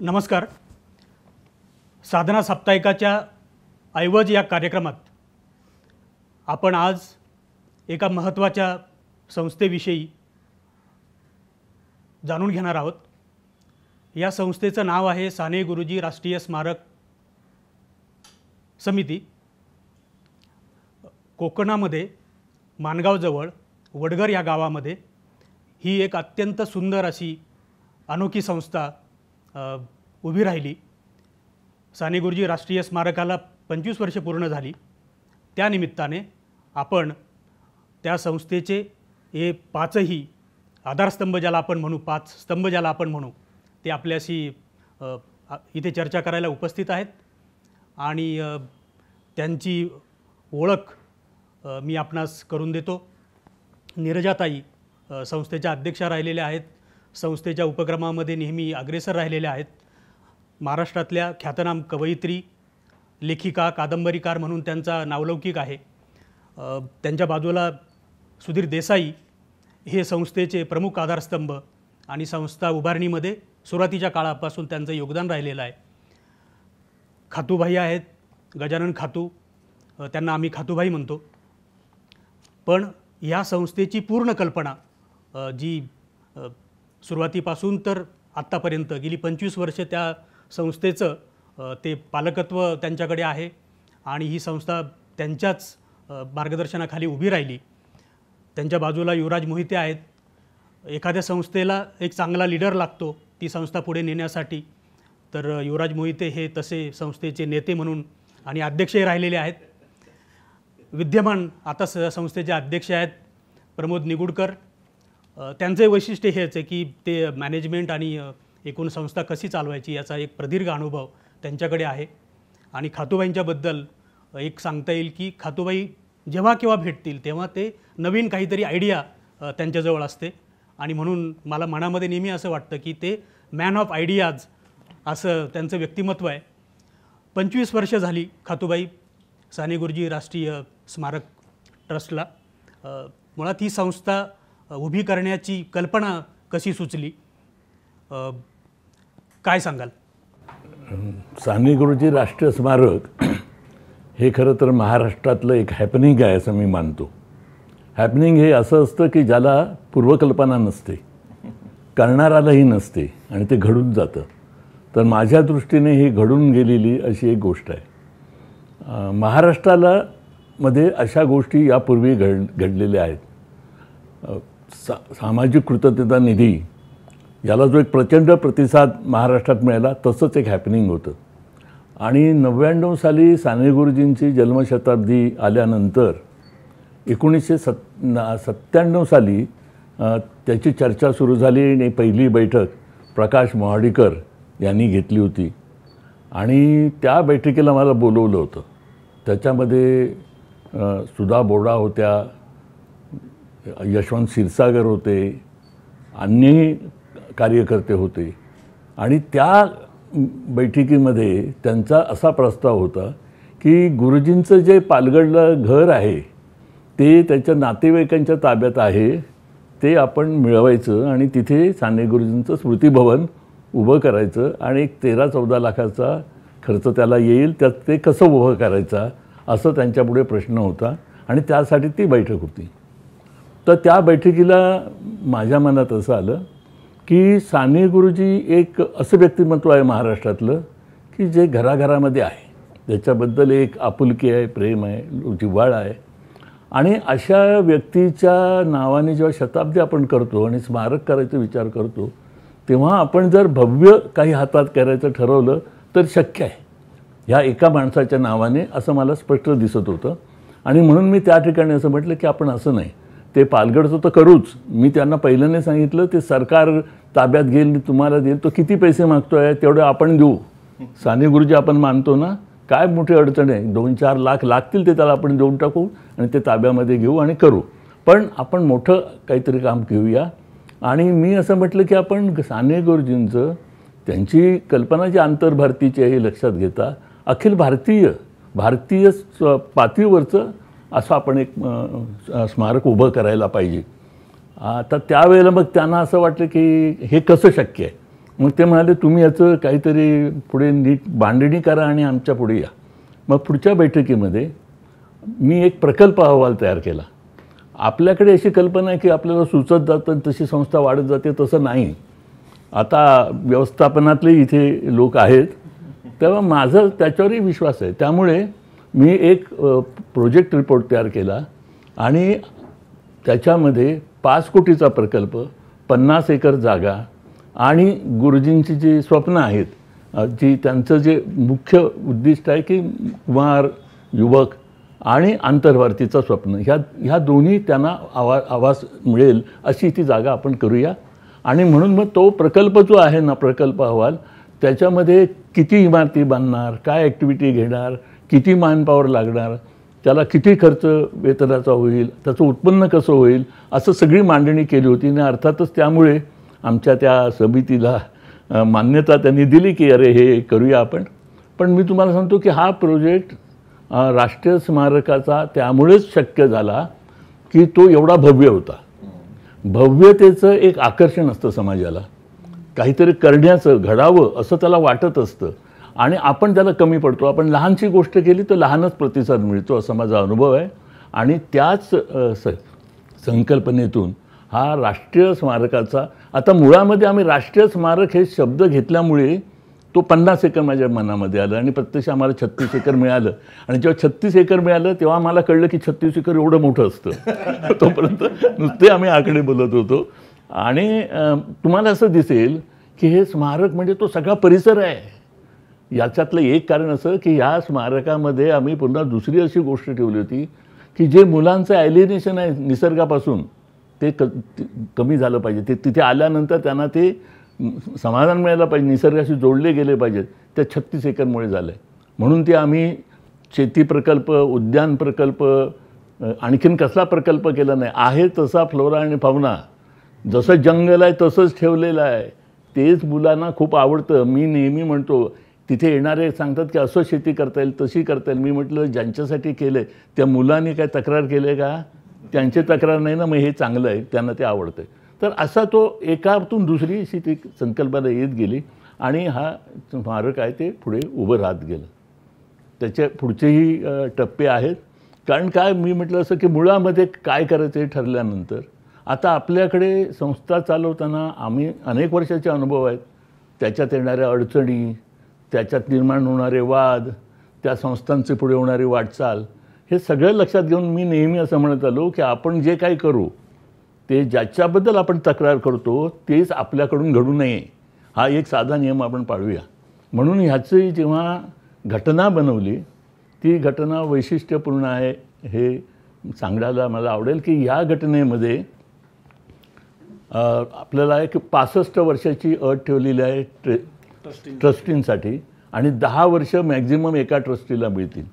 नमस्कार. साधना साप्ताहिकाच्या ऐवज या कार्यक्रमात आपण आज एका महत्त्वाच्या संस्थेविषयी जाणून घेणार आहोत. या संस्थेचं नाव आहे साने गुरुजी राष्ट्रीय स्मारक समिती. कोकणामध्ये माणगावजवळ वडगर या गावामध्ये ही एक अत्यंत सुंदर अशी अनोखी संस्था उभी राहिली. साने गुरुजी राष्ट्रीय स्मारकाला 25 वर्षे पूर्ण झाली. त्यानिमित्ताने आपण त्या संस्थेचे हे पाचही आधारस्तंभ ज्याला आपण म्हणू, 5 स्तंभ ज्याला आपण म्हणू, ते आपल्याशी इथे चर्चा करायला उपस्थित आहेत. आणि त्यांची ओळख मी आपणास करून देतो. नीरजाताई संस्थेच्या अध्यक्षा राहिलेल्या आहेत. संस्थेच्या उपक्रमामध्ये नेहमी अग्रेसर राहिलेल्या आहेत. महाराष्ट्रातल्या ख्यातनाम कवयित्री, लेखिका, कादंबरीकार म्हणून त्यांचा नावलौकिक आहे. त्यांच्या बाजूला सुधीर देसाई हे संस्थेचे प्रमुख आधारस्तंभ आणि संस्था उभारणीमध्ये सुरुवातीच्या काळापासून त्यांचं योगदान राहिलेलं आहे. खातूभाई आहेत, गजानन खातू, त्यांना आम्ही खातूभाई म्हणतो. पण या संस्थेची पूर्ण कल्पना जी सुरुवातीपासून तर आत्तापर्यंत गेली 25 वर्षे त्या संस्थेचं ते पालकत्व त्यांच्याकडे आहे आणि ही संस्था त्यांच्याच मार्गदर्शनाखाली उभी राहिली. त्यांच्या बाजूला युवराज मोहिते आहेत. एखाद्या संस्थेला एक चांगला लीडर लागतो ती संस्था पुढे नेण्यासाठी, तर युवराज मोहिते हे तसे संस्थेचे नेते म्हणून आणि अध्यक्षही राहिलेले आहेत. विद्यमान आता संस्थेचे अध्यक्ष आहेत प्रमोद निगुडकर. त्यांचे वैशिष्ट्य हेच आहे की ते मॅनेजमेंट आणि एकूण संस्था कशी चालवायची याचा एक प्रदीर्घ अनुभव त्यांच्याकडे आहे. आणि खातूबाईंच्याबद्दल एक सांगता येईल की खातूबाई जेव्हा केव्हा भेटतील तेव्हा ते नवीन काहीतरी आयडिया त्यांच्याजवळ असते. आणि म्हणून मला मनामध्ये नेहमी असं वाटतं की ते मॅन ऑफ आयडियाज असं त्यांचं व्यक्तिमत्व आहे. 25 वर्ष झाली खातूबाई साने गुरुजी राष्ट्रीय स्मारक ट्रस्टला. मुळात ही संस्था उभी करण्याची कल्पना कशी सुचली, काय सांगाल? साने गुरुजी राष्ट्रीय स्मारक हे खरं तर महाराष्ट्रातलं एक हॅपनिंग आहे असं मी मानतो. हॅपनिंग हे असं असतं की ज्याला पूर्वकल्पना नसते, करणारालाही नसते आणि ते घडून जातं. तर माझ्या दृष्टीने ही घडून गेलेली अशी एक गोष्ट आहे. महाराष्ट्राला मध्ये अशा गोष्टी यापूर्वी घडलेल्या आहेत. सामाजिक कृतज्ञता निधी याला जो एक प्रचंड प्रतिसाद महाराष्ट्रात मिळाला तसंच एक हॅपनिंग होतं. आणि 99 साली साने गुरुजींची जन्मशताब्दी आल्यानंतर 1997 साली त्याची चर्चा सुरू झाली आणि पहिली बैठक प्रकाश महाडिकर यांनी घेतली होती. आणि त्या बैठकीला मला बोलवलं होतं. त्याच्यामध्ये सुधा बोडा होत्या, यशवंत क्षीरसागर होते, अन्यही कार्यकर्ते होते. आणि त्या बैठकीमध्ये त्यांचा असा प्रस्ताव होता की गुरुजींचं जे पालगडलं घर आहे ते त्याच्या नातेवाईकांच्या ताब्यात आहे, ते आपण मिळवायचं आणि तिथे साने गुरुजींचं स्मृतिभवन उभं करायचं आणि एक 13-14 लाखाचा खर्च त्याला येईल, त्यात ते कसं उभं करायचं असं त्यांच्यापुढे प्रश्न होता. आणि त्यासाठी ती बैठक होती. तर त्या बैठकीला माझ्या मनात असं आलं की साने गुरुजी एक असं व्यक्तिमत्व आहे महाराष्ट्रातलं की जे घराघरामध्ये आहे, त्याच्याबद्दल एक आपुलकी आहे, प्रेम आहे, जिव्हाळा आहे. आणि अशा व्यक्तीच्या नावाने जेव्हा शताब्दी आपण करतो आणि स्मारक करायचा विचार करतो तेव्हा आपण जर भव्य काही हातात करायचं ठरवलं तर शक्य आहे ह्या एका माणसाच्या नावाने, असं मला स्पष्ट दिसत होतं. आणि म्हणून मी त्या ठिकाणी असं म्हटलं की आपण असं नाही, ते पालगडचं तर करूच. मी त्यांना पहिल्याने सांगितलं ते सरकार ताब्यात घेईल, तुम्हाला देईल, तो किती पैसे मागतो आहे तेवढं आपण देऊ. साने गुरुजी आपण मानतो ना, काय मोठी अडचण आहे, 2-4 लाख लागतील ते त्याला आपण देऊन टाकू आणि ते ताब्यामध्ये घेऊ आणि करू. पण आपण मोठं काहीतरी काम घेऊया. आणि मी असं म्हटलं की आपण साने गुरुजींचं त्यांची कल्पना जी आंतरभारतीची आहे हे लक्षात घेता अखिल भारतीय पातळीवरचं असं आपण एक स्मारक उभं करायला पाहिजे. आता त्यावेळेला मग त्यांना असं वाटलं की हे कसं शक्य आहे. मग ते म्हणाले तुम्ही याचं काहीतरी पुढे नीट मांडणी करा आणि आमच्या पुढे या. मग पुढच्या बैठकीमध्ये मी एक प्रकल्प अहवाल तयार केला. आपल्याकडे अशी कल्पना आहे की आपल्याला सुचत जातं तशी संस्था वाढत जाते, तसं नाही. आता व्यवस्थापनातले इथे लोक आहेत, तेव्हा माझा त्याच्यावरही विश्वास आहे. त्यामुळे मी एक प्रोजेक्ट रिपोर्ट तयार केला आणि त्याच्यामध्ये 5 कोटीचा प्रकल्प, 50 एकर जागा आणि गुरुजींची जी स्वप्न आहेत, जी त्यांचं जे मुख्य उद्दिष्ट आहे की कुमार, युवक आणि आंतरभारतीचं स्वप्न, ह्या दोन्ही त्यांना आवाज मिळेल अशी ती जागा आपण करूया. आणि म्हणून मग तो प्रकल्प जो आहे ना, प्रकल्प अहवाल, त्याच्यामध्ये किती इमारती बांधणार, काय ॲक्टिव्हिटी घेणार, किती मॅनपॉवर लागणार, त्याला किती खर्च वेतनाचा होईल, त्याचं उत्पन्न कसं होईल, असं सगळी मांडणी केली होती. आणि अर्थातच त्यामुळे आमच्या त्या समितीला मान्यता त्यांनी दिली की अरे हे करूया आपण. पण मी तुम्हाला सांगतो की हा प्रोजेक्ट राष्ट्रीय स्मारकाचा त्यामुळेच शक्य झाला की तो एवढा भव्य होता. भव्यतेचं एक आकर्षण असतं समाजाला, काहीतरी करण्याचं, घडावं असं त्याला वाटत असतं आणि आपण त्याला कमी पडतो. आपण लहानशी गोष्ट केली तर लहानच प्रतिसाद मिळतो असा माझा अनुभव आहे. आणि त्याच संकल्पनेतून हा राष्ट्रीय स्मारकाचा, आता मुळामध्ये आम्ही राष्ट्रीय स्मारक हे शब्द घेतल्यामुळे तो 50 एकर माझ्या मनामध्ये आलं आणि प्रत्यक्ष आम्हाला 36 एकर मिळालं. आणि जेव्हा 36 एकर मिळालं तेव्हा मला कळलं की 36 एकर एवढं मोठं असतं. तोपर्यंत नुसते आम्ही आकडे बोलत होतो. आणि तुम्हाला असं दिसेल की हे स्मारक म्हणजे तो सगळा परिसर आहे. याच्यातलं एक कारण असं की ह्या स्मारकामध्ये आम्ही पुन्हा दुसरी अशी गोष्ट ठेवली होती की जे मुलांचं ॲलिनेशन आहे निसर्गापासून ते कमी झालं पाहिजे. ते तिथे आल्यानंतर त्यांना ते समाधान मिळालं पाहिजे, निसर्गाशी जोडले गेले पाहिजेत. त्या 36 एकरमुळे झालं आहे. म्हणून ते आम्ही शेती प्रकल्प, उद्यान प्रकल्प, आणखीन कसला प्रकल्प केला नाही. आहे तसा फ्लोरा आणि फाउना, जसं जंगल आहे तसंच ठेवलेलं आहे. तेच मुलांना खूप आवडतं. मी नेहमी म्हणतो, तिथे येणारे सांगतात की असं शेती करता येईल, तशी करता येईल. मी म्हटलं ज्यांच्यासाठी केलं आहे त्या मुलांनी काय तक्रार केली आहे का? त्यांची तक्रार नाही ना, मग हे चांगलं आहे, त्यांना ते आवडतं आहे. तर असा तो एकातून दुसरी अशी ती संकल्पना येत गेली आणि हा स्मारक आहे ते पुढे उभं राहत गेलं. त्याचे पुढचेही टप्पे आहेत. कारण काय मी म्हटलं असं की मुळामध्ये काय करायचं हे ठरल्यानंतर आता आपल्याकडे संस्था चालवताना आम्ही अनेक वर्षाचे अनुभव आहेत. त्याच्यात येणाऱ्या अडचणी, त्याच्यात निर्माण होणारे वाद, त्या संस्थांचे पुढे होणारी वाटचाल, हे सगळं लक्षात घेऊन मी नेहमी असं म्हणत आलो की आपण जे काही करू ते ज्याच्याबद्दल आपण तक्रार करतो तेच आपल्याकडून घडू नये, हा एक साधा नियम आपण पाळूया. म्हणून ह्याची जेव्हा घटना बनवली, ती घटना वैशिष्ट्यपूर्ण आहे हे सांगायला मला आवडेल की ह्या घटनेमध्ये आपल्याला एक 65 वर्षाची अट ठेवलेली आहे ट्रस्टींसाठी आणि 10 वर्ष मॅक्झिमम एका ट्रस्टीला मिळतील.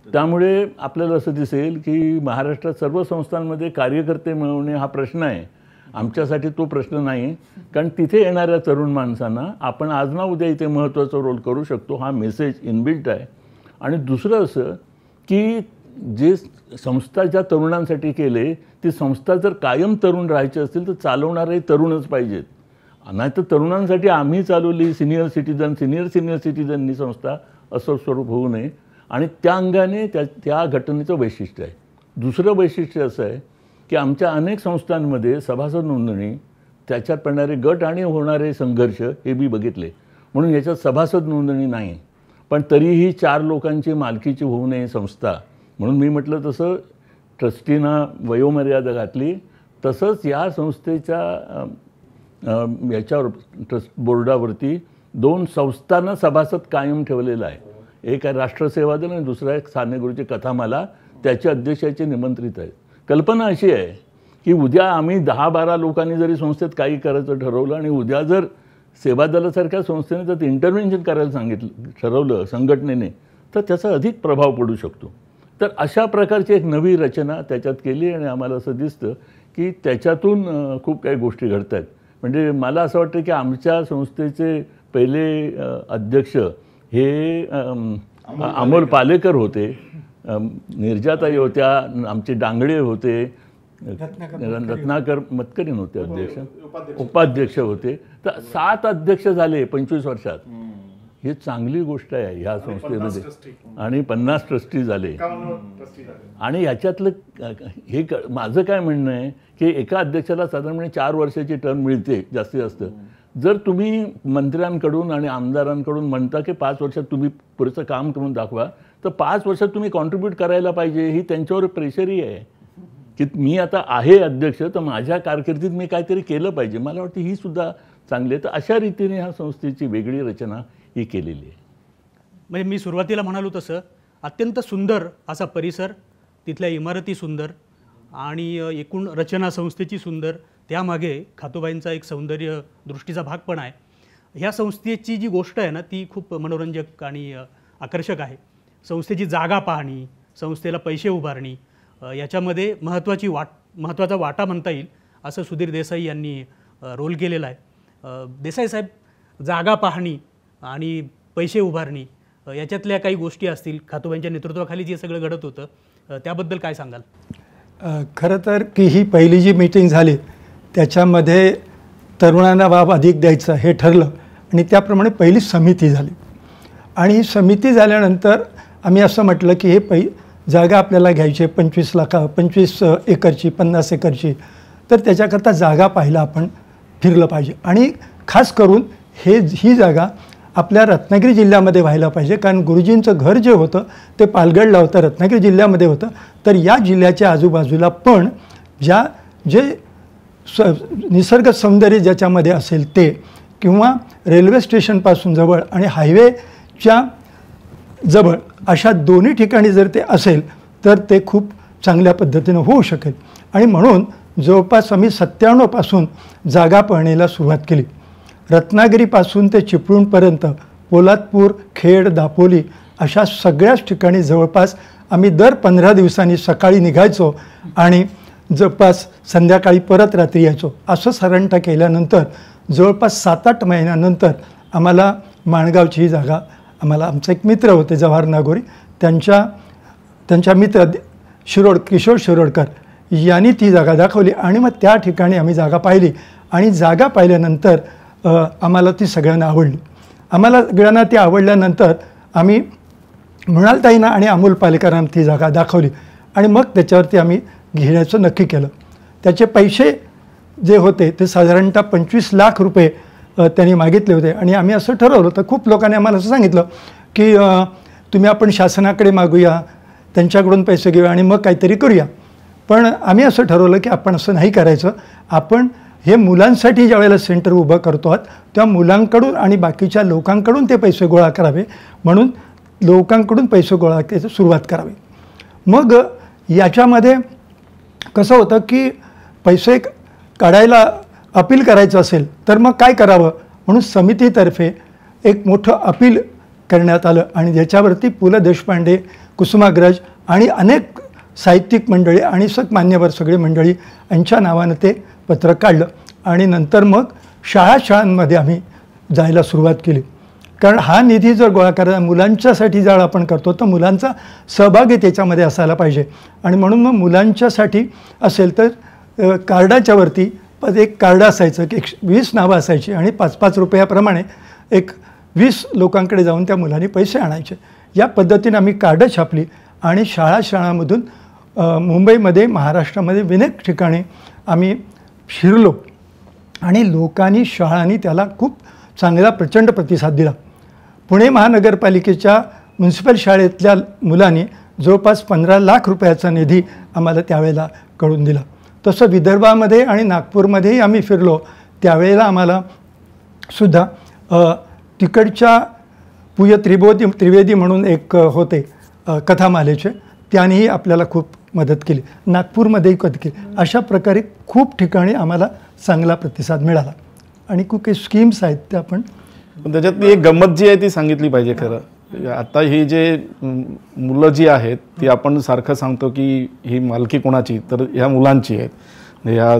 त्यामुळे आपल्याला असं दिसेल की महाराष्ट्रात सर्व संस्थांमध्ये कार्यकर्ते मिळवणे हा प्रश्न आहे. आमच्यासाठी तो प्रश्न नाही, कारण तिथे येणाऱ्या तरुण माणसांना आपण आज ना उद्या इथे महत्त्वाचा रोल करू शकतो, हा मेसेज इनबिल्ट आहे. आणि दुसरं असं की जे संस्था ज्या तरुणांसाठी केले, ती संस्था जर कायम तरुण राहायची असतील तर चालवणारे तरुणच पाहिजेत. नाही तर तरुणांसाठी आम्ही चालवली सिनियर सिटिझननी संस्था असं स्वरूप होऊ नये. आणि त्या अंगाने त्या घटनेचं वैशिष्ट्य आहे. दुसरं वैशिष्ट्य असं आहे की आमच्या अनेक संस्थांमध्ये सभासद नोंदणी, त्याच्यात पडणारे गट आणि होणारे संघर्ष हे मी बघितले. म्हणून याच्यात सभासद नोंदणी नाही, पण तरीही 4 लोकांची मालकीची होऊ नये संस्था, म्हणून मी म्हटलं तसं ट्रस्टीना वयोमर्यादा घातली. तसंच या संस्थेच्या याच्यावर ट्रस्ट बोर्डावरती 2 संस्थांना सभासद कायम ठेवलेला आहे. एक आहे राष्ट्रसेवा दल आणि दुसरा एक साने गुरुची कथामाला, त्याचे अध्यक्षाचे निमंत्रित आहेत. कल्पना अशी आहे की उद्या आम्ही 10-12 लोकांनी जरी संस्थेत काही करायचं ठरवलं आणि उद्या जर सेवा दलासारख्या संस्थेने जर इंटरव्हेन्शन करायला ठरवलं संघटनेने, तर त्याचा अधिक प्रभाव पडू शकतो. तर अशा प्रकारची एक नवी रचना त्याच्यात केली आणि आम्हाला असं दिसतं की त्याच्यातून खूप काही गोष्टी घडत आहेत. म्हणजे मला असं वाटतं की आमच्या संस्थेचे पहिले अध्यक्ष हे अमोल पालेकर होते, निर्जाताई होत्या, आमचे डांगडे होते, रत्नाकर मतकरी नव्हते अध्यक्ष, उपाध्यक्ष होते. तर 7 अध्यक्ष झाले 25 वर्षात. ही चांगली गोष्ट आहे ह्या संस्थेमध्ये. आणि 50 ट्रस्टी झाले. आणि ह्याच्यातलं हे माझं काय म्हणणं आहे की एका अध्यक्षाला साधारणपणे 4 वर्षाची टर्म मिळते जास्तीत जास्त. जर तुम्ही मंत्र्यांकडून आणि आमदारांकडून म्हणता की 5 वर्षात तुम्ही पुरेसं काम करून दाखवा, तर 5 वर्षात तुम्ही कॉन्ट्रीब्यूट करायला पाहिजे. ही त्यांच्यावर प्रेशरही आहे की मी आता आहे अध्यक्ष, तर माझ्या कारकिर्दीत मी काहीतरी केलं पाहिजे. मला वाटतं ही सुद्धा चांगली आहे. तर अशा रीतीने ह्या संस्थेची वेगळी रचना ही केलेली आहे. म्हणजे मी सुरुवातीला म्हणालो तसं अत्यंत सुंदर असा परिसर, तिथल्या इमारती सुंदर आणि एकूण रचना संस्थेची सुंदर, त्यामागे खातूबाईंचा एक सौंदर्य दृष्टीचा भाग पण आहे. ह्या संस्थेची जी गोष्ट आहे ना ती खूप मनोरंजक आणि आकर्षक आहे. संस्थेची जागा पाहणी, संस्थेला पैसे उभारणी याच्यामध्ये महत्त्वाचा वाटा म्हणता येईल असं सुधीर देसाई यांनी रोल केलेला आहे. देसाई साहेब, जागा पाहणी आणि पैसे उभारणी याच्यातल्या काही गोष्टी असतील, खातूबाईंच्या नेतृत्वाखाली जे सगळं घडत होतं त्याबद्दल काय सांगाल? खरं तर की ही पहिली जी मीटिंग झाली त्याच्यामध्ये तरुणांना वाव अधिक द्यायचं हे ठरलं आणि त्याप्रमाणे पहिली समिती झाली. आणि ही समिती झाल्यानंतर आम्ही असं म्हटलं की हे जागा आपल्याला घ्यायची 25 एकरची 50 एकरची, तर त्याच्याकरता जागा पाहायला आपण फिरलं पाहिजे. आणि खास करून ही जागा आपल्या रत्नागिरी जिल्ह्यामध्ये व्हायला पाहिजे, कारण गुरुजींचं घर जे होतं ते पालगडला होतं, रत्नागिरी जिल्ह्यामध्ये होतं. तर या जिल्ह्याच्या आजूबाजूला पण जे निसर्ग सौंदर्य ज्याच्यामध्ये असेल ते, किंवा रेल्वे स्टेशनपासून जवळ आणि हायवेच्या जवळ अशा दोन्ही ठिकाणी जर ते असेल तर ते खूप चांगल्या पद्धतीनं होऊ शकेल. आणि म्हणून जवळपास आम्ही 97 पासून जागा पाहणीला सुरुवात केली. रत्नागिरीपासून ते चिपळूणपर्यंत, पोलादपूर, खेड, दापोली अशा सगळ्याच ठिकाणी जवळपास आम्ही दर 15 दिवसांनी सकाळी निघायचो आणि जवळपास संध्याकाळी परत रात्री यायचो. असं साधारणतः केल्यानंतर जवळपास 7-8 महिन्यानंतर आम्हाला माणगावची ही जागा, आमचे एक मित्र होते जवाहर नागोरी, त्यांच्या मित्र किशोर शिरोडकर यांनी ती जागा दाखवली. आणि मग त्या ठिकाणी आम्ही जागा पाहिली आणि जागा पाहिल्यानंतर आम्हाला ती सगळ्यांना आवडली. आम्हाला सगळ्यांना ती आवडल्यानंतर आम्ही मृणालताईंना आणि अमोल पालेकरांना ती जागा दाखवली आणि मग त्याच्यावरती आम्ही घेण्याचं नक्की केलं. त्याचे पैसे जे होते ते साधारणतः 25 लाख रुपये त्यांनी मागितले होते. आणि आम्ही असं ठरवलं होतं, खूप लोकांनी आम्हाला असं सांगितलं की तुम्ही आपण शासनाकडे मागूया, त्यांच्याकडून पैसे घेऊया आणि मग काहीतरी करूया. पण आम्ही असं ठरवलं की आपण असं नाही करायचं. आपण हे मुलांसाठी ज्या वेळेला सेंटर उभं करतो आहोत त्या मुलांकडून आणि बाकीच्या लोकांकडून ते पैसे गोळा करावे, म्हणून लोकांकडून पैसे गोळा करायची सुरुवात करावी. मग याच्यामध्ये कसं होतं की पैसे काढायला अपील करायचं असेल तर मग काय करावं, म्हणून समितीतर्फे एक मोठं अपील करण्यात आलं आणि ज्याच्यावरती पु ल देशपांडे, कुसुमाग्रज आणि अनेक साहित्यिक मंडळी आणि मान्यवर सगळी मंडळी यांच्या नावानं ते पत्र काढलं. आणि नंतर मग शाळांमध्ये आम्ही जायला सुरुवात केली, कारण हा निधी जर गोळा करायला मुलांच्यासाठी जर आपण करतो तर मुलांचा सहभागी त्याच्यामध्ये असायला पाहिजे. आणि म्हणून मग मुलांच्यासाठी असेल तर कार्डाच्यावरती एक कार्ड असायचं की 20 नावं असायची आणि 5-5 रुपयाप्रमाणे एक 20 लोकांकडे जाऊन त्या मुलांनी पैसे आणायचे. या पद्धतीने आम्ही कार्ड छापली आणि शाळांमधून मुंबईमध्ये, महाराष्ट्रामध्ये अनेक ठिकाणी आम्ही फिरलो आणि लोकांनी, शाळांनी त्याला खूप चांगला प्रचंड प्रतिसाद दिला. पुणे महानगरपालिकेच्या म्युन्सिपल शाळेतल्या मुलांनी जवळपास 15 लाख रुपयाचा निधी आम्हाला त्यावेळेला कळून दिला. तसं विदर्भामध्ये आणि नागपूरमध्येही आम्ही फिरलो. त्यावेळेला आम्हाला सुद्धा तिकडच्या पूज्य त्रिवेदी म्हणून एक होते कथामालेचे, त्यांनीही आपल्याला खूप मदत केली. नागपूरमध्येही मदत केली. अशा प्रकारे खूप ठिकाणी आम्हाला चांगला प्रतिसाद मिळाला. आणि खूप काही स्कीम्स आहेत त्या पण त्याच्यातली एक गंमत जी आहे ती सांगितली पाहिजे. खरं आता ही जे मुलं जी आहेत ती आपण सारखं सांगतो की ही मालकी कोणाची, तर ह्या मुलांची आहेत ह्या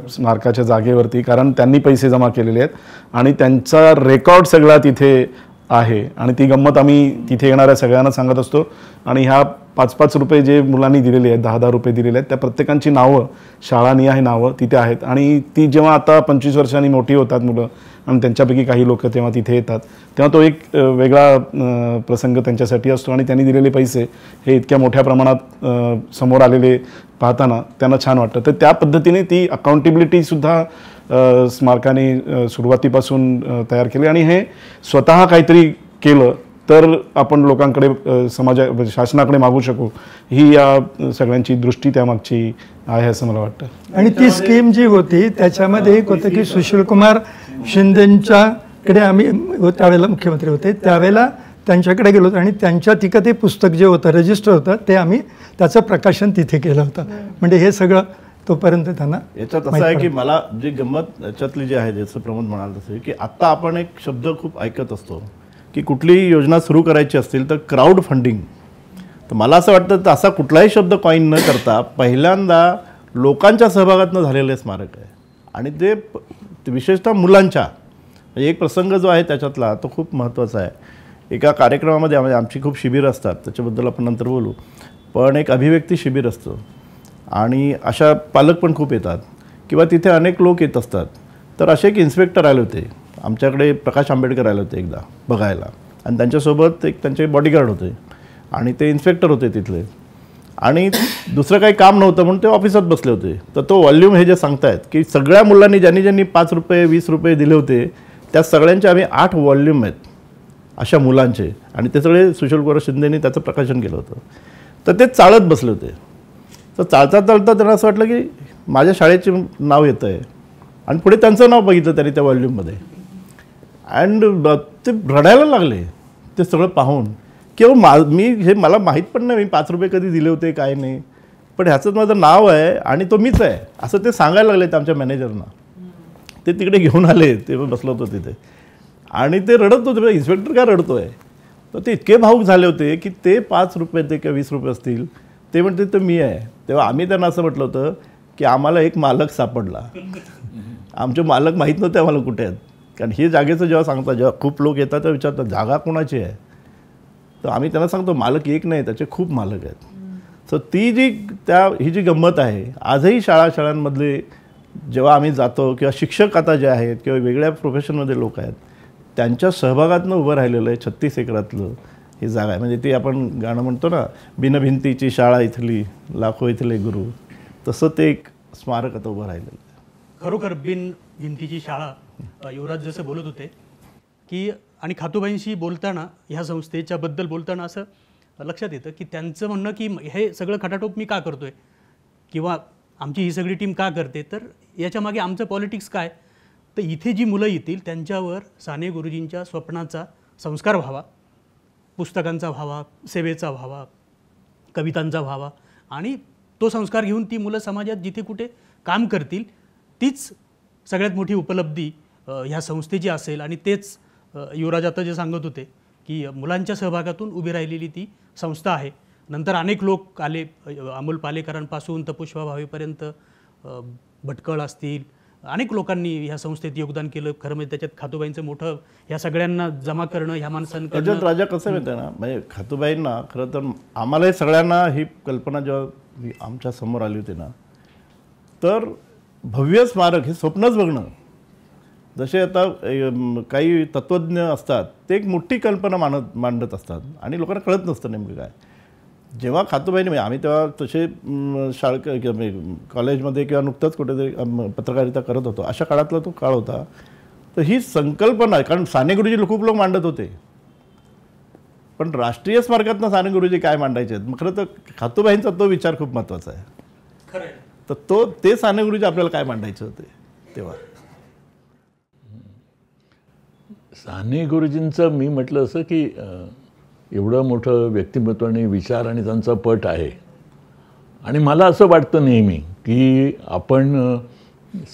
स्मारकाच्या जागेवरती, कारण त्यांनी पैसे जमा केलेले आहेत आणि त्यांचा रेकॉर्ड सगळा तिथे आहे आणि ती गंमत आम्ही तिथे येणाऱ्या सगळ्यांना सांगत असतो. आणि ह्या 5-5 रुपये जे मुलांनी दिलेले आहेत, 10-10 रुपये दिलेले आहेत, त्या प्रत्येकांची नावं, शाळानिहाय नावं तिथे आहेत. आणि ती जेव्हा आता 25 वर्षांनी मोठी होतात मुलं आणि त्यांच्यापैकी काही लोक तेव्हा तिथे येतात, तेव्हा तो एक वेगळा प्रसंग त्यांच्यासाठी असतो. आणि त्यांनी दिलेले पैसे हे इतक्या मोठ्या प्रमाणात समोर आलेले पाहताना त्यांना छान वाटतं. तर त्या पद्धतीने ती अकाउंटेबिलिटीसुद्धा स्मारकाने सुरुवातीपासून तयार केली. आणि हे स्वतः काहीतरी केलं तर आपण लोकांकडे शासनाकडे मागू शकू, ही या सगळ्यांची दृष्टी त्यामागची आहे असं मला वाटतं. आणि ती स्कीम जी होती त्याच्यामध्ये एक होतं की सुशीलकुमार शिंदेंच्याकडे आम्ही त्यावेळेला मुख्यमंत्री होते, त्यावेळेला त्यांच्याकडे गेलो होतो आणि त्यांच्या तिकडे ते पुस्तक जे होतं रजिस्टर होतं ते आम्ही त्याचं प्रकाशन तिथे केलं होतं. म्हणजे हे सगळं तोपर्यंत त्यांना याच्यात असं आहे की मला जी गंमत याच्यातली जी आहे, जसं प्रमोद म्हणाल तसं की आत्ता आपण एक शब्द खूप ऐकत असतो की कुठलीही योजना सुरू करायची असतील तर क्राऊड फंडिंग. तर मला असं वाटतं तर असा कुठलाही शब्द कॉईन न करता पहिल्यांदा लोकांच्या सहभागातून झालेलं स्मारक आहे. आणि ते विशेषतः मुलांच्या, म्हणजे एक प्रसंग जो आहे त्याच्यातला तो खूप महत्त्वाचा आहे. एका कार्यक्रमामध्ये आमची खूप शिबिरं असतात, त्याच्याबद्दल आपण नंतर बोलू, पण एक अभिव्यक्ती शिबिर असतं आणि अशा पालक पण खूप येतात किंवा तिथे अनेक लोक येत असतात. तर असे एक इन्स्पेक्टर आले होते आमच्याकडे, प्रकाश आंबेडकर आले होते एकदा बघायला, आणि त्यांच्यासोबत एक त्यांचे बॉडीगार्ड होते आणि ते इन्स्पेक्टर होते तिथले. आणि दुसरं काही काम नव्हतं म्हणून ते ऑफिसात बसले होते. तर तो व्हॉल्यूम हे जे सांगतायत की सगळ्या मुलांनी ज्यांनी 5 रुपये 20 रुपये दिले होते त्या सगळ्यांचे आम्ही 8 व्हॉल्यूम आहेत अशा मुलांचे, आणि ते सगळे सुशीलकुमार शिंदेंनी त्याचं प्रकाशन केलं होतं. तर ते चालत बसले होते. तर चालता चालता त्यांना असं वाटलं की माझ्या शाळेचे नाव येतं आहे, आणि पुढे त्यांचं नाव बघितलं त्यांनी त्या व्हॉल्यूममध्ये, अँड ते रडायला लागले ते सगळं पाहून की मला माहीत पण नाही मी 5 रुपये कधी दिले होते काय नाही, पण ह्याचंच माझं नाव आहे आणि तो मीच आहे असं ते सांगायला लागले ते आमच्या मॅनेजरना. ते तिकडे घेऊन आले, ते बसलो होतो तिथे, आणि ते रडत होते, इन्स्पेक्टर काय रडतो आहे. तर ते इतके भावूक झाले होते की ते 5 रुपये ते किंवा 20 रुपये असतील, ते म्हणते तर मी आहे. तेव्हा आम्ही त्यांना असं म्हटलं होतं की आम्हाला एक मालक सापडला, आमचे मालक माहीत नव्हते आम्हाला कुठे आहेत. कारण हे जागेचं जेव्हा सांगतात, जेव्हा खूप लोक येतात तर विचारतात जागा कोणाची आहे, तर आम्ही त्यांना सांगतो मालक एक नाही, त्याचे खूप मालक आहेत. सो ही जी गंमत आहे आजही शाळांमधले जेव्हा आम्ही जातो किंवा शिक्षक आता जे आहेत किंवा वेगळ्या प्रोफेशनमध्ये लोक आहेत त्यांच्या सहभागातनं उभं राहिलेलं आहे 36 एकरातलं ही जागा आहे. म्हणजे ती आपण गाणं म्हणतो ना, बिनभिंतीची शाळा इथली लाखो इथले गुरु, तसं ते एक स्मारक आता उभं राहिलेलं आहे. खरोखर बिन भिंतीची शाळा. युवराज जसं बोलत होते की, आणि खातूबाईंशी बोलताना ह्या संस्थेच्याबद्दल बोलताना असं लक्षात येतं की त्यांचं म्हणणं की हे सगळं खटाटोप मी का करतोय किंवा आमची ही सगळी टीम का करते, तर याच्या मागे आमचं पॉलिटिक्स काय, तर इथे जी मुलं येतील त्यांच्यावर साने गुरुजींच्या स्वप्नाचा संस्कार व्हावा, पुस्तकांचा व्हावा, सेवेचा व्हावा, कवितांचा व्हावा, आणि तो संस्कार घेऊन ती मुलं समाजात जिथे कुठे काम करतील तीच सगळ्यात मोठी उपलब्धी ह्या संस्थेची असेल. आणि तेच युवराज आता जे सांगत होते की मुलांच्या सहभागातून उभी राहिलेली ती संस्था आहे. नंतर अनेक लोक आले, अमोल पालेकरांपासून तपुष्पा भावेपर्यंत, भटकळ असतील, अनेक लोकांनी ह्या संस्थेत योगदान केलं. खरं म्हणजे त्याच्यात खातूबाईंचं मोठं, ह्या सगळ्यांना जमा करणं, ह्या माणसांकडनं. राजा कसं माहिती ना, म्हणजे खातूबाईंना खरं तर आम्हाला सगळ्यांना ही कल्पना जेव्हा आमच्या समोर आली होती ना, तर भव्य स्मारक हे स्वप्नच बघणं. जसे आता काही तत्त्वज्ञ असतात ते एक मोठी कल्पना मांडत असतात आणि लोकांना कळत नसतं नेमकं काय. जेव्हा खातूबाईने, आम्ही तेव्हा तसे कॉलेजमध्ये किंवा नुकतंच कुठेतरी पत्रकारिता करत होतो, अशा काळातला तो काळ होता. तर ही संकल्पना, कारण साने गुरुजी खूप लोक मांडत होते, पण राष्ट्रीय स्मारकातनं साने गुरुजी काय मांडायचे आहेत, मग खरं तर खातूबाईंचा तो विचार खूप महत्त्वाचा आहे. तर ते साने गुरुजी आपल्याला काय मांडायचे होते तेव्हा. साने गुरुजींचं मी म्हटलं असं की एवढं मोठं व्यक्तिमत्व आणि विचार आणि त्यांचा पट आहे, आणि मला असं वाटतं नेहमी की आपण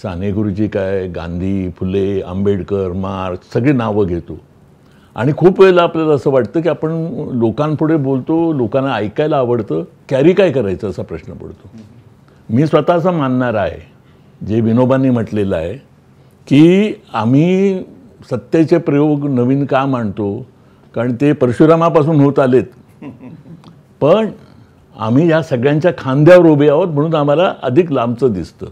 साने गुरुजी काय, गांधी, फुले, आंबेडकर, मार्क्स सगळी नावं घेतो, आणि खूप वेळेला आपल्याला असं वाटतं की आपण लोकांपुढे बोलतो, लोकांना ऐकायला आवडतं, कॅरी काय करायचं असा प्रश्न पडतो. मी स्वतः असं मानणार आहे जे विनोबांनी म्हटलेलं आहे की आम्ही सत्तेचे प्रयोग नवीन का मांडतो, कारण ते परशुरामापासून होत आलेत. पण आम्ही या सगळ्यांच्या खांद्यावर उभे आहोत म्हणून आम्हाला अधिक लांबचं दिसतं.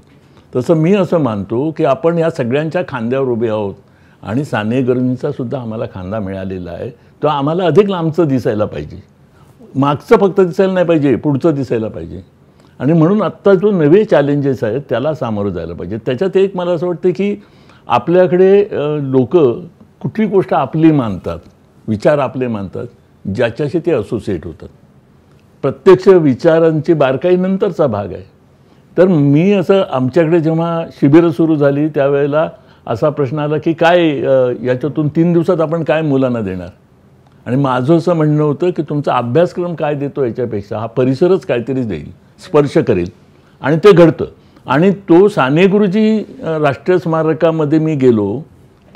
तसं मी असं मानतो की आपण या सगळ्यांच्या खांद्यावर उभे आहोत आणि साने गुरुजींचा सुद्धा आम्हाला खांदा मिळालेला आहे. तो आम्हाला अधिक लांबचं दिसायला पाहिजे, मागचं फक्त दिसायला नाही पाहिजे, पुढचं दिसायला पाहिजे. आणि म्हणून आत्ता जो नवे चॅलेंजेस आहेत त्याला सामोरं जायला पाहिजे. त्याच्यात एक मला असं वाटतं की आपल्याकडे लोक कुठली गोष्ट आपली मानतात, विचार आपले मानतात, ज्याच्याशी ते असोसिएट होतात. प्रत्यक्ष विचारांची बारकाई नंतरचा भाग आहे. तर मी असं आमच्याकडे जेव्हा शिबिरं सुरू झाली त्यावेळेला असा प्रश्न आला की काय याच्यातून 3 दिवसात आपण काय मुलांना देणार. आणि माझं असं म्हणणं होतं की तुमचा अभ्यासक्रम काय देतो याच्यापेक्षा हा परिसरच काहीतरी देईल, स्पर्श करेल. आणि ते घडतं. आणि तो साने गुरुजी राष्ट्रीय स्मारकामध्ये मी गेलो,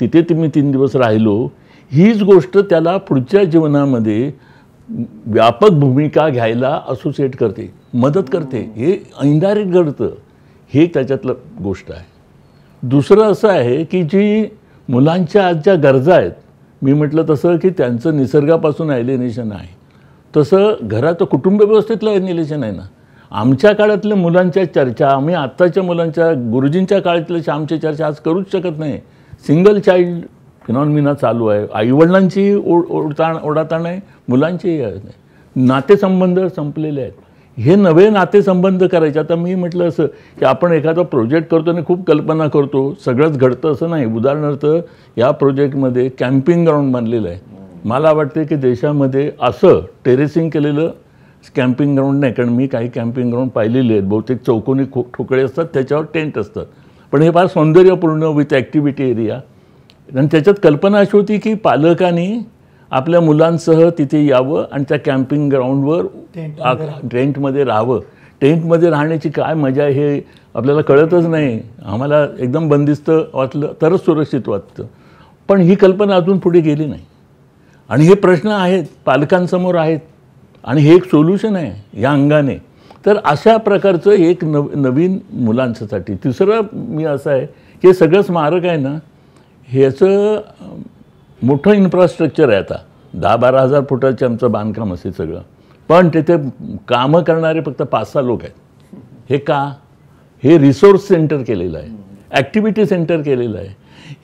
तिथे मी 3 दिवस राहिलो. हीच गोष्ट त्याला पुढच्या जीवनामध्ये व्यापक भूमिका घ्यायला असोसिएट करते, मदत करते. हे इनडायरेक्ट घडतं. हे त्याच्यातलं गोष्ट आहे. दुसरं असं आहे की जी मुलांच्या आज ज्या गरजा आहेत, मी म्हटलं तसं की त्यांचं निसर्गापासून ॲलिनेशन आहे, तसं घरात कुटुंब व्यवस्थेतलं ॲलिनेशन आहे ना. आमच्या काळातल्या मुलांच्या चर्चा आम्ही आत्ताच्या मुलांच्या गुरुजींच्या काळातल्या आमच्या चर्चा आज करूच शकत नाही. सिंगल चाइल्ड फिनॉमिना चालू आहे. आईवडिलांची ओढाताण आहे, मुलांचीही आहे. नातेसंबंध संपलेले आहेत. हे नवे नातेसंबंध करायचे. आता मी म्हटलं असं की आपण एखादा प्रोजेक्ट करतो आणि खूप कल्पना करतो, सगळंच घडतं असं नाही. उदाहरणार्थ या प्रोजेक्टमध्ये कॅम्पिंग ग्राउंड बांधलेलं आहे. मला वाटते की देशामध्ये असं टेरेसिंग केलेलं कॅम्पिंग ग्राउंड नाही. कारण मी काही कॅम्पिंग ग्राउंड पाहिलेले आहेत. बहुतेक चौकोनी ठोकळे असतात, त्याच्यावर टेंट असतात. पण हे फार सौंदर्यपूर्ण विथ ॲक्टिव्हिटी एरिया. आणि त्याच्यात कल्पना अशी होती की पालकांनी आपल्या मुलांसह तिथे यावं आणि त्या कॅम्पिंग ग्राउंडवर टेंटमध्ये राहावं. टेंटमध्ये राहण्याची काय मजा आहे हे आपल्याला कळतच नाही. आम्हाला एकदम बंदिस्त वाटलं तरच सुरक्षित वाटतं. पण ही कल्पना अजून पुढे गेली नाही. आणि हे प्रश्न आहेत, पालकांसमोर आहेत. आणि हे एक सोल्युशन आहे या अंगाने. तर अशा प्रकारचं एक नवीन मुलांसाठी. तिसरं मी असं आहे की सगळं स्मारक आहे ना, ह्याचं मोठं इन्फ्रास्ट्रक्चर आहे. आता 10-12 हजार फुटाचं आमचं बांधकाम असेल सगळं. पण तिथे कामं करणारे फक्त 5-6 लोक आहेत. हे का? हे रिसोर्स सेंटर केलेलं आहे, ॲक्टिव्हिटी सेंटर केलेलं आहे.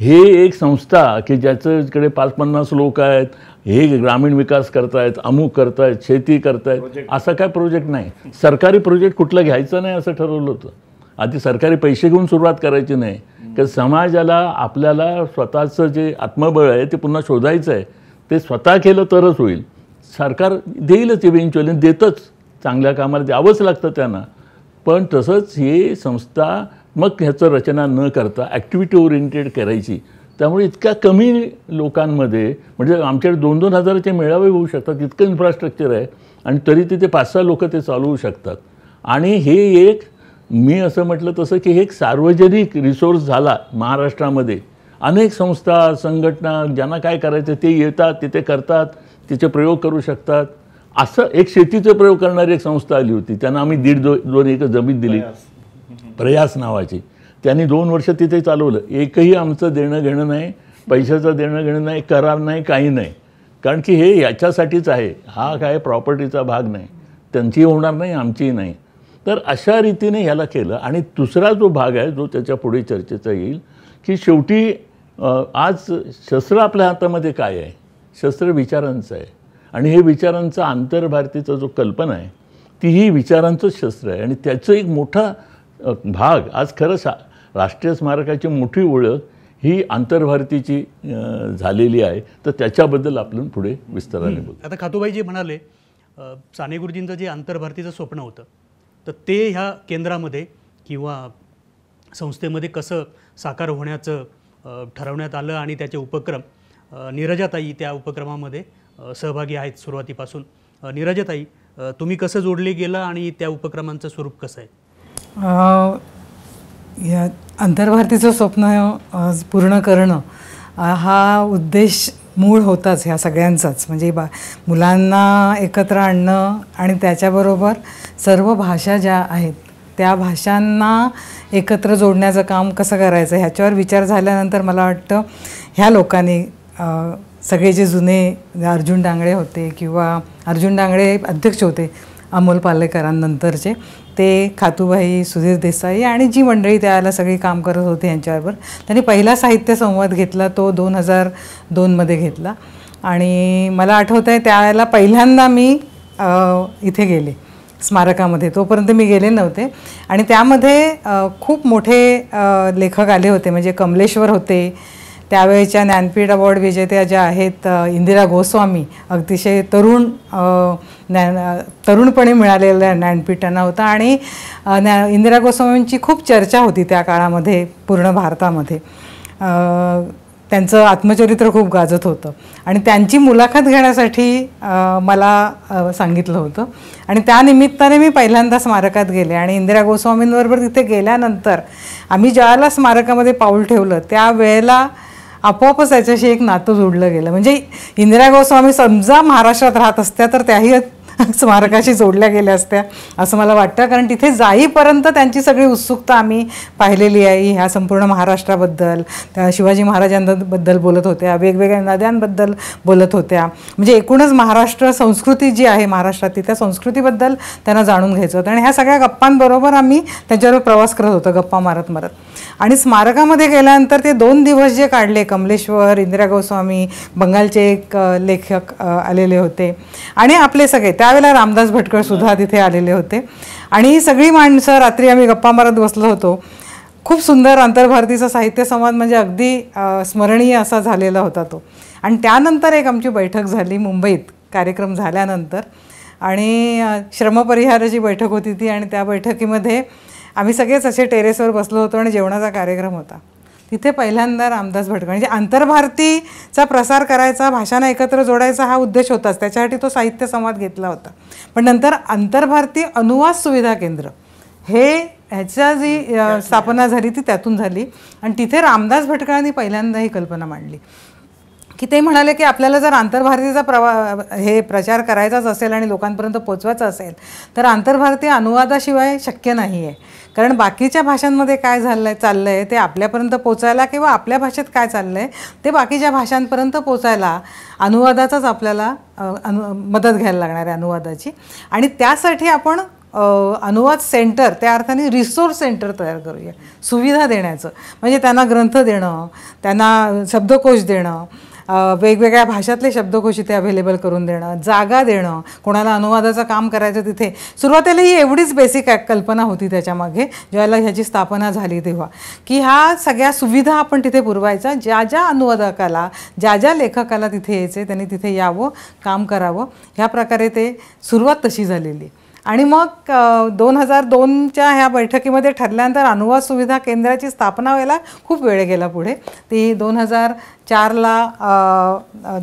हे एक संस्था की ज्याच्याकडे 5-50 लोक आहेत, हे ग्रामीण विकास करतायत, अमुक करतायत, शेती करतायत, असा काय प्रोजेक्ट नाही. सरकारी प्रोजेक्ट कुठलं घ्यायचं नाही असं ठरवलं होतं. आधी सरकारी पैसे घेऊन सुरुवात करायची नाही. की समाजाला आपल्याला स्वतःचं जे आत्मबळ आहे ते पुन्हा शोधायचं आहे. ते स्वतः केलं तरच होईल. सरकार देईलच, इव्हेंच्युअली देतच, चांगल्या कामाला द्यावंच लागतं त्यांना. पण तसंच ही संस्था मग ह्याचं रचना न करता ॲक्टिव्हिटी ओरिएंटेड करायची. त्यामुळे इतक्या कमी लोकांमध्ये म्हणजे आमच्याकडे 2-2 हजाराचे मेळावे होऊ शकतात, इतकं इन्फ्रास्ट्रक्चर आहे. आणि तरी तिथे 5-6 लोक ते चालवू शकतात. आणि हे एक मी असं म्हटलं तसं की हे एक सार्वजनिक रिसोर्स झाला महाराष्ट्रामध्ये. अनेक संस्था, संघटना ज्यांना काय करायचं ते येतात, तिथे करतात, तिचे प्रयोग करू शकतात. असं एक शेतीचे प्रयोग करणारी एक संस्था आली होती. त्यांना आम्ही 1.5-2 एकर जमीन दिली, प्रयास नावाची. त्यांनी 2 वर्ष तिथे चालवलं. एकही आमचं देणं घेणं नाही, पैशाचं देणं घेणं नाही, करार नाही, काही नाही. कारण की हे याच्यासाठीच आहे. हा काय प्रॉपर्टीचा भाग नाही. त्यांची होणार नाही, आमचीही नाही. तर अशा रीतीने ह्याला केलं. आणि दुसरा जो भाग आहे जो त्याच्या पुढे चर्चेचा येईल की शेवटी आज शस्त्र आपल्या हातामध्ये काय आहे? शस्त्र विचारांचं आहे. आणि हे विचारांचा आंतरभारतीचा जो कल्पना आहे तीही विचारांचंच शस्त्र आहे. आणि त्याचं एक मोठा भाग आज खरंच राष्ट्रीय स्मारकाची मोठी ओळख ही आंतरभारतीची झालेली आहे. तर त्याच्याबद्दल आपण पुढे विस्ताराने बोलू. आता खातूबाई जे म्हणाले, साने गुरुजींचं जे आंतरभारतीचं स्वप्न होतं तर ते ह्या केंद्रामध्ये किंवा संस्थेमध्ये कसं साकार होण्याचं ठरवण्यात आलं आणि त्याचे उपक्रम, नीरजाताई त्या उपक्रमामध्ये सहभागी आहेत सुरुवातीपासून. नीरजाताई, तुम्ही कसं जोडले गेलं आणि त्या उपक्रमांचं स्वरूप कसं आहे? या आंतरभारतीचं स्वप्न पूर्ण करणं हा उद्देश मूळ होताच ह्या सगळ्यांचाच. म्हणजे मुलांना एकत्र आणणं आणि त्याच्याबरोबर सर्व भाषा ज्या आहेत त्या भाषांना एकत्र जोडण्याचं काम कसं करायचं ह्याच्यावर विचार झाल्यानंतर मला वाटतं ह्या लोकांनी सगळे जे जुने अर्जुन डांगळे होते किंवा अर्जुन डांगळे अध्यक्ष होते अमोल पालेकरांनंतरचे, ते खातूबाई, सुधीर देसाई आणि जी मंडळी त्यावेळेला सगळी काम करत होते यांच्याबरोबर त्यांनी पहिला साहित्य संवाद घेतला, तो 2002मध्ये घेतला. आणि मला आठवतं आहे त्यावेळेला पहिल्यांदा मी इथे गेले स्मारकामध्ये, तोपर्यंत मी गेले नव्हते. आणि त्यामध्ये खूप मोठे लेखक आले होते, म्हणजे कमलेश्वर होते, त्यावेळेच्या ज्ञानपीठ अवॉर्ड विजेत्या ज्या आहेत इंदिरा गोस्वामी, अतिशय तरुणपणे मिळालेल्या ज्ञानपीठ त्यांना होता. आणि इंदिरा गोस्वामींची खूप चर्चा होती त्या काळामध्ये पूर्ण भारतामध्ये. त्यांचं आत्मचरित्र खूप गाजत होतं आणि त्यांची मुलाखत घेण्यासाठी मला सांगितलं होतं. आणि त्या निमित्ताने मी पहिल्यांदा स्मारकात गेले आणि इंदिरा गोस्वामींबरोबर तिथे गेल्यानंतर आम्ही ज्यावेळेला स्मारकामध्ये पाऊल ठेवलं त्यावेळेला आपोआपच त्याच्याशी एक नातं जोडलं गेलं. म्हणजे इंदिरा गोस्वामी समजा महाराष्ट्रात राहत असत्या तर त्याही स्मारकाशी जोडल्या गेल्या असत्या असं मला वाटतं, कारण तिथे जाईपर्यंत त्यांची सगळी उत्सुकता आम्ही पाहिलेली आहे. ह्या संपूर्ण महाराष्ट्राबद्दल, त्या शिवाजी महाराजांबद्दल बोलत होत्या, वेगवेगळ्या नद्यांबद्दल बोलत होत्या. म्हणजे एकूणच महाराष्ट्र संस्कृती जी आहे महाराष्ट्रातली त्या संस्कृतीबद्दल त्यांना जाणून घ्यायचं होतं. आणि ह्या सगळ्या गप्पांबरोबर आम्ही त्यांच्याबरोबर प्रवास करत होतो, गप्पा मारत मारत. आणि स्मारकामध्ये गेल्यानंतर ते 2 दिवस जे काढले, कमलेश्वर, इंदिरा गोस्वामी, बंगालचे एक लेखक आलेले होते आणि आपले सगळे, त्यावेळेला रामदास भटकळ सुद्धा तिथे आलेले होते. आणि सगळी माणसं, रात्री आम्ही गप्पा मारत बसलो होतो. खूप सुंदर आंतरभारतीचा साहित्य संवाद म्हणजे अगदी स्मरणीय असा झालेला होता तो. आणि त्यानंतर एक आमची बैठक झाली मुंबईत कार्यक्रम झाल्यानंतर, आणि श्रमपरिहाराची बैठक होती ती. आणि त्या बैठकीमध्ये आम्ही सगळेच असे टेरेसवर बसलो होतो आणि जेवणाचा कार्यक्रम होता. तिथे पहिल्यांदा रामदास भटकळ, म्हणजे आंतरभारतीचा प्रसार करायचा, भाषांना एकत्र जोडायचा हा उद्देश होताच, त्याच्यासाठी तो साहित्य संवाद घेतला होता. पण नंतर आंतरभारती अनुवाद सुविधा केंद्र ह्याच्या जी स्थापना झाली ती त्यातून झाली. आणि तिथे रामदास भटकळांनी पहिल्यांदा ही कल्पना मांडली की ते म्हणाले की आपल्याला जर आंतरभारतीचा प्रचार करायचाच असेल आणि लोकांपर्यंत पोचवायचा असेल तर आंतरभारतीय अनुवादाशिवाय शक्य नाही आहे. कारण बाकीच्या भाषांमध्ये काय चाललं आहे ते आपल्यापर्यंत पोचायला, किंवा आपल्या भाषेत काय चाललं आहे ते बाकीच्या भाषांपर्यंत पोचायला अनुवादाचाच आपल्याला मदत घ्यायला लागणार आहे, अनुवादाची. आणि त्यासाठी आपण अनुवाद सेंटर, त्या अर्थाने रिसोर्स सेंटर तयार करूया, सुविधा देण्याचं. म्हणजे त्यांना ग्रंथ देणं, त्यांना शब्दकोश देणं, वेगवेगळ्या भाषातले शब्दकोश इथे अवेलेबल करून देणं, जागा देणं, कोणाला अनुवादाचं काम करायचं तिथे. सुरुवातीला ही एवढीच बेसिक कल्पना होती त्याच्यामागे ज्यावेळेला ह्याची स्थापना झाली तेव्हा, की ह्या सगळ्या सुविधा आपण तिथे पुरवायचा. ज्या ज्या अनुवादकाला, ज्या ज्या लेखकाला तिथे यायचे त्यांनी तिथे यावं, काम करावं, ह्या प्रकारे ते सुरुवात तशी झालेली. आणि मग 2002च्या ह्या बैठकीमध्ये ठरल्यानंतर अनुवाद सुविधा केंद्राची स्थापना व्हायला खूप वेळ गेला पुढे. ती 2004ला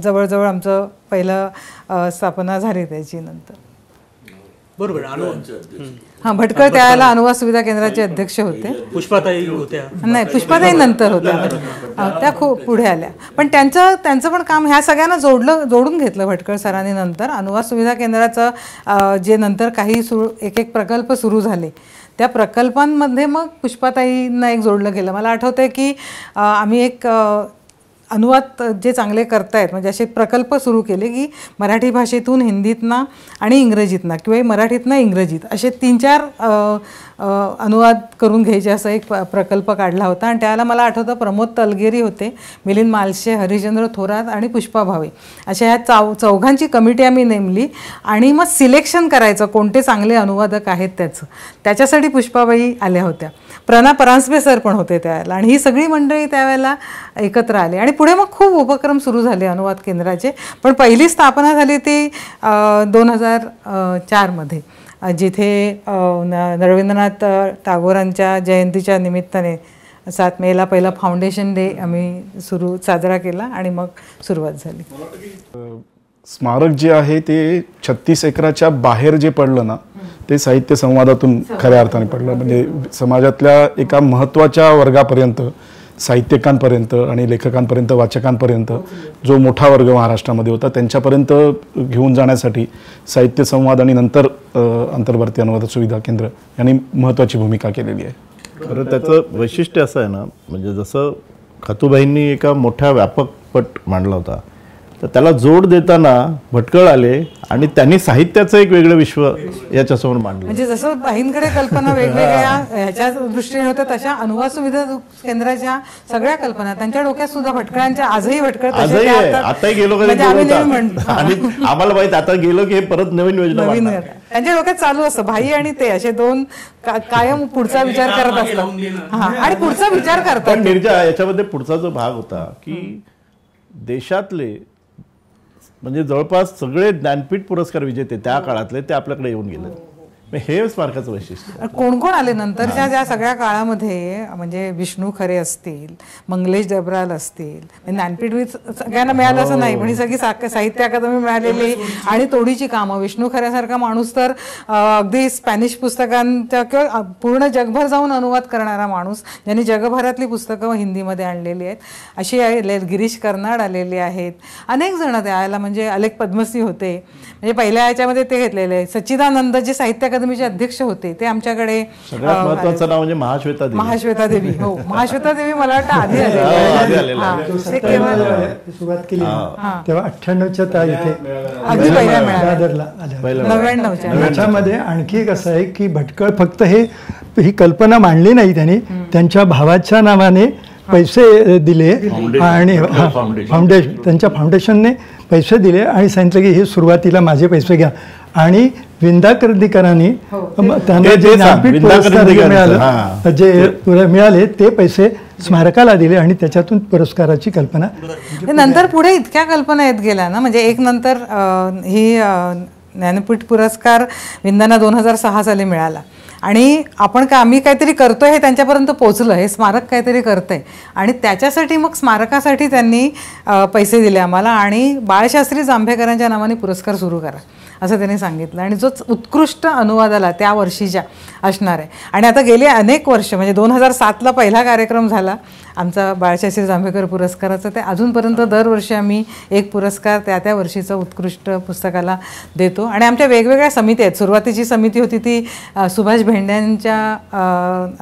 जवळजवळ आमचं पहिलं स्थापना झाली त्याची नंतर. बरोबर. हां, भटकळ त्यावेळेला अनुवाद सुविधा केंद्राचे अध्यक्ष होते. पुष्पाताई होत्या. नाही, पुष्पाताई नंतर होत्या, त्या खूप पुढे आल्या. पण त्यांचं पण काम ह्या सगळ्यांना जोडून घेतलं भटकळ सरांनी. नंतर अनुवाद सुविधा केंद्राचं जे नंतर काही एक प्रकल्प सुरू झाले त्या प्रकल्पांमध्ये मग पुष्पाताईंना एक जोडलं गेलं. मला आठवतं आहे की आम्ही एक अनुवाद जे चांगले करतायत म्हणजे असे प्रकल्प सुरू केले की मराठी भाषेतून हिंदीतनं आणि इंग्रजीतनं किंवा मराठीतनं इंग्रजीत असे 3-4 अनुवाद करून घ्यायचे असा एक प्रकल्प काढला होता. आणि त्याला मला आठवतं प्रमोद तलगेरी होते, मिलिंद मालशे, हरिश्चंद्र थोरात आणि पुष्पा भावे अशा ह्या चौघांची कमिटी आम्ही नेमली. आणि मग सिलेक्शन करायचं कोणते चांगले अनुवादक आहेत त्याच्यासाठी पुष्पाबाई आल्या होत्या. प्रणा परांजपे सर पण होते त्यावेळेला. आणि ही सगळी मंडळी त्यावेळेला एकत्र आले. आणि पुढे मग खूप उपक्रम सुरू झाले अनुवाद केंद्राचे. पण पहिली स्थापना झाली ती 2004मध्ये, जिथे रवींद्रनाथ टागोरांच्या जयंतीच्या निमित्ताने 7 मेला पहिला फाउंडेशन डे आम्ही साजरा केला आणि मग सुरुवात झाली. स्मारक जे आहे ते 36 एकराच्या बाहेर जे पडलं ना ते साहित्य संवादातून खऱ्या अर्थाने पडलं. म्हणजे समाजातल्या एका महत्त्वाच्या वर्गापर्यंत, साहित्यिकांपर्यंत आणि लेखकांपर्यंत, वाचकांपर्यंत जो मोठा वर्ग महाराष्ट्रामध्ये होता त्यांच्यापर्यंत घेऊन जाण्यासाठी साहित्य संवाद आणि नंतर आंतरभारतीय अनुवाद सुविधा केंद्र यांनी महत्त्वाची भूमिका केलेली आहे. खरं त्याचं वैशिष्ट्य असं आहे ना, म्हणजे जसं खातूबाईंनी एका मोठ्या व्यापक पट मांडला होता तर त्याला जोड देताना भटकळ आले आणि त्यांनी साहित्याचं एक वेगळं विश्व याच्यासमोर मांडलं. म्हणजे जसं बाईंकडे कल्पना वेगवेगळ्या ह्याच्या दृष्टीने होत्या, तशा अनुवाद सुविधा केंद्राच्या सगळ्या कल्पना त्यांच्या डोक्यात सुद्धा भटकळांच्या आजही भटकळ आजही आहे. आताही गेलो कधी आणि आम्हाला माहित आता गेलो की हे परत नवीन योजना त्यांच्या डोक्यात चालू असतं. भाई आणि ते असे दोन कायम पुढचा विचार करत असतात आणि पुढचा विचार करतात. पण निर्जा याच्यामध्ये पुढचा जो भाग होता की देशातले म्हणजे जवळपास सगळे ज्ञानपीठ पुरस्कार विजेते त्या काळातले ते आपल्याकडे येऊन गेले. हे स्मारकाचं वैशिष्ट्य. कोण कोण आले नंतरच्या ज्या सगळ्या काळामध्ये, म्हणजे विष्णू खरे असतील, मंगलेश डबराल असतील, ज्ञानपीठ सगळ्यांना मिळालं असं नाही, पण ही सगळी साहित्य अकादमी मिळालेली आणि तोडीची कामं. विष्णू खऱ्यासारखा माणूस तर अगदी स्पॅनिश पुस्तकांच्या किंवा पूर्ण जगभर जाऊन अनुवाद करणारा माणूस, ज्यांनी जगभरातली पुस्तकं हिंदीमध्ये आणलेली आहेत, अशी आहे. गिरीश कर्नाड आलेले आहेत, अनेक जण त्याला, म्हणजे अलेक पद्मश्री होते, म्हणजे पहिल्या ह्याच्यामध्ये ते घेतलेले. सच्चिदानंद जे साहित्य अकादमीचे अध्यक्ष होते ते आमच्याकडे. सगळ्यात महत्त्वाचं नाव म्हणजे महाश्वेता देवी. हो, महाश्वेता देवी मला वाटतं आधी सुरुवात केली तेव्हा 98च्या इथे अगदी पहिल्या मिळाल्या. 99च्या आणखी एक असं आहे की भटकळ फक्त ही कल्पना मांडली नाही, त्यांनी त्यांच्या भावाच्या नावाने पैसे दिले आणि फाउंडेशन, त्यांच्या फाउंडेशनने पैसे दिले आणि सांगितलं की हे सुरुवातीला माझे पैसे घ्या. आणि विंदा कर्दीकरांनी त्यांना जे ज्ञानपीठ पुरस्कार मिळालं, जे मिळाले ते पैसे स्मारकाला दिले आणि त्याच्यातून पुरस्काराची कल्पना. नंतर पुढे इतक्या कल्पना येत गेल्या ना, म्हणजे एक नंतर ही ज्ञानपीठ पुरस्कार विंदांना 2006 साली मिळाला आणि आम्ही काहीतरी करतोय हे त्यांच्यापर्यंत पोहोचलं, हे स्मारक काहीतरी करतंय आणि त्याच्यासाठी मग स्मारकासाठी त्यांनी पैसे दिले आम्हाला आणि बाळशास्त्री जांभेकरांच्या नावाने पुरस्कार सुरू करा असं त्यांनी सांगितलं. आणि जो उत्कृष्ट अनुवादाला त्या वर्षीच्या असणार आहे. आणि आता गेली अनेक वर्ष, म्हणजे 2007ला पहिला कार्यक्रम झाला आमचा बाळशास्त्री जांभेकर पुरस्काराचा, ते अजूनपर्यंत दरवर्षी आम्ही एक पुरस्कार त्या वर्षीचा उत्कृष्ट पुस्तकाला देतो. आणि आमच्या वेगवेगळ्या समिती आहेत. सुरुवातीची समिती होती ती सुभाष भेंड्यांच्या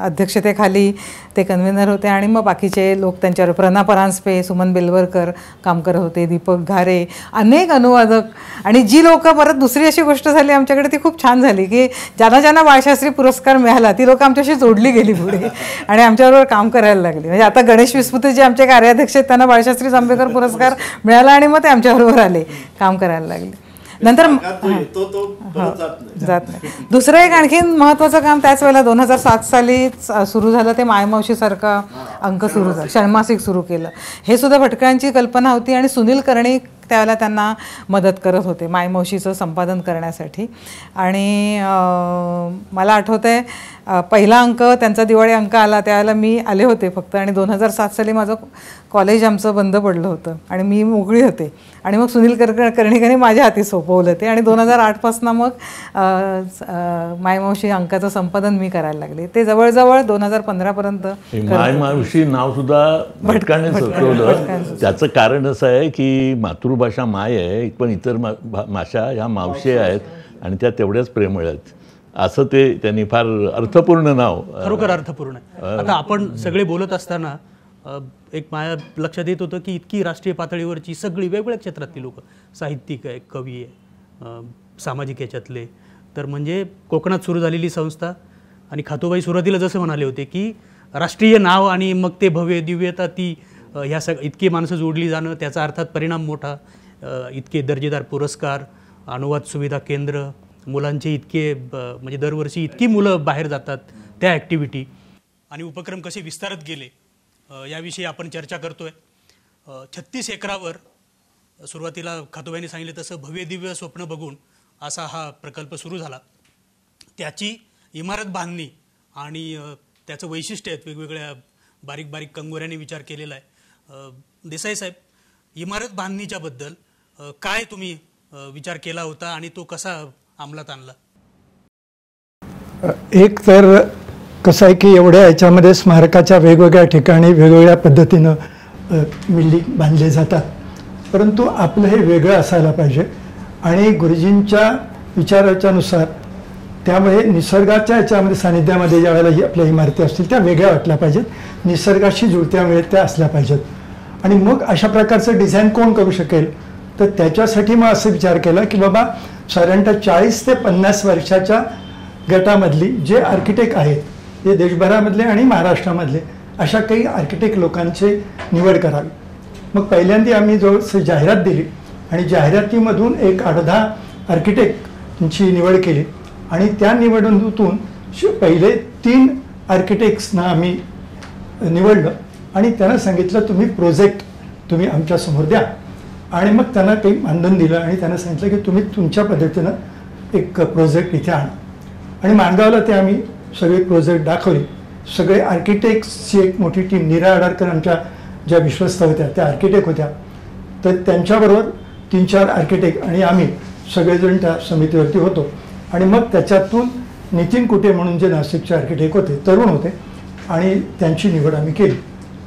अध्यक्षतेखाली ते कन्व्हेनर होते आणि मग बाकीचे लोक त्यांच्यावर, प्रणा परांजपे, सुमन बेलवरकर काम करत होते, दीपक घारे, अनेक अनुवादक. आणि जी लोक, परत दुसरी अशी गोष्ट झाली आमच्याकडे, ती खूप छान झाली की ज्यांना बाळशास्त्री पुरस्कार मिळाला ती लोक आमच्याशी जोडली गेली पुढे आणि आमच्याबरोबर काम करायला लागली. म्हणजे आता गणेश विस्पुते जे आमचे कार्याध्यक्ष आहेत त्यांना बाळशास्त्री जांभेकर पुरस्कार मिळाला आणि मग ते आमच्याबरोबर आले, काम करायला लागले. नंतर जात नाही. दुसरं एक आणखीन महत्त्वाचं काम त्याच वेळेला 2007 साली सुरू झालं, ते मायमावशीसारखा अंक सुरू झाला, षण्मासिक सुरू केलं. हे सुद्धा भटकळांची कल्पना होती आणि सुनील कर्णिक त्यावेळेला त्यांना मदत करत होते मायमावशीचं संपादन करण्यासाठी. आणि मला आठवतं आहे पहिला अंक त्यांचा दिवाळी अंक आला त्यावेळेला मी आले होते फक्त, आणि 2007 साली माझं कॉलेज आमचं बंद पडलं होतं आणि मी मोकळी होते आणि मग सुनील कर्णिकांनी माझ्या हाती सोपवलं ते. आणि 2008पासून मग मायमावशी अंकाचं संपादन मी करायला लागले. ते जवळजवळ 2015पर्यंत. मायमावशी नाव सुद्धा भटकाने सुचवलं. त्याचं कारण असं आहे की मातृभाषा माय आहे, पण इतर भाषा ह्या मावशी आहेत आणि त्या तेवढ्याच प्रेमळ आहेत, असं ते त्यांनी फार अर्थपूर्ण नाव. खरोखर अर्थपूर्ण आहे. आता आपण सगळे बोलत असताना एक माझ्या लक्षात येत होतं की इतकी राष्ट्रीय पातळीवरची सगळी वेगवेगळ्या क्षेत्रातली लोक, साहित्यिक आहे, कवी आहे, सामाजिक याच्यातले, तर म्हणजे कोकणात सुरू झालेली संस्था. आणि खातोबाई सुरुवातीला जसं म्हणाले होते की राष्ट्रीय नाव आणि मग ते भव्य दिव्यता, ती ह्या इतकी माणसं जोडली जाणं, त्याचा अर्थात परिणाम मोठा. इतके दर्जेदार पुरस्कार, अनुवाद सुविधा केंद्र, मुलांचे इतके म्हणजे दरवर्षी इतकी मुलं बाहेर जातात, त्या ॲक्टिव्हिटी आणि उपक्रम कसे विस्तारत गेले याविषयी आपण चर्चा करतोय. 36 एकरावर सुरुवातीला खातोबाईंनी सांगितले तसं भव्य दिव्य स्वप्न बघून असा हा प्रकल्प सुरू झाला. त्याची इमारत बांधणी आणि त्याचं वैशिष्ट्य आहेत, वेगवेगळ्या बारीक बारीक कंगोऱ्याने विचार केलेला आहे. देसाई साहेब, इमारत बांधणीच्या बद्दल काय तुम्ही विचार केला होता आणि तो कसा अंमलात आणला? एक तर कसं आहे की एवढ्या याच्यामध्ये स्मारकाच्या वेगवेगळ्या ठिकाणी वेगवेगळ्या पद्धतीनं बिल्डिंग बांधले जातात, परंतु आपलं हे वेगळं असायला पाहिजे आणि गुरुजींच्या विचाराच्यानुसार त्यामुळे निसर्गाच्या याच्यामध्ये सानिध्यामध्ये ज्या वेळेला ही आपल्या इमारती असतील त्या वेगळ्या वाटल्या पाहिजेत, निसर्गाशी जुळत्या वेळेत त्या असल्या पाहिजेत. आणि मग अशा प्रकारचं डिझाईन कोण करू शकेल तर त्याच्यासाठी मग असं विचार केला की बाबा साधारणतः 40 ते 50 वर्षाच्या गटामधली जे आर्किटेक्ट आहेत ते देशभरामधले आणि महाराष्ट्रामधले अशा काही आर्किटेक्ट लोकांची निवड करावी. मग पहिल्यांदा आम्ही जवळ जाहिरात दिली आणि जाहिरातीमधून एक 8-10 आर्किटेक्टची निवड केली आणि त्या निवडणुकीतून पहिले 3 आर्किटेक्ट्सना आम्ही निवडलं आणि त्यांना सांगितलं तुम्ही प्रोजेक्ट तुम्ही आमच्यासमोर द्या. आणि मग त्यांना काही मानधन दिलं आणि त्यांना सांगितलं की तुम्ही तुमच्या पद्धतीनं एक प्रोजेक्ट इथे आणा. आणि माणगावला ते आम्ही सगळे प्रोजेक्ट दाखवले. सगळे आर्किटेक्ट्सची एक मोठी टीम, नीरा आडारकर आमच्या ज्या विश्वस्त होत्या त्या आर्किटेक्ट होत्या, तर त्यांच्याबरोबर 3-4 आर्किटेक्ट आणि आम्ही सगळेजण त्या समितीवरती होतो. आणि मग त्याच्यातून नितीन कुटे म्हणून जे नाशिकचे आर्किटेक्ट होते, तरुण होते, आणि त्यांची निवड आम्ही केली.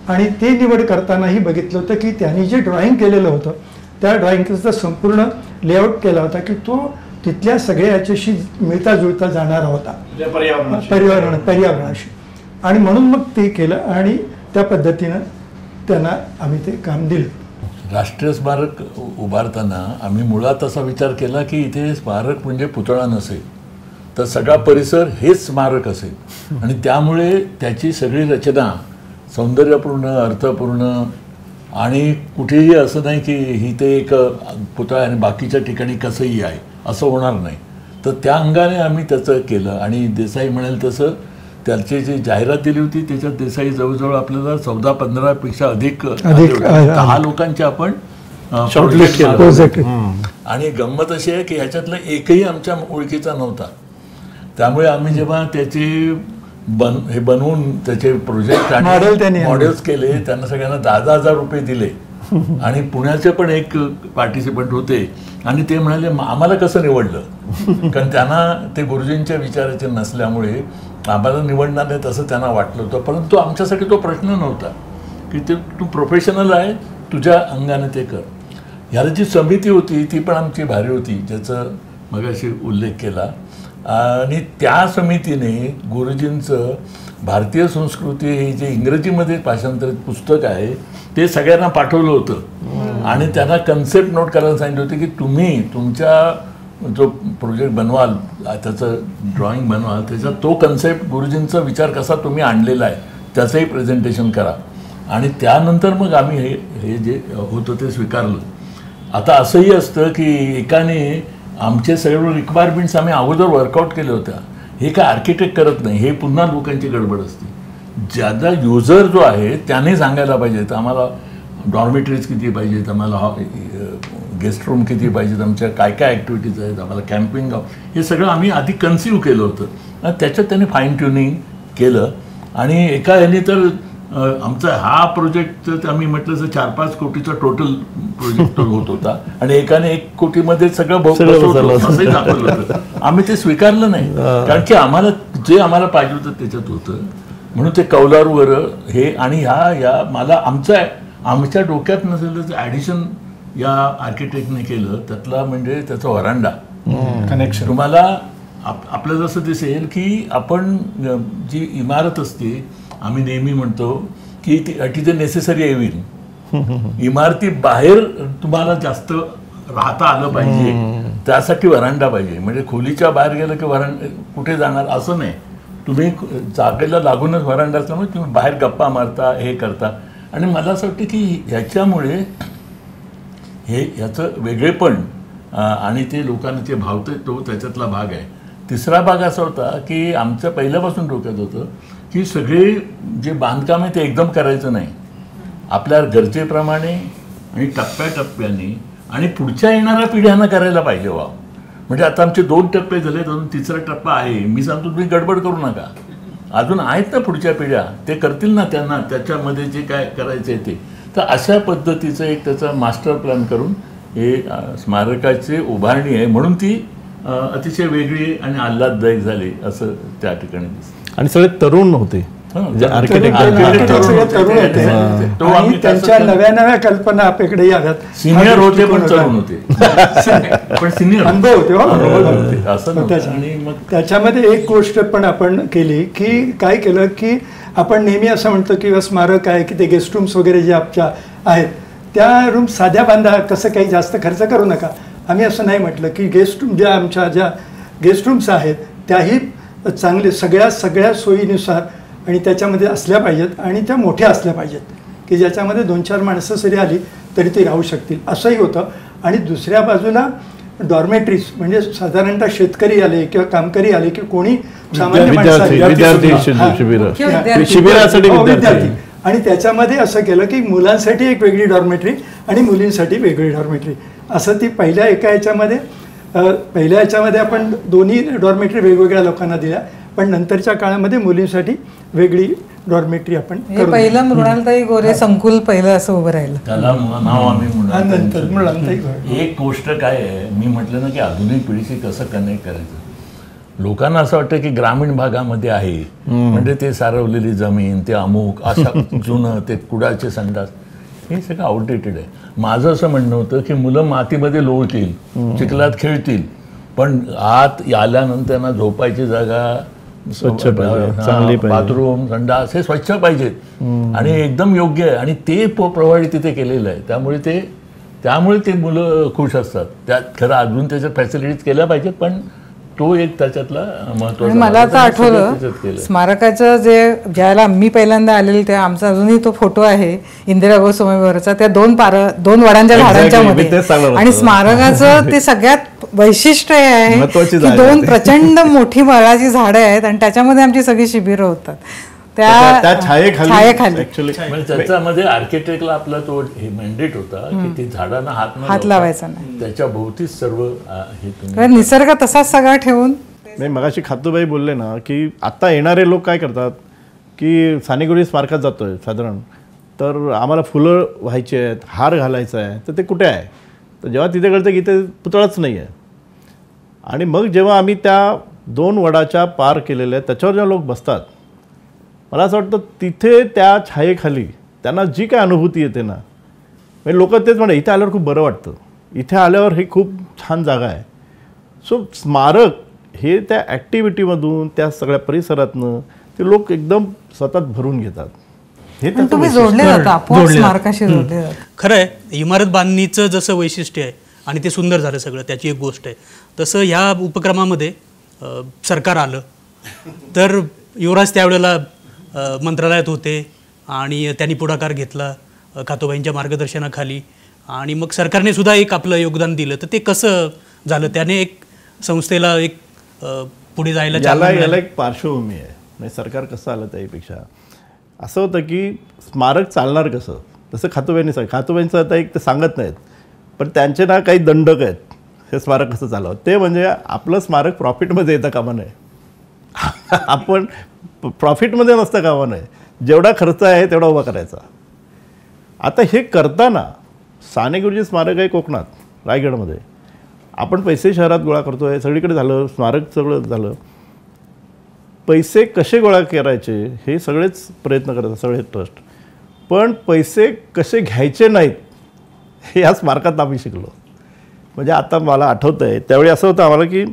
आणि ते निवड करतानाही बघितलं होतं की त्यांनी जे ड्रॉइंग केलेलं होतं त्या ड्रॉइंगचा संपूर्ण लेआउट केला होता की तो तिथल्या सगळ्या याच्याशी मिळता जुळता जाणारा होता, पर्यावरणाशी. आणि म्हणून मग ते केलं आणि त्या पद्धतीनं त्यांना आम्ही ते काम दिलं. राष्ट्रीय स्मारक उभारताना आम्ही मुळात असा विचार केला की इथे स्मारक म्हणजे पुतळा नसेल, तर सगळा परिसर हेच स्मारक असेल आणि त्यामुळे त्याची सगळी रचना सौंदर्यपूर्ण, अर्थपूर्ण आणि कुठेही असं नाही की ही ते एक पुतळा आणि बाकीच्या ठिकाणी कसंही आहे असं होणार नाही. तर त्या अंगाने आम्ही त्याचं केलं. आणि देसाई म्हणाल तसं त्याची जी जाहिरात दिली होती त्याच्यात देसाई जवळजवळ आपल्याला 14-15 पेक्षा अधिक 10 लोकांचे आपण शॉर्टलिस्ट केलं. आणि गंमत अशी आहे की ह्याच्यातलं एकही आमच्या ओळखीचा नव्हता. त्यामुळे आम्ही जेव्हा त्याचे हे बनवून त्याचे प्रोजेक्ट आणि मॉडेल्स केले, त्यांना सगळ्यांना 10,000 रुपये दिले. आणि पुण्याचे पण एक पार्टिसिपंट होते आणि ते म्हणाले आम्हाला कसं निवडलं, कारण त्यांना ते गुरुजींच्या विचाराचे नसल्यामुळे आम्हाला निवडणार नाही तसं त्यांना वाटलं होतं. परंतु आमच्यासाठी तो प्रश्न नव्हता की ते तू प्रोफेशनल आहे, तुझ्या अंगाने ते कर. ह्याला जी समिती होती ती पण आमची भारी होती, ज्याचं मगाशी उल्लेख केला. आणि त्या समितीने गुरुजींचं भारतीय संस्कृती हे जे इंग्रजीमध्ये भाषांतरित पुस्तक आहे ते सगळ्यांना पाठवलं होतं. आणि त्यांना कन्सेप्ट नोट करायला सांगितलं होतं की तुम्ही तुमच्या जो प्रोजेक्ट बनवाल, त्याचं ड्रॉइंग बनवाल, त्याचा तो कन्सेप्ट गुरुजींचा विचार कसा तुम्ही आणलेला आहे त्याचंही प्रेझेंटेशन करा. आणि त्यानंतर मग आम्ही हे जे होतं ते स्वीकारलं. आता असंही असतं की एकाने आमचे सगळे रिक्वायरमेंट्स आम्ही अगोदर वर्कआउट केल्या होत्या. हे काय आर्किटेक्ट करत नाही, हे पुन्हा लोकांची गडबड असते. ज्यादा युजर जो आहे त्याने सांगायला पाहिजेत आम्हाला डॉर्मेटरीज किती पाहिजेत, आम्हाला गेस्ट रूम किती पाहिजेत, आमच्या काय काय ॲक्टिव्हिटीज आहेत, आम्हाला कॅम्पिंग, हे सगळं आम्ही आधी कन्सिव्ह केलं होतं. आणि त्याच्यात त्यांनी फाईन ट्युनिंग केलं. आणि एका ह्याने तर आमचा हा प्रोजेक्ट तर आम्ही म्हटलं तर 4-5 कोटीचा टोटल प्रोजेक्ट होत होता आणि एकाने 1 कोटीमध्ये सगळं असंही दाखवलं होतं. आम्ही ते स्वीकारलं नाही, कारण की आम्हाला जे आम्हाला पाहिजे होतं त्याच्यात होतं. म्हणून ते कौलारूवर हे आणि या मला आमच्या डोक्यात नसेल तर ॲडिशन या आर्किटेक्टने केलं. त्यातला म्हणजे त्याचा वरांडा कनेक्शन तुम्हाला आपलं जसं दिसेल की आपण जी इमारत असते, आम्ही नेहमी म्हणतो की ती नेसेसरी एव्हिल, इमारती बाहेर तुम्हाला जास्त राहता आलं पाहिजे, त्यासाठी वरांडा पाहिजे. म्हणजे खोलीच्या बाहेर गेलं की कुठे जाणार असं नाही, तुम्ही जागेला लागूनच वरांडा असल्यामुळे तुम्ही बाहेर गप्पा मारता, हे करता. आणि मला असं वाटतं की ह्याच्यामुळे ह्याचं वेगळेपण आणि ते लोकांना जे भावतं तो त्याच्यातला भाग आहे. तिसरा भाग असा होता की आमचं पहिल्यापासून डोक्यात होतं की सगळे जे बांधकाम आहे ते एकदम करायचं नाही, आपल्या गरजेप्रमाणे आणि टप्प्याटप्प्याने आणि पुढच्या येणाऱ्या पिढ्यांना करायला पाहिजे. म्हणजे आता आमचे 2 टप्पे झाले, अजून 3रा टप्पा आहे. मी सांगतो तुम्ही गडबड करू नका, अजून आहेत ना पुढच्या पिढ्या, ते करतील ना, त्यांना त्याच्यामध्ये जे काय करायचं आहे ते. तर अशा पद्धतीचं एक त्याचा मास्टर प्लॅन करून हे स्मारकाची उभारणी आहे. म्हणून ती अतिशय वेगळी आणि आल्हाददायक झाली असं त्या ठिकाणी दिसतं. आणि सगळे तरुण होते, त्यांच्या नव्या नव्या कल्पना आपल्याकडे याव्यात. सिनियर होते पण तरुण होते, पण सिनियर अनुभव होते. आणि मग त्याच्यामध्ये एक गोष्ट पण आपण केली की काय केलं की आपण नेहमी असं म्हणतो की स्मारक आहे की ते गेस्ट रूम्स वगैरे जे आमच्या आहेत त्या रूम साध्या बांधा, कसं काही जास्त खर्च करू नका. आम्ही असं नाही म्हटलं की गेस्ट रूम ज्या गेस्ट रूम्स आहेत त्याही चांगले सगळ्या सोयीनुसार आणि त्याच्यामध्ये असल्या पाहिजेत आणि त्या मोठ्या असल्या पाहिजेत की ज्याच्यामध्ये 2-4 माणसं जरी आली तरी ती राहू शकतील असंही होतं. आणि दुसऱ्या बाजूला डॉर्मेटरीज म्हणजे साधारणतः शेतकरी आले किंवा कामकरी आले की कोणी सामान्य माणसं आली, विद्यार्थी, आणि त्याच्यामध्ये असं केलं की मुलांसाठी एक वेगळी डॉर्मेटरी आणि मुलींसाठी वेगळी डॉर्मेटरी असं ती पहिल्या याच्यामध्ये आपण दोन्ही डॉर्मेटरी वेगवेगळ्या लोकांना दिल्या, पण नंतरच्या काळामध्ये मुलींसाठी वेगळी डॉर्मेटरी आपण पहिलं मृणालताई गोरे संकुल पहिलं असं उभं राहिलं, त्याला नाव आम्ही नंतर मृणालताई. एक गोष्ट काय आहे, मी म्हटलं ना की आधुनिक पिढीशी कसं कनेक्ट करायचं. लोकांना असं वाटतं की ग्रामीण भागामध्ये आहे म्हणजे ते सारवलेली जमीन, ते अमुक अशा जुनं ते कुडाचे संडास, हे सगळं आउटडेटेड आहे. माझं असं म्हणणं होतं की मुलं मातीमध्ये लोळतील, चिखलात खेळतील, पण आत आल्यानंतर त्यांना झोपायची जागा, स्वच्छ पाहिजे, चांगली बाथरूम, संडास हे स्वच्छ पाहिजेत आणि एकदम योग्य आहे. आणि ते प्रोव्हाइड तिथे केलेलं आहे. त्यामुळे ते मुलं खुश असतात. त्यात खरं अजून त्याच्यात फॅसिलिटीज केल्या पाहिजेत, पण तो एक त्याच्यातला महत्त्वाचा. मला आता आठवलं स्मारकाचं ज्यावेळेला मी पहिल्यांदा आलेले तेव्हा आमचा अजूनही तो फोटो आहे इंदिरा गोस्वामीवरचा, त्या 2 वडांच्या झाडांच्या मध्ये. आणि स्मारकाचं ते सगळ्यात वैशिष्ट्य आहे की 2 प्रचंड मोठी वडाची झाडं आहेत आणि त्याच्यामध्ये आमची सगळी शिबिरं होतात त्या छायेखाली. त्याच्यामध्ये आर्किटेक्टला आपला तो हे मॅन्डेट होता की ते झाडांना हात लावायचा नाही, त्याच्या भोवतीच सर्व हे निसर्ग तसाच सगळा ठेवून. नाही, मगाशी खातूबाई बोलले ना की आता येणारे लोक काय करतात की सानेगुडी स्मारकात जातोय साधारण, तर आम्हाला फुलं व्हायची आहेत, हार घालायचा आहे, तर ते कुठे आहे. तर जेव्हा तिथे कळतं की ते पुतळाच नाही आहे. आणि मग जेव्हा आम्ही त्या 2 वडाच्या पार केलेल्या त्याच्यावर जेव्हा लोक बसतात, मला असं वाटतं तिथे त्या छायेखाली त्यांना जी काय अनुभूती येते ना, म्हणजे लोक तेच म्हणतात इथे आल्यावर खूप बरं वाटतं, इथे आल्यावर हे खूप छान जागा आहे. सो स्मारक हे त्या ॲक्टिव्हिटीमधून, त्या सगळ्या परिसरातनं ते लोक एकदम सतत भरून घेतात. हे तुम्ही जोडले जातात स्मारकाशी जोडले जातात. खरं आहे, इमारत बांधणीचं जसं वैशिष्ट्य आहे आणि ते सुंदर झालं सगळं, त्याची एक गोष्ट आहे. तसं ह्या उपक्रमामध्ये सरकार आलं तर युवराज त्यावेळेला मंत्रालयात होते आणि त्यांनी पुढाकार घेतला खातोबाईंच्या मार्गदर्शनाखाली, आणि मग सरकारने सुद्धा एक आपलं योगदान दिलं. तर ते कसं झालं, त्याने एक संस्थेला एक पुढे जायला याला एक पार्श्वभूमी आहे. म्हणजे सरकार कसं आलं त्यापेक्षा असं होतं की स्मारक चालणार कसं, तसं खातोबाईंनी खातोबाईंचं आता एक ते सांगत नाहीत, पण त्यांचे ना काही दंडक आहेत हे स्मारक कसं चालवं. ते म्हणजे आपलं स्मारक प्रॉफिटमध्ये येतं कामा नये, आपण प्रॉफिटमध्ये नसतं कामा नये, जेवढा खर्च आहे तेवढा उभा करायचा. आता हे करताना सानेगुरुजी स्मारक आहे कोकणात रायगडमध्ये, आपण पैसे शहरात गोळा करतो आहे, सगळीकडे झालं, स्मारक सगळं झालं, पैसे कसे गोळा करायचे हे सगळेच प्रयत्न करतात सगळे ट्रस्ट, पण पैसे कसे घ्यायचे नाहीत हे या स्मारकात आम्ही शिकलो. म्हणजे आता मला आठवतं आहे त्यावेळी असं होतं आम्हाला की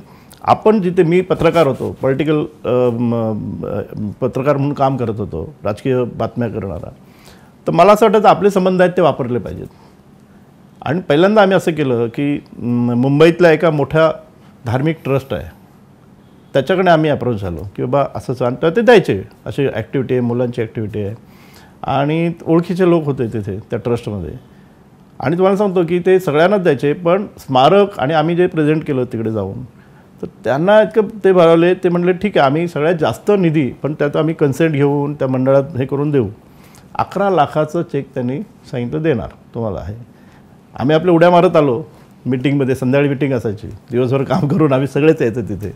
आपण जिथे, मी पत्रकार होतो, पॉलिटिकल पत्रकार म्हणून काम करत होतो, राजकीय बातम्या करणारा, तर मला असं वाटायचं आपले संबंध आहेत ते वापरले पाहिजेत. आणि पहिल्यांदा आम्ही असं केलं की मुंबईतल्या एका मोठ्या धार्मिक ट्रस्ट आहे त्याच्याकडे आम्ही अप्रोच झालो की बाबा असंच, आणि ते द्यायचे, अशी ॲक्टिव्हिटी आहे, मुलांची ॲक्टिव्हिटी आहे, आणि ओळखीचे लोक होते तिथे त्या ट्रस्टमध्ये. आणि तुम्हाला सांगतो की ते सगळ्यांनाच द्यायचे, पण स्मारक आणि आम्ही जे प्रेझेंट केलं तिकडे जाऊन, तर त्यांना इतकं ते भरवले, ते म्हणले ठीक आहे आम्ही सगळ्यात जास्त निधी, पण त्यात आम्ही कन्सेंट घेऊन त्या मंडळात हे करून देऊ. 11 लाखाचं चेक त्यांनी सांगितलं देणार तुम्हाला आहे. आम्ही आपल्या उड्या मारत आलो मीटिंगमध्ये, संध्याकाळी मीटिंग असायची, दिवसभर काम करून आम्ही सगळेच यायचं तिथे,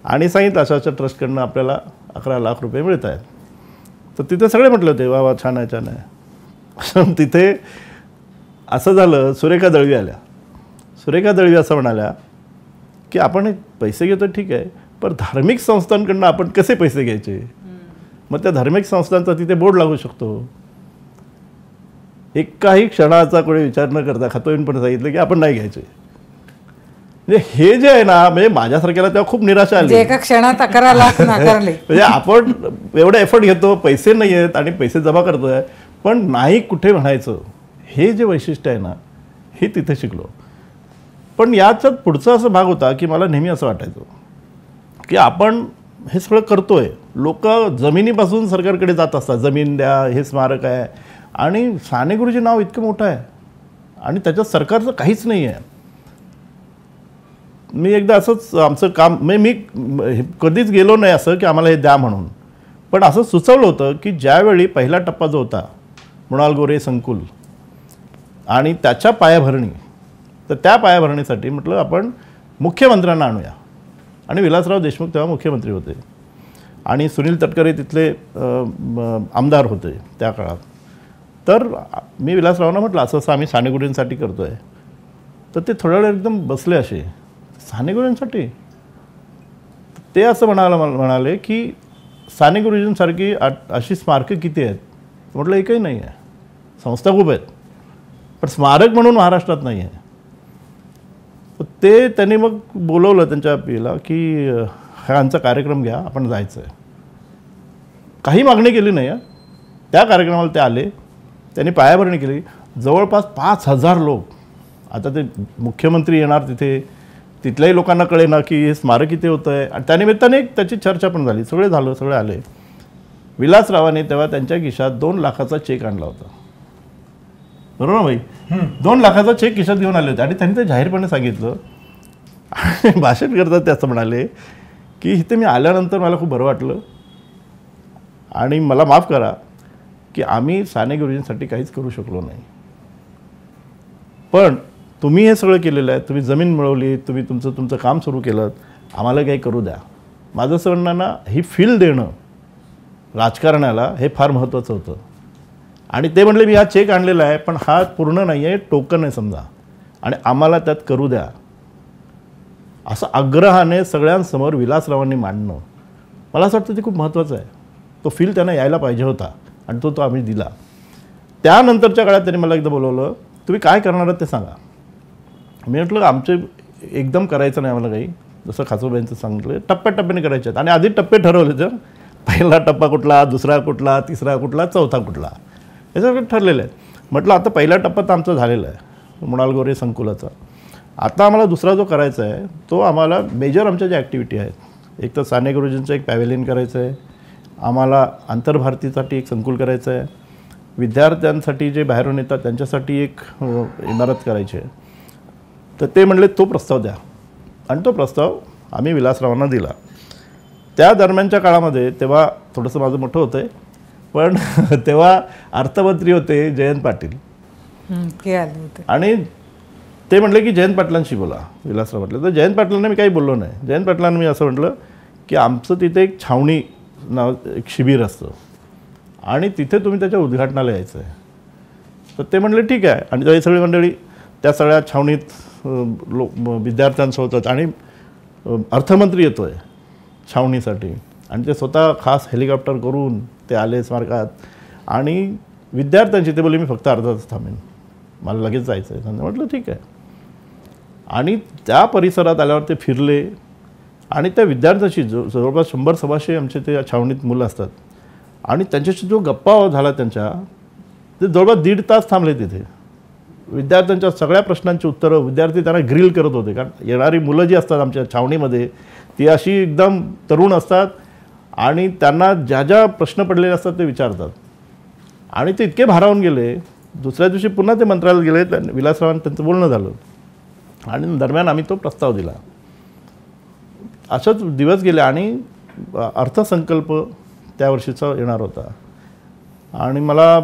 आणि सांगितलं अशा ट्रस्टकडनं आपल्याला 11 लाख रुपये मिळत आहेत. तर तिथे सगळे म्हटलं होते वा वा छान आहे छान आहे. तिथे असं झालं, सुरेखा दळवी आल्या. सुरेखा दळवी असं म्हणाल्या की आपण पैसे घेतो ठीक आहे, पण धार्मिक संस्थांकडनं आपण कसे पैसे घ्यायचे. मग त्या धार्मिक संस्थांचा तिथे बोर्ड लागू शकतो. एकाही क्षणाचा कोणी विचार न करता खातोईन पण सांगितलं की आपण नाही घ्यायचे. म्हणजे हे जे आहे ना, म्हणजे माझ्यासारख्याला तेव्हा खूप निराशा आली. एका क्षणात 11 लाख नाकारले. म्हणजे आपण एवढे एफर्ट घेतो, पैसे नाही आहेत आणि पैसे जमा करतोय, पण नाही कुठे म्हणायचं हे जे वैशिष्ट्य आहे ना, हे तिथे शिकलो. पण याच्यात पुढचा असा भाग होता की मला नेहमी असं वाटायचं की आपण हे सगळं करतोय, लोक जमिनीपासून सरकारकडे जात असतात, जमीन द्या, हे स्मारक आहे, आणि साने गुरुजी नाव इतकं मोठं आहे आणि त्याच्यात सरकारचं काहीच नाही आहे. मी एकदा असंच आमचं काम मी कधीच गेलो नाही असं की आम्हाला हे द्या म्हणून, पण असं सुचवलं होतं की ज्यावेळी पहिला टप्पा जो होता मृणाल गोरे संकुल आणि त्याच्या पायाभरणी, तर त्या पायाभरणीसाठी म्हटलं आपण मुख्यमंत्र्यांना आणूया. आणि विलासराव देशमुख तेव्हा मुख्यमंत्री होते आणि सुनील तटकरे तिथले आमदार होते त्या काळात. तर मी विलासरावांना म्हटलं असं असं आम्ही साने गुरुजींसाठी करतो आहे. तर ते थोड्या वेळ एकदम बसले असे, साने गुरुजींसाठी. ते असं म्हणाले की साने गुरुजींसारखी अशी स्मारकं किती आहेत. म्हटलं एकही नाही आहे, संस्था खूप आहेत, पण स्मारक म्हणून महाराष्ट्रात नाही आहे. ते त्यांनी मग बोलवलं त्यांच्या पिला की हा आमचा कार्यक्रम घ्या, आपण जायचं आहे. काही मागणी केली नाही. त्या कार्यक्रमाला ते आले, त्यांनी पायाभरणी केली. जवळपास 5,000 लोक. आता ते मुख्यमंत्री येणार तिथे, तिथल्याही लोकांना कळे ना की हे स्मारक इथे होतं आहे. आणि त्यानिमित्ताने त्याची चर्चा पण झाली. सगळे आले. विलासरावांनी तेव्हा त्यांच्या खिशात 2 लाखाचा चेक आणला होता. बरोबर ना भाई? 2 लाखाचा चेक खिशात घेऊन आले होते आणि त्यांनी ते जाहीरपणे सांगितलं. भाषण करतात ते असं म्हणाले की इथे मी आल्यानंतर मला खूप बरं वाटलं आणि मला माफ करा की आम्ही साने गुरुजींसाठी काहीच करू शकलो नाही, पण तुम्ही हे सगळं केलेलं आहे, तुम्ही जमीन मिळवली, तुम्ही तुमचं काम सुरू केलं, आम्हाला काही करू द्या. माझं असं म्हणणं ना, ही फील देणं राजकारणाला हे फार महत्त्वाचं होतं. आणि ते म्हणले मी हा चेक आणलेला आहे, पण हा पूर्ण नाही आहे, टोकन आहे समजा, आणि आम्हाला त्यात करू द्या. असं आग्रहाने सगळ्यांसमोर विलासरावांनी मांडणं, मला असं वाटतं ते खूप महत्त्वाचं आहे. तो फील त्यांना यायला पाहिजे होता आणि तो आम्ही दिला. त्यानंतरच्या काळात त्यांनी मला एकदा बोलवलं, तुम्ही काय करणार आहात ते सांगा. मी म्हटलं आमचे एकदम करायचं नाही आम्हाला काही, जसं खासोबाईंचं सांगितलं टप्प्याटप्प्याने करायचे आहेत. आणि आधी टप्पे ठरवले तर पहिला टप्पा कुठला, दुसरा कुठला, तिसरा कुठला, चौथा कुठला, हे सगळं ठरलेलं आहे. म्हटलं आता पहिला टप्पा तर आमचा झालेला आहे मृणाल गोरे संकुलाचा. आता आम्हाला दुसरा जो करायचा आहे तो आम्हाला मेजर आमच्या ज्या ॲक्टिव्हिटी आहेत, एक तर साने गुरुजींचं एक पॅव्हेलियन करायचं आहे, आम्हाला आंतरभारतीसाठी एक संकुल करायचं आहे, विद्यार्थ्यांसाठी जे बाहेरून येतात त्यांच्यासाठी एक इमारत करायची आहे. तर ते म्हणले तो प्रस्ताव द्या, आणि तो प्रस्ताव आम्ही विलासरावांना दिला. त्या दरम्यानच्या काळामध्ये तेव्हा थोडंसं माझं मोठं होतं आहे, पण तेव्हा अर्थमंत्री होते जयंत पाटील, आणि ते म्हटले की जयंत पाटलांशी बोला. विलासराव म्हटलं. तर जयंत पाटलांना मी काही बोललो नाही. जयंत पाटलांना मी असं म्हटलं की आमचं तिथे एक छावणी नाव एक शिबिर असतं आणि तिथे तुम्ही त्याच्या उद्घाटनाला यायचं आहे. तर ते म्हणले ठीक आहे. आणि ही सगळी मंडळी त्या सगळ्या छावणीत विद्यार्थ्यांसोबत, आणि अर्थमंत्री येतो आहे छावणीसाठी, आणि ते स्वतः खास हेलिकॉप्टर करून ते आले स्मारकात, आणि विद्यार्थ्यांची ते बोलले मी फक्त अर्धा तास थांबेन, मला लगेच जायचं आहे. त्यांनी म्हटलं ठीक आहे. आणि त्या परिसरात आल्यावर ते फिरले, आणि त्या विद्यार्थ्याशी जवळपास 100-125 आमचे ते छावणीत मुलं असतात, आणि त्यांच्याशी जो गप्पा झाला त्यांच्या, ते जवळपास 1.5 तास थांबले तिथे. विद्यार्थ्यांच्या सगळ्या प्रश्नांची उत्तरं विद्यार्थी त्यांना ग्रिल करत होते. कारण येणारी मुलं जी असतात आमच्या छावणीमध्ये ती अशी एकदम तरुण असतात, आणि त्यांना ज्या ज्या प्रश्न पडलेले असतात ते विचारतात. आणि ते इतके भारावून गेले. दुसऱ्या दिवशी पुन्हा ते मंत्रालयात गेले, विलासरावांनी त्यांचं बोलणं झालं, आणि दरम्यान आम्ही तो प्रस्ताव दिला. अशाच दिवस गेले, आणि अर्थसंकल्प त्या वर्षीचा येणार होता. आणि मला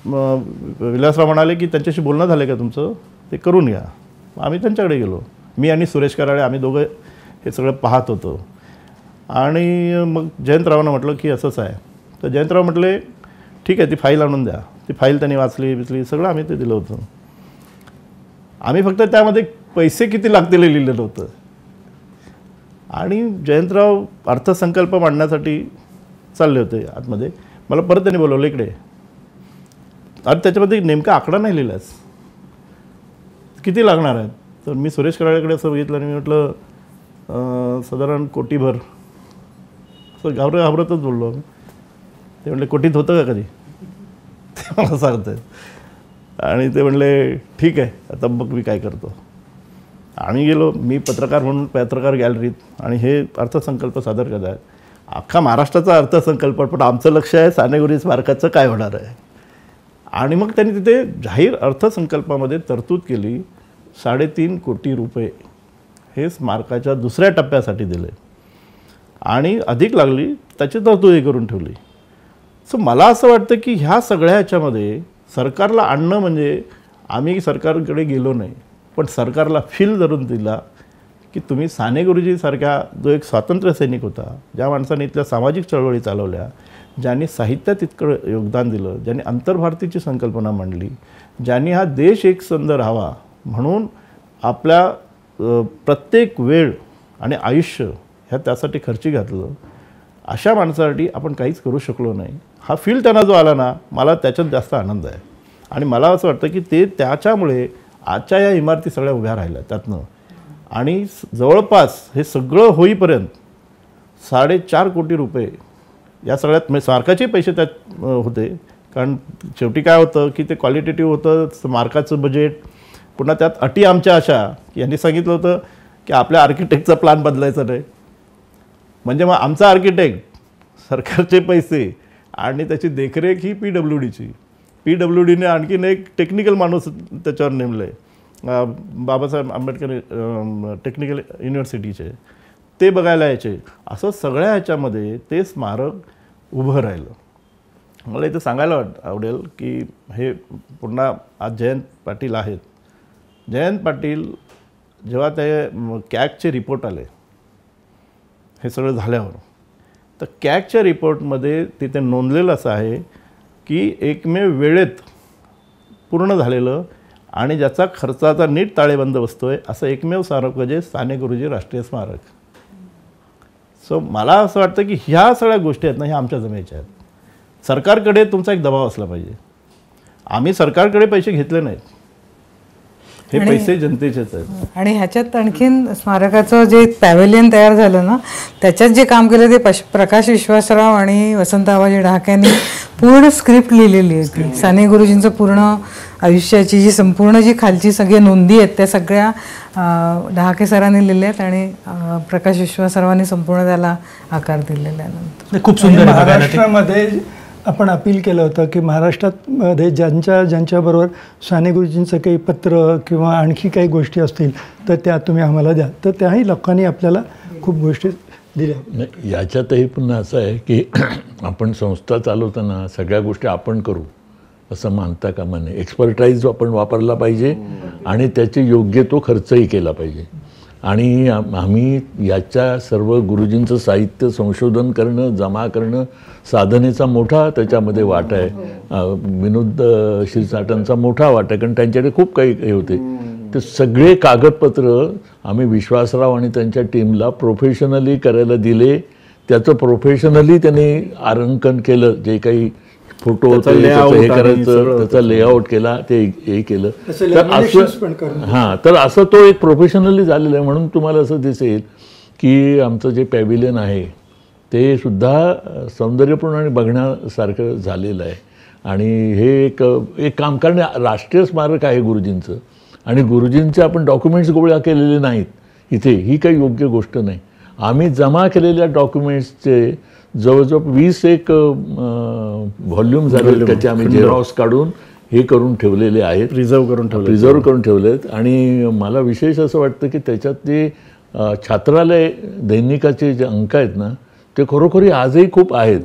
विलासराव म्हणाले की त्यांच्याशी बोलणं झालं का तुमचं, ते करून घ्या. आम्ही त्यांच्याकडे गेलो, मी आणि सुरेश कराळे, आम्ही दोघं हे सगळं पाहत होतो. आणि मग जयंतरावांना म्हटलं की असंच आहे. तर जयंतराव म्हटले ठीक आहे, ती फाईल आणून द्या. ती फाईल त्यांनी वाचली सगळं आम्ही ते दिलं होतं. आम्ही फक्त त्यामध्ये पैसे किती लागतील हे लिहिलेलं होतं. आणि जयंतराव अर्थसंकल्प मांडण्यासाठी चालले होते आतमध्ये. मला परत त्यांनी बोलवलं इकडे, आणि त्याच्यामध्ये नेमका आकडा नाही लिहिलास, किती लागणार आहेत. तर मी सुरेश कराळेकडे असं बघितलं, आणि मी म्हटलं साधारण कोटीभर, असं घाबरतच बोललो. ते म्हटले कोटीत होतं का कधी, ते मला सांगत आहेत. आणि ते म्हणले ठीक आहे आता बघ मी काय करतो. आम्ही गेलो, मी पत्रकार म्हणून पत्रकार गॅलरीत, आणि हे अर्थसंकल्प सादर करत आहेत. अख्खा महाराष्ट्राचा अर्थसंकल्प, पण आमचं लक्ष आहे साने गुरुजी स्मारकाचं काय होणार आहे. आणि मग त्यांनी तिथे जाहीर अर्थसंकल्पामध्ये तरतूद केली, 3.5 कोटी रुपये हे स्मारकाच्या दुसऱ्या टप्प्यासाठी दिले आणि अधिक लागली त्याची तरतूदही करून ठेवली. सो मला असं वाटतं की ह्या सगळ्या ह्याच्यामध्ये सरकारला आणणं म्हणजे आम्ही सरकारकडे गेलो नाही, पण सरकारला फील धरून दिला की तुम्ही साने गुरुजीसारख्या जो एक स्वातंत्र्य सैनिक होता, ज्या माणसाने इथल्या सामाजिक चळवळी चालवल्या, ज्यांनी साहित्यात इतकं योगदान दिलं, ज्यांनी आंतरभारतीची संकल्पना मांडली, ज्यांनी हा देश एकसंध राहावा म्हणून आपल्या प्रत्येक वेळ आणि आयुष्य ह्या त्यासाठी खर्ची घातलं, अशा माणसासाठी आपण काहीच करू शकलो नाही. हा फील त्यांना जो आला ना, मला त्याच्यात जास्त आनंद आहे. आणि मला असं वाटतं की ते त्याच्यामुळे आजच्या या इमारती सगळ्या उभ्या राहिल्या त्यातनं. आणि जवळपास हे सगळं होईपर्यंत 4.5 कोटी रुपये या सगळ्यात म्हणजे स्मारकाचे पैसे त्यात होते. कारण शेवटी काय होतं की ते क्वालिटेटिव्ह होतं स्मारकाचं बजेट. पुन्हा त्यात अटी आमच्या अशा की यांनी सांगितलं होतं की आपल्या आर्किटेक्टचा प्लॅन बदलायचा नाही. म्हणजे मग आमचा आर्किटेक्ट, सरकारचे पैसे आणि त्याची देखरेख ही PWDची. PWDने आणखीन एक टेक्निकल माणूस त्याच्यावर नेमलं आहे, बाबासाहेब आंबेडकर टेक्निकल युनिव्हर्सिटीचे, ते बघायला यायचे. असं सगळ्या ह्याच्यामध्ये ते स्मारक उभं राहिलं. मला इथं सांगायला आवडेल की हे पुन्हा आज जयंत पाटील आहेत. जयंत पाटील जेव्हा ते कॅगचे रिपोर्ट आले हे सगळं झाल्यावर, तर कॅगच्या रिपोर्टमध्ये तिथे नोंदलेलं असं आहे की एकमेव वेळेत पूर्ण झालेलं आणि ज्याचा खर्चाचा नीट ताळेबंद बसतोय असं एकमेव स्मारक म्हणजे साने गुरुजी राष्ट्रीय स्मारक. सो मला असं वाटतं की ह्या सगळ्या गोष्टी आहेत ना, ह्या आमच्या जमेच्या आहेत. सरकारकडे तुमचा एक दबाव असला पाहिजे. आम्ही सरकारकडे पैसे घेतले नाहीत, हे पैसे जनतेचेच आहेत. आणि ह्याच्यात आणखीन स्मारकाचं जे पॅव्हेलियन तयार झालं ना, त्याच्यात जे काम केलं ते प्रकाश विश्वासराव आणि वसंत आबाजी ढहाकेंनी पूर्ण स्क्रिप्ट लिहिलेली आहे. साने गुरुजींचं पूर्ण आयुष्याची जी संपूर्ण जी खालची सगळी नोंदी आहेत त्या सगळ्या ढहाके सरांनी लिहिल्या आहेत आणि प्रकाश विश्वासरावांनी संपूर्ण त्याला आकार दिलेला आहे. खूप सुंदर. महाराष्ट्रामध्ये आपण अपील केलं होतं की महाराष्ट्रामध्ये ज्यांच्याबरोबर साने गुरुजींचं काही पत्र किंवा आणखी काही गोष्टी असतील तर त्या तुम्ही आम्हाला द्या. तर त्याही लोकांनी आपल्याला खूप गोष्टी दिल्या. नाही, याच्यातही पुन्हा असं आहे की आपण संस्था चालवताना सगळ्या गोष्टी आपण करू असं मानता कामा नये. एक्सपर्टाईज आपण वापरला पाहिजे आणि त्याचे योग्य तो खर्चही केला पाहिजे. आणि आम्ही याच्या सर्व गुरुजींचं साहित्य संशोधन करणं, जमा करणं, साधनेचा मोठा त्याच्यामध्ये वाटा आहे. विनोद शिरसाटांचा मोठा वाटा आहे, कारण त्यांच्याकडे खूप काही हे होते. ते सगळे कागदपत्र आम्ही विश्वासराव आणि त्यांच्या टीमला प्रोफेशनली करायला दिले. त्याचं प्रोफेशनली त्यांनी आरंकन केलं, जे काही फोटो होते हे करायचं, त्याचा लेआउट केला, ते हे केलं. तर असं हां, तर असं तो एक प्रोफेशनली झालेलं आहे. म्हणून तुम्हाला असं दिसेल की आमचं जे पॅव्हिलियन आहे ते सुद्धा सौंदर्यपूर्ण आणि बघण्यासारखं झालेलं आहे. आणि हे एक काम, कारण राष्ट्रीय स्मारक आहे गुरुजींचं आणि गुरुजींचे आपण डॉक्युमेंट्स गोळा केलेले नाहीत इथे, ही काही योग्य गोष्ट नाही. आम्ही जमा केलेल्या डॉक्युमेंट्सचे जवळजवळ 21 व्हॉल्यूम झाले, त्याचे आम्ही झेरॉक्स काढून हे करून ठेवलेले आहेत, प्रिझर्व करून ठेवलेत. आणि मला विशेष असं वाटतं की त्याच्यात ते छात्रालय दैनिकाचे जे अंक आहेत ना, ते खरोखरी आजही खूप आहेत.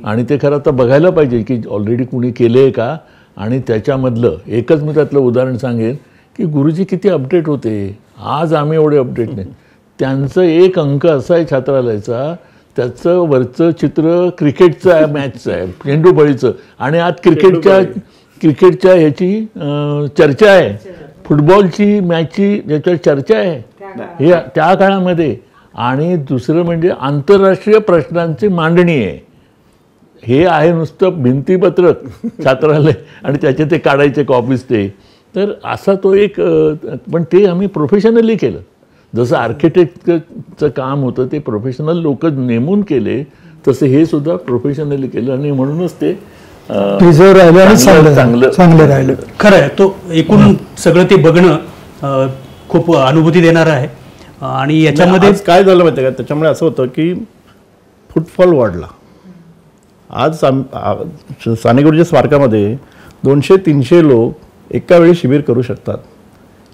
आणि ते खरं आता बघायला पाहिजे की ऑलरेडी कुणी केले आहे का. आणि त्याच्यामधलं एकच मी त्यातलं उदाहरण सांगेन की गुरुजी किती अपडेट होते, आज आम्ही एवढे अपडेट नाही. त्यांचं एक अंक असा आहे छात्रालयाचा, त्याचं वरचं चित्र क्रिकेटचं मॅचचं आहे, चेंडूफळीचं. आणि आज क्रिकेटच्या ह्याची चर्चा आहे, फुटबॉलची मॅचची ज्याच्यावर चर्चा आहे हे त्या काळामध्ये. आणि दुसरं म्हणजे आंतरराष्ट्रीय प्रश्नांची मांडणी आहे. हे आहे नुसतं भिंतीपत्रक छात्रालय आणि त्याचे ते काढायचे कॉपीज ते. तर असा तो एक, पण ते आम्ही प्रोफेशनली केलं. जसं आर्किटेक्टचं काम होतं ते प्रोफेशनल लोक नेमून केले, तसं हे सुद्धा प्रोफेशनली केलं. आणि म्हणूनच ते प्रिझर्व राहिलं आणि चांगलं राहिलं. खरं आहे, तो एकूण सगळं ते बघणं खूप अनुभूती देणारं आहे. आणि याच्यामध्ये आज काय झालं माहिती आहे का, त्याच्यामुळे असं होतं की फुटफॉल वाढला. आज साने गुरुजी स्मारकामध्ये 200-300 लोक एका वेळी शिबिर करू शकतात.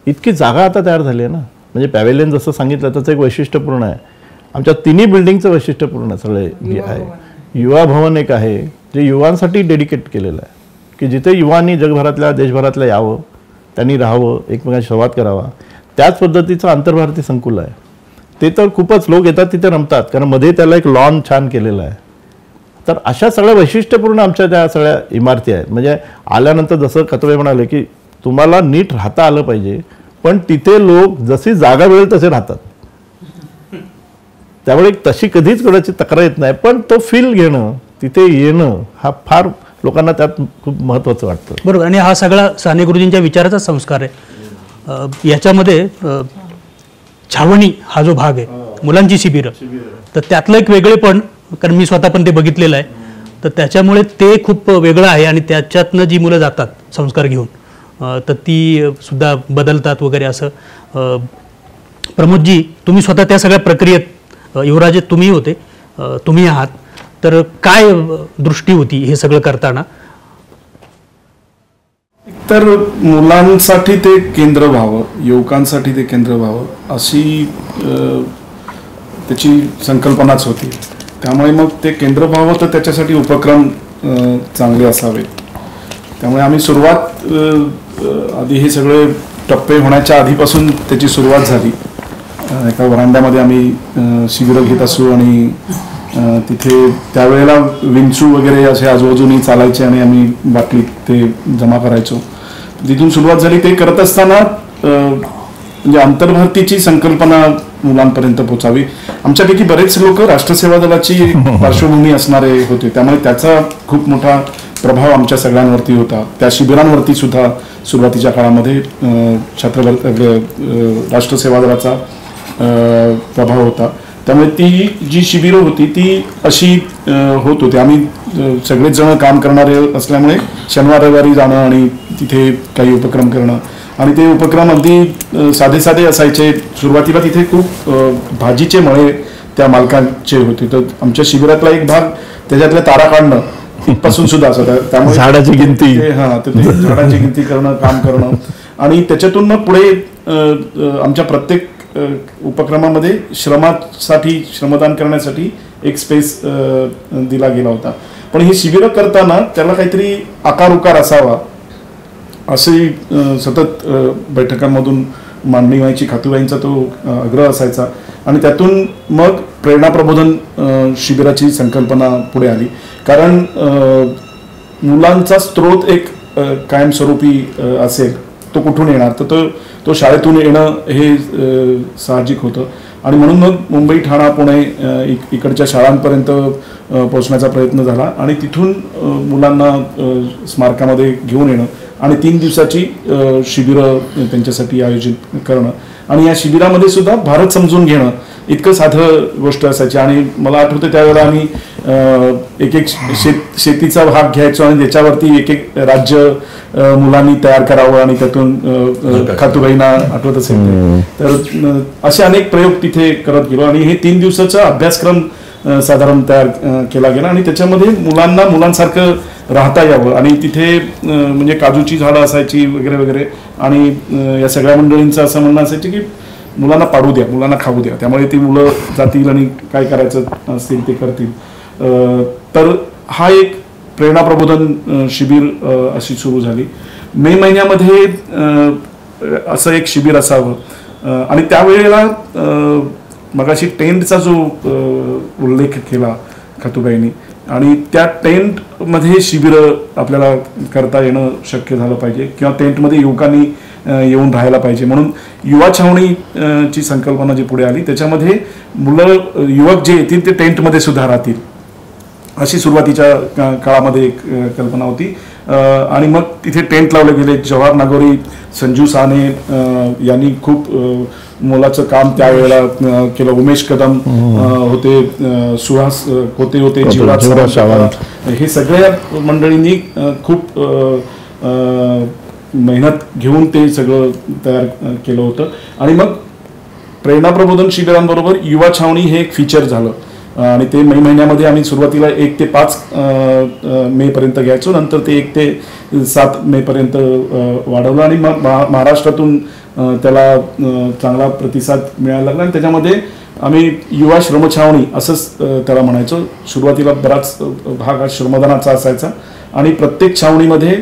इतकी जागा आता तयार झाली आहे ना. म्हणजे पॅव्हेलियन जसं सांगितलं त्याचं एक वैशिष्ट्यपूर्ण आहे. आमच्या तिन्ही बिल्डिंगचं वैशिष्ट्यपूर्ण सगळे आहे. युवा भवन एक आहे जे युवांसाठी डेडिकेट केलेलं आहे, की जिथे युवांनी जगभरातल्या देशभरातल्या यावं, त्यांनी राहावं, एकमेकांशी संवाद करावा. त्याच पद्धतीचं आंतरभारती संकुल आहे. ते तर खूपच लोक येतात तिथे रमतात, कारण मध्ये त्याला एक लॉन छान केलेलं आहे. तर अशा सगळ्या वैशिष्ट्यपूर्ण आमच्या त्या सगळ्या इमारती आहेत. म्हणजे आल्यानंतर जसं खतवे म्हणाले की तुम्हाला नीट राहता आलं पाहिजे, पण तिथे लोक जशी जागा मिळेल तसे राहतात. त्यामुळे तशी कधीच कोणाची तक्रार येत नाही. पण तो फील घेणं, तिथे येणं, हा फार लोकांना त्यात खूप महत्त्वाचं वाटतं. बरोबर. आणि हा सगळा साने गुरुजींच्या विचाराचा संस्कार आहे. याच्यामध्ये छावणी हा जो भाग आहे, मुलांची शिबिरं, तर त्यातलं एक वेगळेपण, कारण मी स्वतः पण ते बघितलेलं आहे, तर त्याच्यामुळे ते खूप वेगळं आहे. आणि त्याच्यातनं जी मुलं जातात संस्कार घेऊन, तर ती सुद्धा बदलतात वगैरे असं. प्रमोदजी, तुम्ही स्वतः त्या सगळ्या प्रक्रियेत, युवराज तुम्ही होते, तुम्ही आहात, तर काय दृष्टी होती हे सगळं करताना? तर मुलांसाठी ते केंद्र व्हावं, युवकांसाठी ते केंद्र व्हावं, अशी त्याची संकल्पनाच होती. त्यामुळे मग ते केंद्र व्हावं तर त्याच्यासाठी उपक्रम चांगले असावेत. त्यामुळे आम्ही सुरुवात आधी हे सगळे टप्पे होण्याच्या आधीपासून त्याची सुरुवात झाली. एका वरांड्यामध्ये आम्ही शिबिरं घेत असू आणि तिथे त्यावेळेला विंचू वगैरे असे आजूबाजूनी चालायचे आणि आम्ही बाटलीत ते जमा करायचो. तिथून सुरुवात झाली. ते करत असताना म्हणजे आंतरभारतीची संकल्पना मुलांपर्यंत पोहोचावी. आमच्यापैकी बरेच लोक राष्ट्रसेवा दलाची पार्श्वभूमी असणारे होते, त्यामुळे त्याचा खूप मोठा प्रभाव आमच्या सगळ्यांवरती होता. त्या शिबिरांवरती सुद्धा सुरुवातीच्या काळामध्ये राष्ट्रसेवा दलाचा प्रभाव होता. त्यामुळे ती जी शिबिरं होती ती अशी होत होती. आम्ही सगळेच जण काम करणारे असल्यामुळे शनिवार रविवारी जाणं आणि तिथे काही उपक्रम करणं, आणि ते उपक्रम अगदी साधे साधे असायचे. सुरुवातीला तिथे खूप भाजीचे मळे त्या मालकांचे होते. तर आमच्या शिबिरातला एक भाग त्याच्यातल्या तारा काढणं इथपासून सुद्धा असं. त्यामुळे झाडाची गिनती, झाडाची गिनती करणं, काम करणं, आणि त्याच्यातून मग पुढे आमच्या प्रत्येक उपक्रमामध्ये श्रमदान करण्यासाठी एक स्पेस दिला गेला होता. पण ही शिबिरं करताना त्याला काहीतरी आकार उकार असावा असे सतत बैठकांमधून मांडणी व्हायची. खातूबाईंचा तो आग्रह असायचा. आणि त्यातून मग प्रेरणा प्रबोधन शिबिराची संकल्पना पुढे आली. कारण मुलांचा स्रोत एक कायमस्वरूपी असेल, तो कुठून येणार, तर तो शाळेतून येणं हे साहजिक होतं. आणि म्हणून मग मुंबई, ठाणा, पुणे इकडच्या शाळांपर्यंत पोहोचण्याचा प्रयत्न झाला. आणि तिथून मुलांना स्मारकामध्ये घेऊन येणं आणि 3 दिवसाची शिबिरं त्यांच्यासाठी आयोजित करणं. आणि या शिबिरामध्ये सुद्धा भारत समजून घेणं इतकं साधं गोष्ट असायची. आणि मला आठवतं त्यावेळेला आम्ही एक शेतीचा भाग घ्यायचो आणि त्याच्यावरती एक राज्य मुलांनी तयार करावं आणि त्यातून खातूबाईंना आठवत असेल तर असे अनेक प्रयोग तिथे करत गेलो. आणि हे 3 दिवसाचा अभ्यासक्रम साधारण तयार केला गेला. आणि त्याच्यामध्ये मुलांसारखं राहता यावं. आणि तिथे म्हणजे काजूची झाडं असायची वगैरे वगैरे. आणि या सगळ्या मंडळींचं असं म्हणणं असायचं की मुलांना पाडू द्या, मुलांना खाऊ द्या, त्यामुळे ती मुलं जातील आणि काय करायचं असतील ते करतील. तर हा एक प्रेरणा प्रबोधन शिबिर अशी सुरू झाली. मे महिन्यामध्ये असं एक शिबिर असावं. आणि त्यावेळेला मगाशी टेंटचा जो उल्लेख केला खातूबाईंनी, आणि त्या टेंटमध्ये शिबिरं आपल्याला करता येणं शक्य झालं पाहिजे, किंवा टेंटमध्ये युवकांनी येऊन राहायला पाहिजे. म्हणून युवा छावणी ची संकल्पना जी पुढे आली, त्याच्यामध्ये युवक जे येतील ते टेंटमध्ये सुद्धा राहतील, अशी सुरुवातीच्या काळामध्ये एक कल्पना होती. आणि मग तिथे टेंट लावले गेले. जवाहर नागोरी, संजू साने यांनी खूप मोलाचं काम त्यावेळेला केलं. उमेश कदम होते, सुहास होते, जीवराज सावंत, हे सगळ्या मंडळींनी खूप मेहनत घेऊन ते सगळं तयार केलं होतं. आणि मग प्रेरणा प्रबोधन शिबिरांबरोबर युवा छावणी हे एक फीचर झालं आणि ते मे महिन्यामध्ये आम्ही सुरुवातीला 1 ते 5 मे पर्यंत घ्यायचो, नंतर ते 1 ते 7 मे पर्यंत वाढवलं आणि मग महाराष्ट्रातून त्याला चांगला प्रतिसाद मिळायला लागला आणि त्याच्यामध्ये आम्ही युवा श्रमछावणी असंच त्याला म्हणायचो. सुरुवातीला बराच भाग हा श्रमदानाचा असायचा आणि प्रत्येक छावणीमध्ये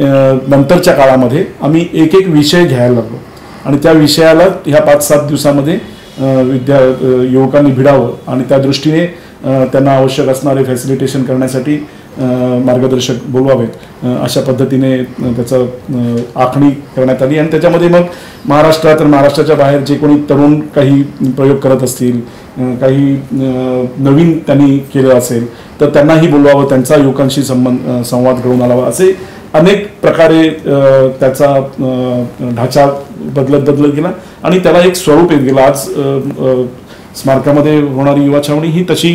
नंतरच्या काळामध्ये आम्ही एक विषय घ्यायला लागलो आणि त्या विषयाला ह्या 5-7 दिवसामध्ये युवकांनी भिडावं आणि त्या दृष्टीने त्यांना आवश्यक असणारे फॅसिलिटेशन करण्यासाठी मार्गदर्शक बोलवावेत, अशा पद्धतीने त्याचं आखणी करण्यात आली. आणि त्याच्यामध्ये मग महाराष्ट्राच्या बाहेर जे कोणी तरुण काही प्रयोग करत असतील, काही नवीन त्यांनी केलं असेल तर त्यांनाही बोलवावं, त्यांचा युवकांशी संवाद घडवून आलावा, असे अनेक प्रकारे त्याचा ढाचा बदलत गेला आणि त्याला एक स्वरूप येत गेलं. आज स्मारकामध्ये होणारी युवा छावणी ही तशी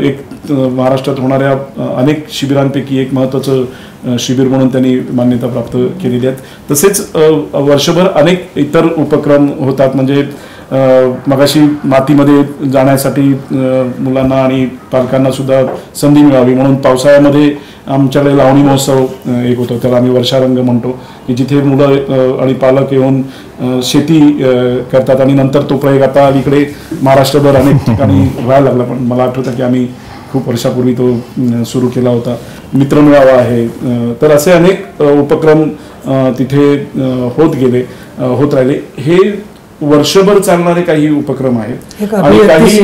एक महाराष्ट्रात होणाऱ्या अनेक शिबिरांपैकी एक महत्त्वाचं शिबिर म्हणून त्यांनी मान्यता प्राप्त केलेली आहेत. तसेच वर्षभर अनेक इतर उपक्रम होतात. म्हणजे मगाशी मातीमध्ये जाण्यासाठी मुलांना आणि पालकांना सुद्धा संधी मिळावी म्हणून पावसाळ्यामध्ये आमच्याकडे लावणी महोत्सव एक होतो, त्याला आम्ही वर्षारंग म्हणतो, की जिथे मुलं आणि पालक येऊन शेती करतात आणि नंतर तो प्रयोग आता अलीकडे महाराष्ट्रभर अनेक ठिकाणी व्हायला लागला. पण मला आठवतं की आम्ही खूप वर्षापूर्वी तो सुरू केला होता. मित्रमेळावा आहे. तर असे अनेक उपक्रम तिथे होत राहिले. हे वर्षभर चालणारे काही उपक्रम आहेत आणि काही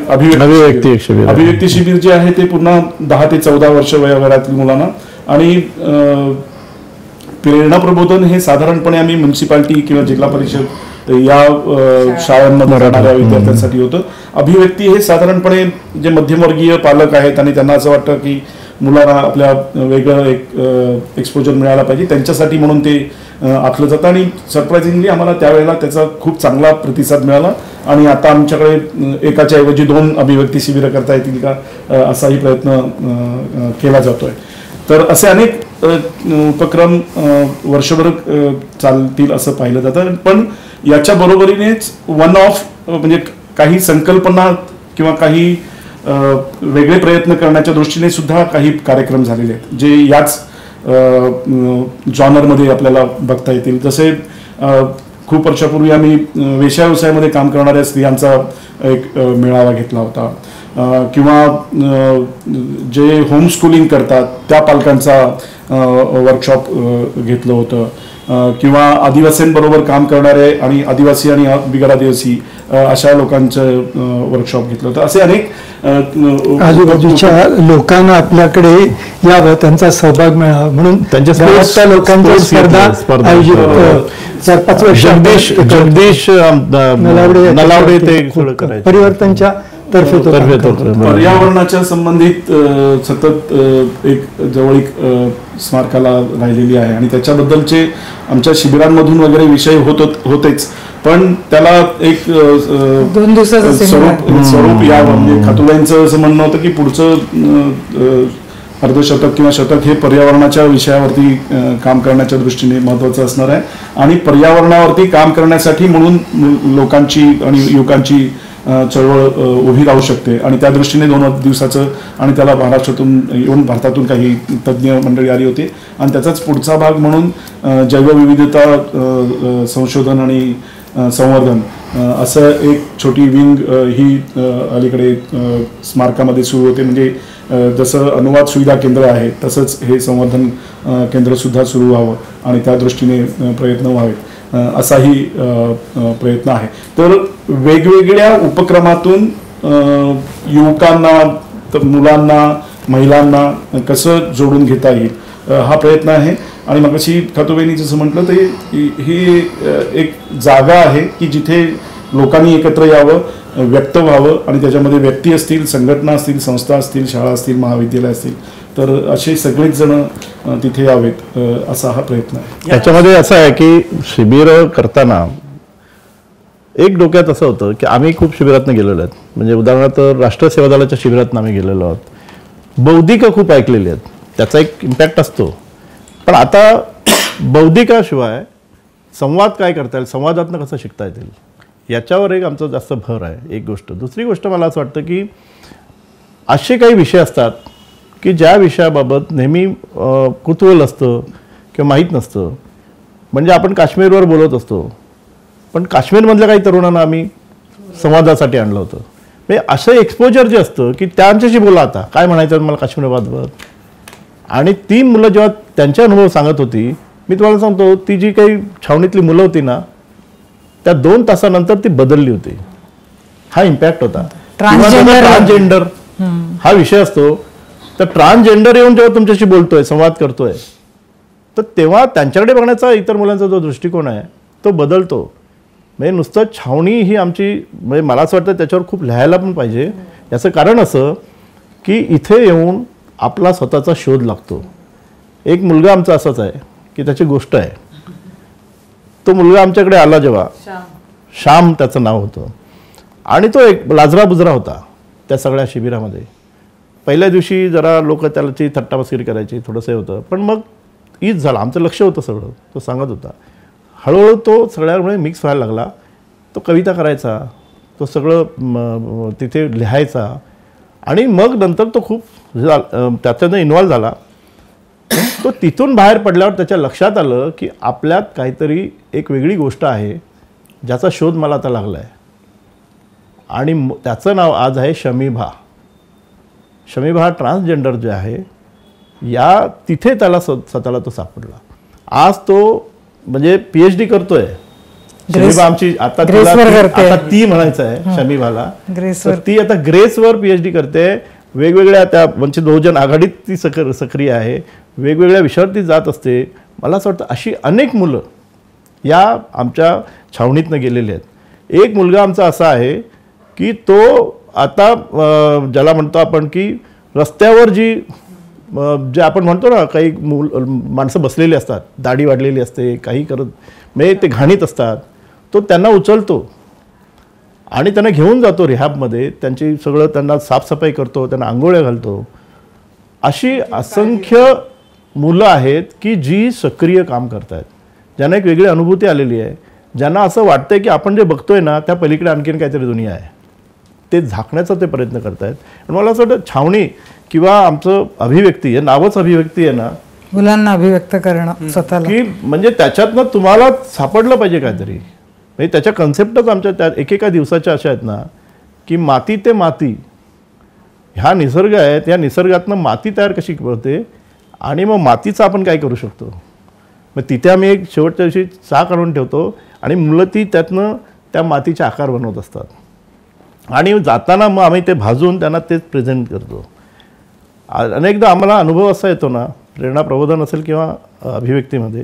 अभिव्यक्ती शिबिर जे आहे ते पुन्हा 10 ते 14 वर्ष वयोगटातील मुलांना. आणि प्रेरणा प्रबोधन हे साधारणपणे आम्ही म्युन्सिपालिटी किंवा जिल्हा परिषद या शाळांमध्ये राहणाऱ्या विद्यार्थ्यांसाठी होतं. अभिव्यक्ती हे साधारणपणे जे मध्यमवर्गीय पालक आहेत आणि त्यांना असं वाटतं की मुलांना आपल्या वेगळं एक एक्सपोजर मिळायला पाहिजे, त्यांच्यासाठी म्हणून ते आखलं जातं. आणि सरप्राइझिंगली आम्हाला त्यावेळेला त्याचा खूप चांगला प्रतिसाद मिळाला आणि आता आमच्याकडे एकाच्या ऐवजी 2 अभिव्यक्ती शिबिरं करता येतील का असाही प्रयत्न केला जातोय. तर असे अनेक उपक्रम वर्षभर चालतील असं पाहिलं जातं. पण याच्या बरोबरीनेच वन ऑफ म्हणजे काही संकल्पना किंवा काही वेगळे प्रयत्न करण्याच्या दृष्टीने सुद्धा काही कार्यक्रम झालेले आहेत जे याच जॉनरमध्ये आपल्याला बघता येतील. जसे खूप वर्षापूर्वी आम्ही वेश्या व्यवसायामध्ये काम करणाऱ्या स्त्रियांचा एक मेळावा घेतला होता, किंवा जे होमस्कूलिंग करतात त्या पालकांचा वर्कशॉप घेतलं होतं, किंवा आदिवासींबरोबर काम करणारे आणि आदिवासी आणि बिगर आदिवासी अशा लोकांचं वर्कशॉप घेतलं होतं. असे अनेक आजूबाजूच्या लोकांना आपल्याकडे यावं, त्यांचा सहभाग मिळावा म्हणून त्यांच्या लोकांच्या स्पर्धा आयोजित 4-5 वर्ष जगदीश नलावडे ते परिवर्तनच्या तर्फे पर्यावरणाच्या संबंधित सतत एक जवळीक स्मारकाला राहिलेली आहे आणि त्याच्याबद्दलचे आमच्या शिबिरांमधून वगैरे विषय होतेच. पण त्याला एक 2 दिवसाचं स्वरूप यावं. म्हणजे खातुबाईंचं असं म्हणणं होतं की पुढचं अर्धशतक किंवा शतक हे पर्यावरणाच्या विषयावरती काम करण्याच्या दृष्टीने महत्त्वाचं असणार आहे आणि पर्यावरणावरती काम करण्यासाठी म्हणून लोकांची आणि युवकांची चळवळ उभी राहू शकते आणि त्या दृष्टीने 2 दिवसाचं आणि त्याला महाराष्ट्रातून येऊन भारतातून काही तज्ज्ञ मंडळी आली होती आणि त्याचाच पुढचा भाग म्हणून जैवविविधता संशोधन आणि संवर्धन असं एक छोटी विंग ही अलीकडे स्मारकामध्ये सुरू होते. म्हणजे जसं अनुवाद सुविधा केंद्र आहे तसंच हे संवर्धन केंद्रसुद्धा सुरू व्हावं आणि त्या दृष्टीने प्रयत्न व्हावेत असाही प्रयत्न आहे. तर वेगवेगळ्या उपक्रमातून युवकांना, मुलांना, महिलांना कसं जोडून घेता येईल हा प्रयत्न आहे. आणि मग अशी खातुबाईंनी जसं म्हटलं तर ही एक जागा आहे की जिथे लोकांनी एकत्र यावं, व्यक्त व्हावं आणि त्याच्यामध्ये व्यक्ती असतील, संघटना असतील, संस्था असतील, शाळा असतील, महाविद्यालय असतील, तर असे सगळेच जण तिथे यावेत असा हा प्रयत्न आहे. याच्यामध्ये असं आहे की शिबिर करताना एक डोक्यात असं होतं की आम्ही खूप शिबिरातनं गेलेलो आहेत. म्हणजे उदाहरणार्थ राष्ट्रीय सेवा दलाच्या शिबिरातनं आम्ही गेलेलो आहोत. बौद्धिक खूप ऐकलेली आहेत, त्याचा एक इम्पॅक्ट असतो. पण आता बौद्धिकाशिवाय संवाद काय करता येईल, संवादातनं कसं शिकता येतील याच्यावर एक आमचा जास्त भर आहे. एक गोष्ट. दुसरी गोष्ट मला असं वाटतं की असे काही विषय असतात की ज्या विषयाबाबत नेहमी कुतूहल असतं किंवा माहीत नसतं. म्हणजे आपण काश्मीरवर बोलत असतो, पण काश्मीरमधल्या काही तरुणांना आम्ही संवादासाठी आणलं होतं. म्हणजे असं एक्सपोजर जे असतं की त्यांच्याशी बोला, आता काय म्हणायचं मला काश्मीरबाबत. आणि ती मुलं जेव्हा त्यांचे अनुभव सांगत होती, मी तुम्हाला सांगतो ती जी काही छावणीतली मुलं होती ना, त्या 2 तासानंतर ती बदलली होती. हा इम्पॅक्ट होता. ट्रान्सजेंडर हा विषय असतो, तर ट्रान्सजेंडर येऊन जेव्हा तुमच्याशी बोलतोय, संवाद करतोय, तर तेव्हा त्यांच्याकडे बघण्याचा इतर मुलांचा जो दृष्टिकोन आहे तो बदलतो. म्हणजे नुसतं छावणी ही आमची, म्हणजे मला असं वाटतं त्याच्यावर खूप लिहायला पण पाहिजे. याचं कारण असं की इथे येऊन आपला स्वतःचा शोध लागतो. एक मुलगा आमचा असाच आहे की त्याची गोष्ट आहे. तो मुलगा आमच्याकडे आला जेव्हा, श्याम त्याचं नाव होतं, आणि तो एक लाजरा बुजरा होता त्या सगळ्या शिबिरामध्ये. पहिल्या दिवशी जरा लोक त्याची थट्टामस्करी करायची, थोडंसं होतं, पण मग ईद झाला. आमचं लक्ष होतं सगळं, तो सांगत होता. हळूहळू तो सगळ्यामुळे मिक्स व्हायला लागला. तो कविता करायचा, तो सगळं तिथे लिहायचा, आणि मग नंतर तो खूप त्याच्यानं इन्व्हॉल्व झाला. तो तिथून बाहेर पडल्यावर त्याच्या लक्षात आलं की आपल्यात काहीतरी एक वेगळी गोष्ट आहे ज्याचा शोध मला आता लागला आहे. आणि त्याचं नाव आज आहे शमीभा. शमीभा ट्रान्सजेंडर जे आहे, या तिथे त्याला स्वतःला तो सापडला. आज तो म्हणजे PhD करतोय. शमीभा आमची आता ती म्हणायचं आहे शमीभाला, तर ती आता ग्रेसवर PhD करते. वेगवेगळ्या त्या वंचित बहुजन आघाडीत ती सक्रिय आहे. वेगवेगळ्या विषयावर ती जात असते. मला असं वाटतं अशी अनेक मुलं या आमच्या छावणीतनं गेलेली आहेत. एक मुलगा आमचा असा आहे की तो आता ज्याला म्हणतो आपण की रस्त्यावर जे आपण म्हणतो ना, काही माणसं बसलेली असतात, दाढी वाढलेली असते, काही करत म्हणजे ते घाणीत असतात, तो त्यांना उचलतो आणि त्यांना घेऊन जातो रिहॅबमध्ये. त्यांची सगळं त्यांना साफसफाई करतो, त्यांना आंघोळ्या घालतो. अशी असंख्य मुलं आहेत की जी सक्रिय काम करत आहेत, ज्यांना एक वेगळी अनुभूती आलेली आहे, ज्यांना असं वाटतंय की आपण जे बघतोय ना त्या पलीकडे आणखीन काहीतरी दुनिया आहे. ते झाकण्याचा ते प्रयत्न करत आहेत. आणि मला असं वाटतं छावणी किंवा आमचं अभिव्यक्ती, हे नावच अभिव्यक्ती आहे ना, मुलांना अभिव्यक्त करणं स्वतःला, की म्हणजे त्याच्यातनं तुम्हाला सापडलं पाहिजे काहीतरी. म्हणजे त्याच्या कन्सेप्टच आमच्या त्या एकेका दिवसाच्या अशा आहेत ना की माती ते माती, ह्या निसर्ग आहे, त्या निसर्गातनं माती तयार कशी होते आणि मग मातीचं आपण काय करू शकतो. मग तिथे आम्ही एक शेवटच्या दिवशी चहा काढून ठेवतो आणि मुलं ती त्यातनं त्या मातीचे आकार बनवत असतात. आणि जाताना मग आम्ही ते भाजून त्यांना तेच प्रेझेंट करतो. अनेकदा आम्हाला अनुभव असा येतो ना, प्रेरणा प्रबोधन असेल किंवा अभिव्यक्तीमध्ये,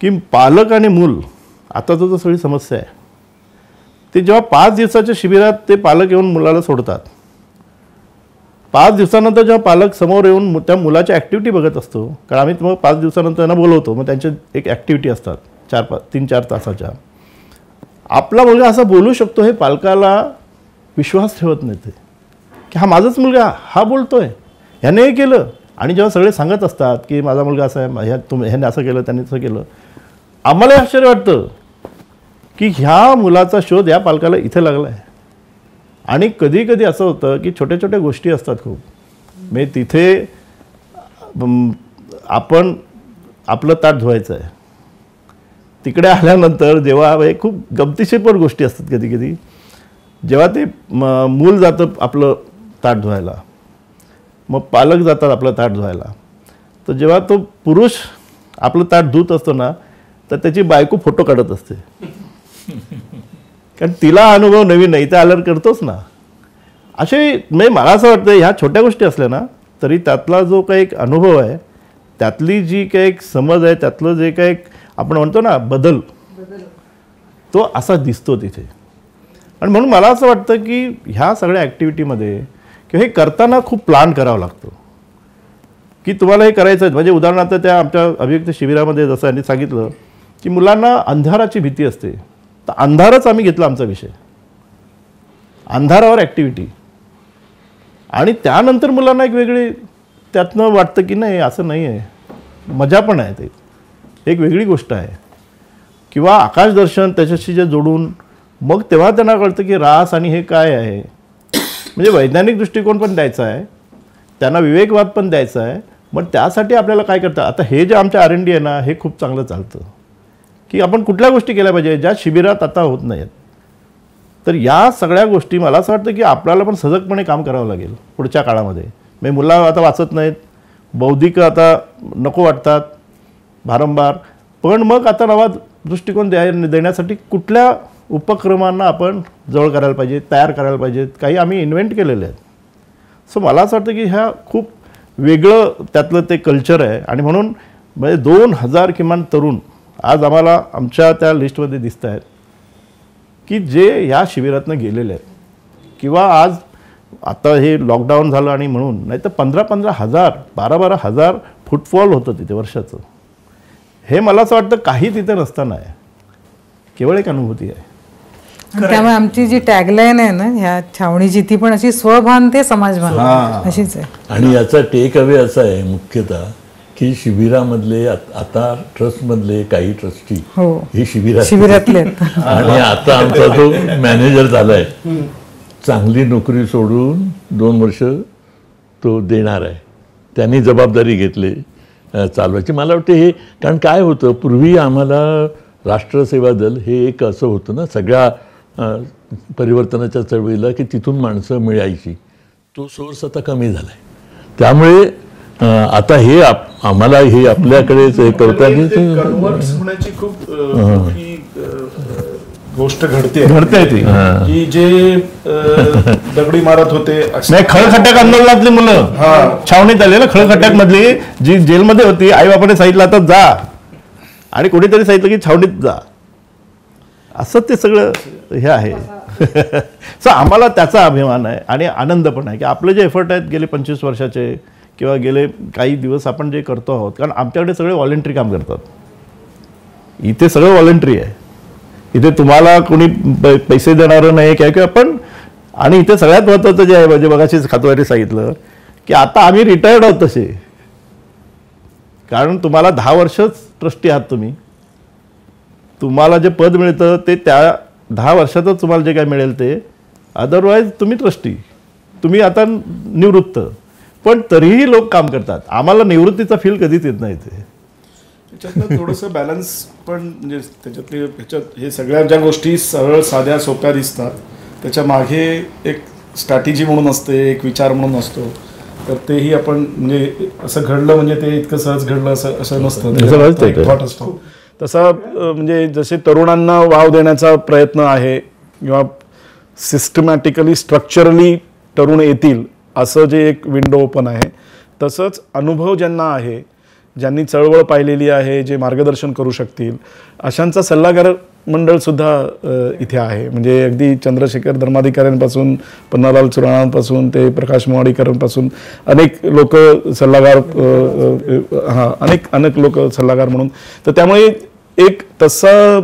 की पालक आणि मूल, आता जो सगळी समस्या आहे, ते जेव्हा 5 दिवसाच्या शिबिरात ते पालक येऊन मुलाला सोडतात, 5 दिवसानंतर जेव्हा पालक समोर येऊन त्या मुलाची ॲक्टिव्हिटी बघत असतो, कारण आम्ही मग 5 दिवसानंतर त्यांना बोलवतो, मग त्यांच्या एक ॲक्टिव्हिटी असतात 3-4 तासाच्या. आपला मुलगा असा बोलू शकतो हे पालकाला विश्वास ठेवत नाही ते, की हा माझाच मुलगा, हा बोलतोय, ह्याने हे केलं. आणि जेव्हा सगळे सांगत असतात की माझा मुलगा असा आहे, ह्याने असं केलं, त्याने असं केलं, आम्हाला आश्चर्य वाटतं की ह्या मुलाचा शोध या पालकाला इथे लागला आहे. आणि कधी कधी असं होतं की छोट्या छोट्या गोष्टी असतात खूप, म्हणजे तिथे आपण आपलं ताट धुवायचं आहे, तिकडे आल्यानंतर जेव्हा खूप गमतीशीर गोष्टी असतात कधी कधी, जेव्हा ते मूल जातं आपलं ताट धुवायला, मग पालक जातात आपलं ताट धुवायला, तर जेव्हा तो पुरुष आपलं ताट धुत असतो ना, तर त्याची बायको फोटो काढत असते, कारण तिला अनुभव नवीन नाही, ते अलर्ट करतोच ना. असे म्हणजे मला असं वाटतं ह्या छोट्या गोष्टी असल्या ना तरी त्यातला जो काही एक अनुभव आहे, त्यातली जी काही एक समज आहे, त्यातलं जे काही आपण म्हणतो ना बदल, तो असा दिसतो तिथे. आणि म्हणून मला असं वाटतं की ह्या सगळ्या ॲक्टिव्हिटीमध्ये किंवा हे करताना खूप प्लॅन करावं लागतो. की तुम्हाला हे करायचं आहे. म्हणजे उदाहरणार्थ त्या आमच्या अभिव्यक्ती शिबिरामध्ये जसं यांनी सांगितलं की मुलांना अंधाराची भीती असते, तर अंधारच आम्ही घेतला आमचा विषय, अंधारावर ॲक्टिव्हिटी. आणि त्यानंतर मुलांना एक वेगळी त्यातनं वाटतं की नाही असं नाही आहे, मजा पण आहे, ते एक वेगळी गोष्ट आहे. किंवा आकाशदर्शन त्याच्याशी जे जोडून मग तेव्हा त्यांना कळतं की रास आणि हे काय आहे. म्हणजे वैज्ञानिक दृष्टिकोन पण द्यायचा आहे, त्यांना विवेकवाद पण द्यायचा आहे. मग त्यासाठी आपल्याला काय करतं, आता हे जे आमच्या R&D आहे ना, हे खूप चांगलं चालतं की आपण कुठल्या गोष्टी केल्या पाहिजे ज्या शिबिरात आता होत नाहीत. तर या सगळ्या गोष्टी मला असं वाटतं की आपल्याला पण सजगपणे काम करावं लागेल पुढच्या काळामध्ये. म्हणजे मुलं आता वाचत नाहीत, बौद्धिक आता नको वाटतात वारंवार, पण मग आता नवा दृष्टिकोन देण्यासाठी कुठल्या उपक्रमांना आपण जवळ करायला पाहिजे, तयार करायला पाहिजेत, काही आम्ही इन्व्हेंट केलेले आहेत. सो मला असं वाटतं की ह्या खूप वेगळं त्यातलं ते कल्चर आहे. आणि म्हणून म्हणजे 2000 किमान तरुण आज आम्हाला आमच्या त्या लिस्टमध्ये दिसत आहेत की जे या शिबिरातनं गेलेले आहेत. किंवा आज आता हे लॉकडाऊन झालं आणि म्हणून, नाही तर 15,000 12,000 फुटफॉल होतं तिथे वर्षाचं. हे मला असं वाटतं काही तिथे नसताना आहे, केवळ एक अनुभूती आहे. त्यामुळे आमची जी टॅगलाईन आहे ना ह्या छावणीची, ती पण अशी स्वभान ते समाजभान अशीच आहे. आणि याचा टेक अवे असा आहे मुख्यतः की शिबिरामधले आता ट्रस्टमधले काही ट्रस्टी हे शिबिरातले आणि आता आमचा जो मॅनेजर झालाय चांगली नोकरी सोडून 2 वर्ष तो देणार आहे, त्यांनी जबाबदारी घेतली चालवायची. मला वाटतं हे, कारण काय होतं पूर्वी आम्हाला राष्ट्रसेवा दल हे एक असं होतं ना सगळ्या परिवर्तनाच्या चळवळीला की तिथून माणसं मिळायची, तो सोर्स आता कमी झाला आहे. त्यामुळे आता हे आम्हाला हे आपल्याकडेच हे करताना कन्वर्ट्स होण्याची खूप गोष्ट घडते ती की जे दगडी मारत होते नाही, खळखट्याक आंदोलनातली मुलं छावणीत आले ना, खळखट्याक मधली जी जेलमध्ये होती, आई बापाने सांगितलं आता जा, आणि कोणीतरी सांगितलं की छावणीत जा, असं ते सगळं हे आहे. सो आम्हाला त्याचा अभिमान आहे आणि आनंद पण आहे की आपले जे एफर्ट आहेत गेले 25 वर्षाचे किंवा गेले काही दिवस आपण जे करतो आहोत, कारण आमच्याकडे सगळे व्हॉलेंटरी काम करतात, इथे सगळं व्हॉलेंटरी आहे. इथे तुम्हाला कोणी पैसे देणारं नाही किंवा पण, आणि इथे सगळ्यात महत्त्वाचं जे आहे म्हणजे मगाशीच खातवारी सांगितलं की आता आम्ही रिटायर्ड आहोत तसे, कारण तुम्हाला 10 वर्षच ट्रस्टी आहात तुम्ही, तुम्हाला जे पद मिळतं ते त्या 10 वर्षातच तुम्हाला जे काय मिळेल ते, अदरवाईज तुम्ही ट्रस्टी, तुम्ही आता निवृत्त, पण तरीही लोक काम करतात. आम्हाला निवृत्तीचा फील कधीच येत नाही. ते त्याच्यातनं थोडंसं बॅलन्स पण, म्हणजे त्याच्यातले ह्याच्यात हे सगळ्या ज्या गोष्टी सरळ साध्या सोप्या दिसतात त्याच्या मागे एक स्ट्रॅटेजी म्हणून असते, एक विचार म्हणून असतो. तर तेही आपण म्हणजे असं घडलं म्हणजे ते इतकं सहज घडलं असं नसतं, थॉट असतो तसा. म्हणजे जसे तरुणांना वाव देण्याचा प्रयत्न आहे किंवा सिस्टमॅटिकली स्ट्रक्चरली तरुण येतील असं जे एक विंडो ओपन आहे, तसंच अनुभव ज्यांना आहे, ज्यांनी चळवळ पाहिलेली आहे, जे मार्गदर्शन करू शकतील अशांचा सल्लागार मंडळसुद्धा इथे आहे. म्हणजे अगदी चंद्रशेखर धर्माधिकाऱ्यांपासून पन्नालाल चुराणांपासून ते प्रकाश मोहाडीकरांपासून अनेक लोक सल्लागार, अनेक लोक सल्लागार म्हणून. तर त्यामुळे एक तसा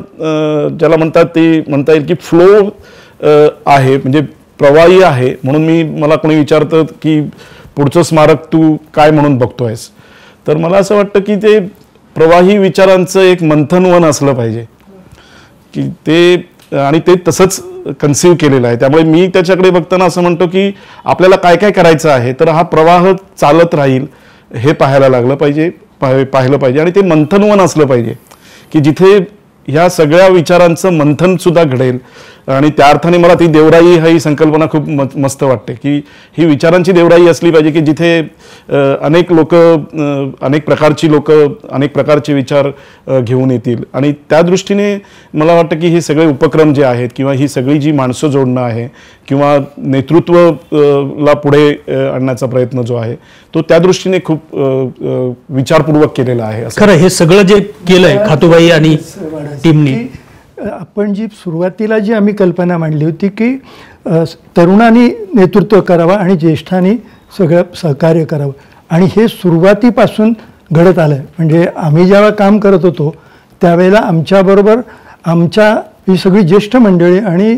ज्याला म्हणतात ते म्हणता येईल की फ्लो आहे, म्हणजे प्रवाही आहे. म्हणून मला कोणी विचारतं की पुढचं स्मारक तू काय म्हणून बघतोयस, तर मला असं वाटतं की ते प्रवाही विचारांचं एक मंथनवन असलं पाहिजे की ते, आणि ते तसंच कन्सिव्ह केलेलं आहे. त्यामुळे मी त्याच्याकडे बघताना असं म्हणतो की आपल्याला काय काय करायचं आहे, तर हा प्रवाह चालत राहील हे पाहिलं पाहिजे आणि ते मंथनवन असलं पाहिजे की जिथे ह्या सगळ्या विचारांचं मंथन सुद्धा घडेल. आणि त्या अर्थाने मला ती देवराई ही संकल्पना खूप मस्त वाटते की ही विचारांची देवराई असली पाहिजे की जिथे अनेक लोक, अनेक प्रकारची लोक, अनेक प्रकारचे विचार घेऊन येतील. आणि त्या दृष्टीने मला वाटतं की हे सगळे उपक्रम जे आहेत किंवा ही सगळी जी माणसं जोडणं आहे किंवा नेतृत्वला पुढे आणण्याचा प्रयत्न जो आहे तो त्या दृष्टीने खूप विचारपूर्वक केलेला आहे. खरं हे सगळं जे केलंय खातूबाई आणि टीमने, आपण जी सुरुवातीला जी आम्ही कल्पना मांडली होती की तरुणांनी नेतृत्व करावं आणि ज्येष्ठांनी सगळं सहकार्य करावं, आणि हे सुरुवातीपासून घडत आलं आहे. म्हणजे आम्ही जेव्हा काम करत होतो त्यावेळेला आमच्याबरोबर ही सगळी ज्येष्ठ मंडळी आणि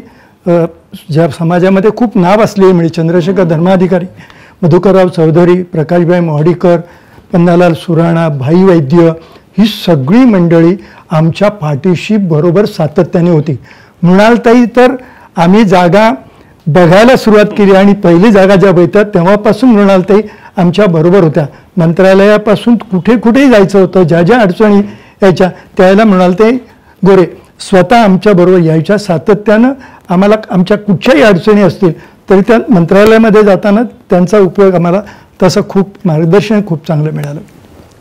ज्या समाजामध्ये खूप नाव असलेली म्हणजे चंद्रशेखर धर्माधिकारी, मधुकरराव चौधरी, प्रकाशभाई मोहाडीकर, पन्नालाल सुराणा, भाई वैद्य, ही सगळी मंडळी आमच्या पाठीशी बरोबर सातत्याने होती. मृणालताई तर आम्ही जागा बघायला सुरुवात केली आणि पहिली जागा ज्या भेटतात तेव्हापासून मृणालताई आमच्या बरोबर होत्या. मंत्रालयापासून कुठेही जायचं होतं, ज्या अडचणी यायच्या त्यावेळेला मृणालताई गोरे स्वतः आमच्याबरोबर यायच्या. सातत्यानं आम्हाला आमच्या कुठच्याही अडचणी असतील तरी त्या मंत्रालयामध्ये जाताना त्यांचा उपयोग आम्हाला तसं खूप मार्गदर्शन खूप चांगलं मिळालं.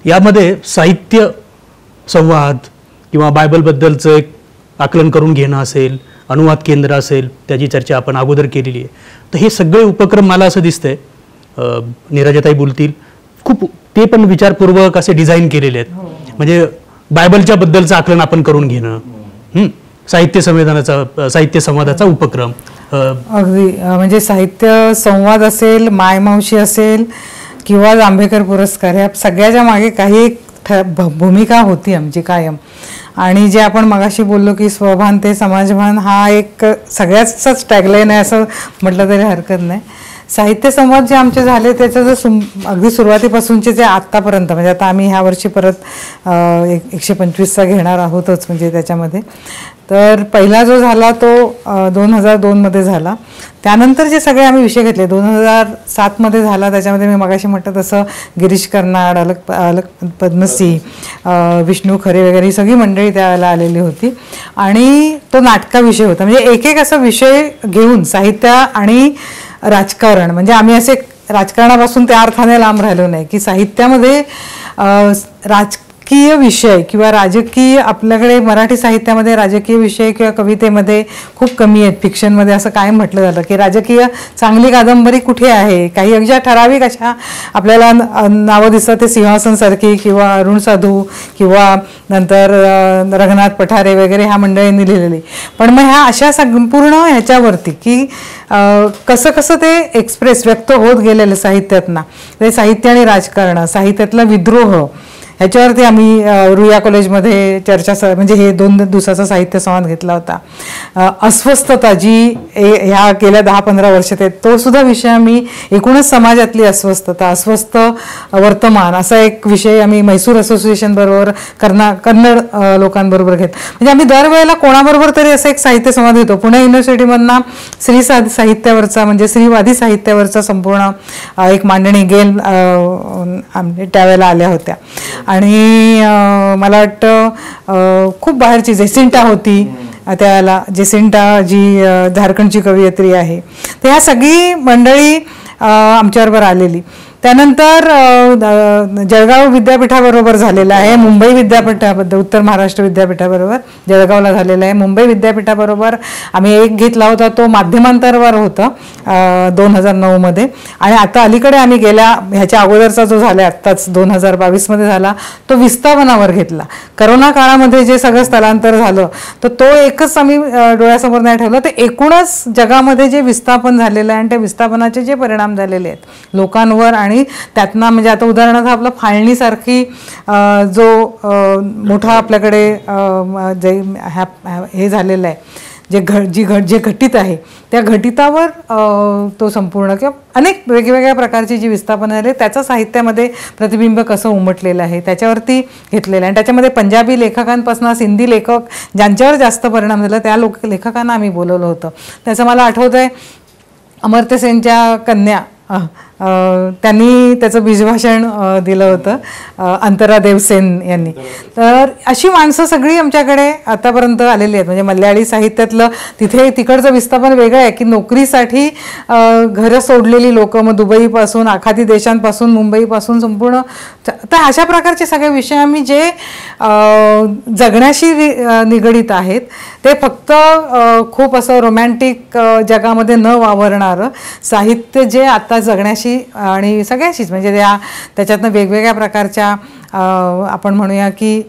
यामध्ये साहित्य संवाद किंवा बायबलबद्दलचं एक आकलन करून घेणं असेल, अनुवाद केंद्र असेल, त्याची चर्चा आपण अगोदर केलेली आहे. तर हे सगळे उपक्रम मला असं दिसतंय नीरजाताई बोलतील खूप ते पण विचारपूर्वक असे डिझाईन केलेले आहेत. म्हणजे बायबलच्या बद्दलचं आकलन आपण करून घेणं, साहित्य संवादाचा उपक्रम अगदी म्हणजे साहित्य संवाद असेल, मायमावशी असेल किंवा जांभेकर पुरस्कार, ह्या सगळ्याच्या मागे काही भूमिका होती आमची कायम. आणि जे आपण मगाशी बोललो की स्वभान ते समाजभान हा एक सगळ्याचाच टॅगलाईन आहे असं म्हटलं तरी हरकत नाही. साहित्य संवाद जे आमचे झाले त्याचं जर अगदी सुरुवातीपासूनचे जे आत्तापर्यंत, म्हणजे आता आम्ही ह्या वर्षी परत 125चा घेणार आहोतच म्हणजे त्याच्यामध्ये. तर पहिला जो झाला तो 2002मध्ये झाला. त्यानंतर जे सगळे आम्ही विषय घेतले 2007मध्ये झाला. त्याच्यामध्ये मी मगाशी म्हटलं तसं गिरीश कर्नाड, अलक पद्मसी, विष्णू खरे वगैरे ही सगळी मंडळी त्यावेळेला आलेली होती. आणि तो नाटकाविषय होता. म्हणजे एक असा विषय घेऊन साहित्य आणि राजकारण, म्हणजे आम्ही असे राजकारणापासून त्या अर्थाने लांब राहिलो नाही की साहित्यामध्ये राजकीय विषय किंवा राजकीय, आपल्याकडे मराठी साहित्यामध्ये राजकीय विषय किंवा कवितेमध्ये खूप कमी आहेत. फिक्शनमध्ये असं काय म्हटलं झालं की राजकीय चांगली कादंबरी कुठे आहे. काही अगदी ठराविक अशा आपल्याला नावं दिसतात, ते सिंहासनसारखी किंवा अरुण साधू किंवा नंतर रघुनाथ पठारे वगैरे ह्या मंडळींनी लिहिलेली. पण मग ह्या अशा संपूर्ण ह्याच्यावरती की कसं ते एक्सप्रेस व्यक्त होत गेलेलं साहित्यातनं, ते साहित्य आणि राजकारण, साहित्यातला विद्रोह, ह्याच्यावरती आम्ही रुईया कॉलेजमध्ये चर्चा म्हणजे हे 2 दिवसाचा साहित्य संवाद घेतला होता. अस्वस्थता जी ह्या गेल्या 10-15 वर्षात आहेत तो सुद्धा विषय आम्ही, एकूणच समाजातली अस्वस्थता, अस्वस्थ वर्तमान असा एक विषय आम्ही म्हैसूर असोसिएशन बरोबर कन्नड लोकांबरोबर घेत. म्हणजे आम्ही दरवेळेला कोणाबरोबर तरी असं एक साहित्य संवाद घेतो. पुणे युनिव्हर्सिटीमधनं स्त्री साहित्यावरचा म्हणजे स्त्रीवादी साहित्यावरचा संपूर्ण एक मांडणी गेल त्यावेळेला आल्या होत्या. आणि मला वाटतं खूप बाहेरची जेसिंटा होती त्यावेळेला, जेसिंटा जी झारखंडची कवयित्री आहे. तर ह्या सगळी मंडळी आमच्याबरोबर आलेली. त्यानंतर जळगाव विद्यापीठाबरोबर झालेला आहे, मुंबई विद्यापीठाबद्दल, उत्तर महाराष्ट्र विद्यापीठाबरोबर जळगावला झालेला आहे. मुंबई विद्यापीठाबरोबर आम्ही एक घेतला होता, तो माध्यमांतरवर होता 2009मध्ये. आणि आता अलीकडे आम्ही ह्याच्या अगोदरचा जो झाला आत्ताच 2022मध्ये झाला तो विस्थापनावर घेतला. करोना काळामध्ये जे सगळं स्थलांतर झालं तर तो एकच आम्ही डोळ्यासमोर नाही ठेवलं, ते एकूणच जगामध्ये जे विस्थापन झालेलं आहे आणि त्या विस्थापनाचे जे परिणाम झालेले आहेत लोकांवर. आणि त्यातनं म्हणजे आता उदाहरणार्थ आपलं फाळणीसारखी जो मोठा आपल्याकडे जे हे झालेलं आहे, जे घटित आहे त्या घटितावर तो संपूर्ण किंवा अनेक वेगवेगळ्या प्रकारची जी विस्थापनं झाली त्याचं साहित्यामध्ये प्रतिबिंब कसं उमटलेलं आहे त्याच्यावरती घेतलेलं आहे. आणि त्याच्यामध्ये पंजाबी लेखकांपासून सिंधी लेखक ज्यांच्यावर जास्त परिणाम झाला त्या लेखकांना आम्ही बोलवलं होतं. त्याचं मला आठवतं आहे अमर्त्य सेनच्या कन्या त्यांनी त्याचं बीजभाषण दिलं होतं, अंतरा देवसेन यांनी. तर अशी माणसं सगळी आमच्याकडे आतापर्यंत आलेली आहेत. म्हणजे मल्याळी साहित्यातलं तिकडचं विस्थापन वेगळं आहे की नोकरीसाठी घरं सोडलेली लोक, मग दुबईपासून आखाती देशांपासून मुंबईपासून संपूर्ण. तर अशा प्रकारचे सगळे विषय आम्ही जे जगण्याशी निगडीत आहेत ते फक्त खूप असं रोमॅन्टिक जगामध्ये न वावरणारं साहित्य जे आता जगण्याशी आणि सगळ्याशीच म्हणजे त्याच्यातनं वेगवेगळ्या प्रकारच्या आपण म्हणूया की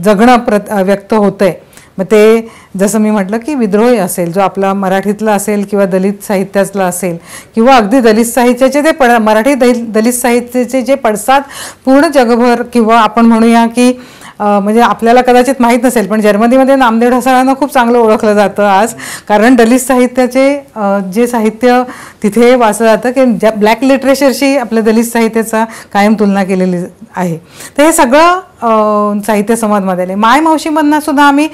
जगणं व्यक्त होतंय मग ते जसं मी म्हटलं की विद्रोही असेल, जो आपला मराठीतला असेल किंवा दलित साहित्यातला असेल किंवा अगदी दलित साहित्याचे ते मराठी दलित साहित्याचे जे पडसाद पूर्ण जगभर, किंवा आपण म्हणूया की म्हणजे आपल्याला कदाचित माहीत नसेल पण जर्मनीमध्ये नामदेव ढसाळांना खूप चांगलं ओळखलं जातं आज, कारण दलित साहित्याचे जे साहित्य तिथे वाचलं जातं की ज्या ब्लॅक लिटरेचरशी आपल्या दलित साहित्याचा कायम तुलना केलेली आहे. तर हे सगळं साहित्य संवादमध्ये आले. माय मावशीमधनं सुद्धा आम्ही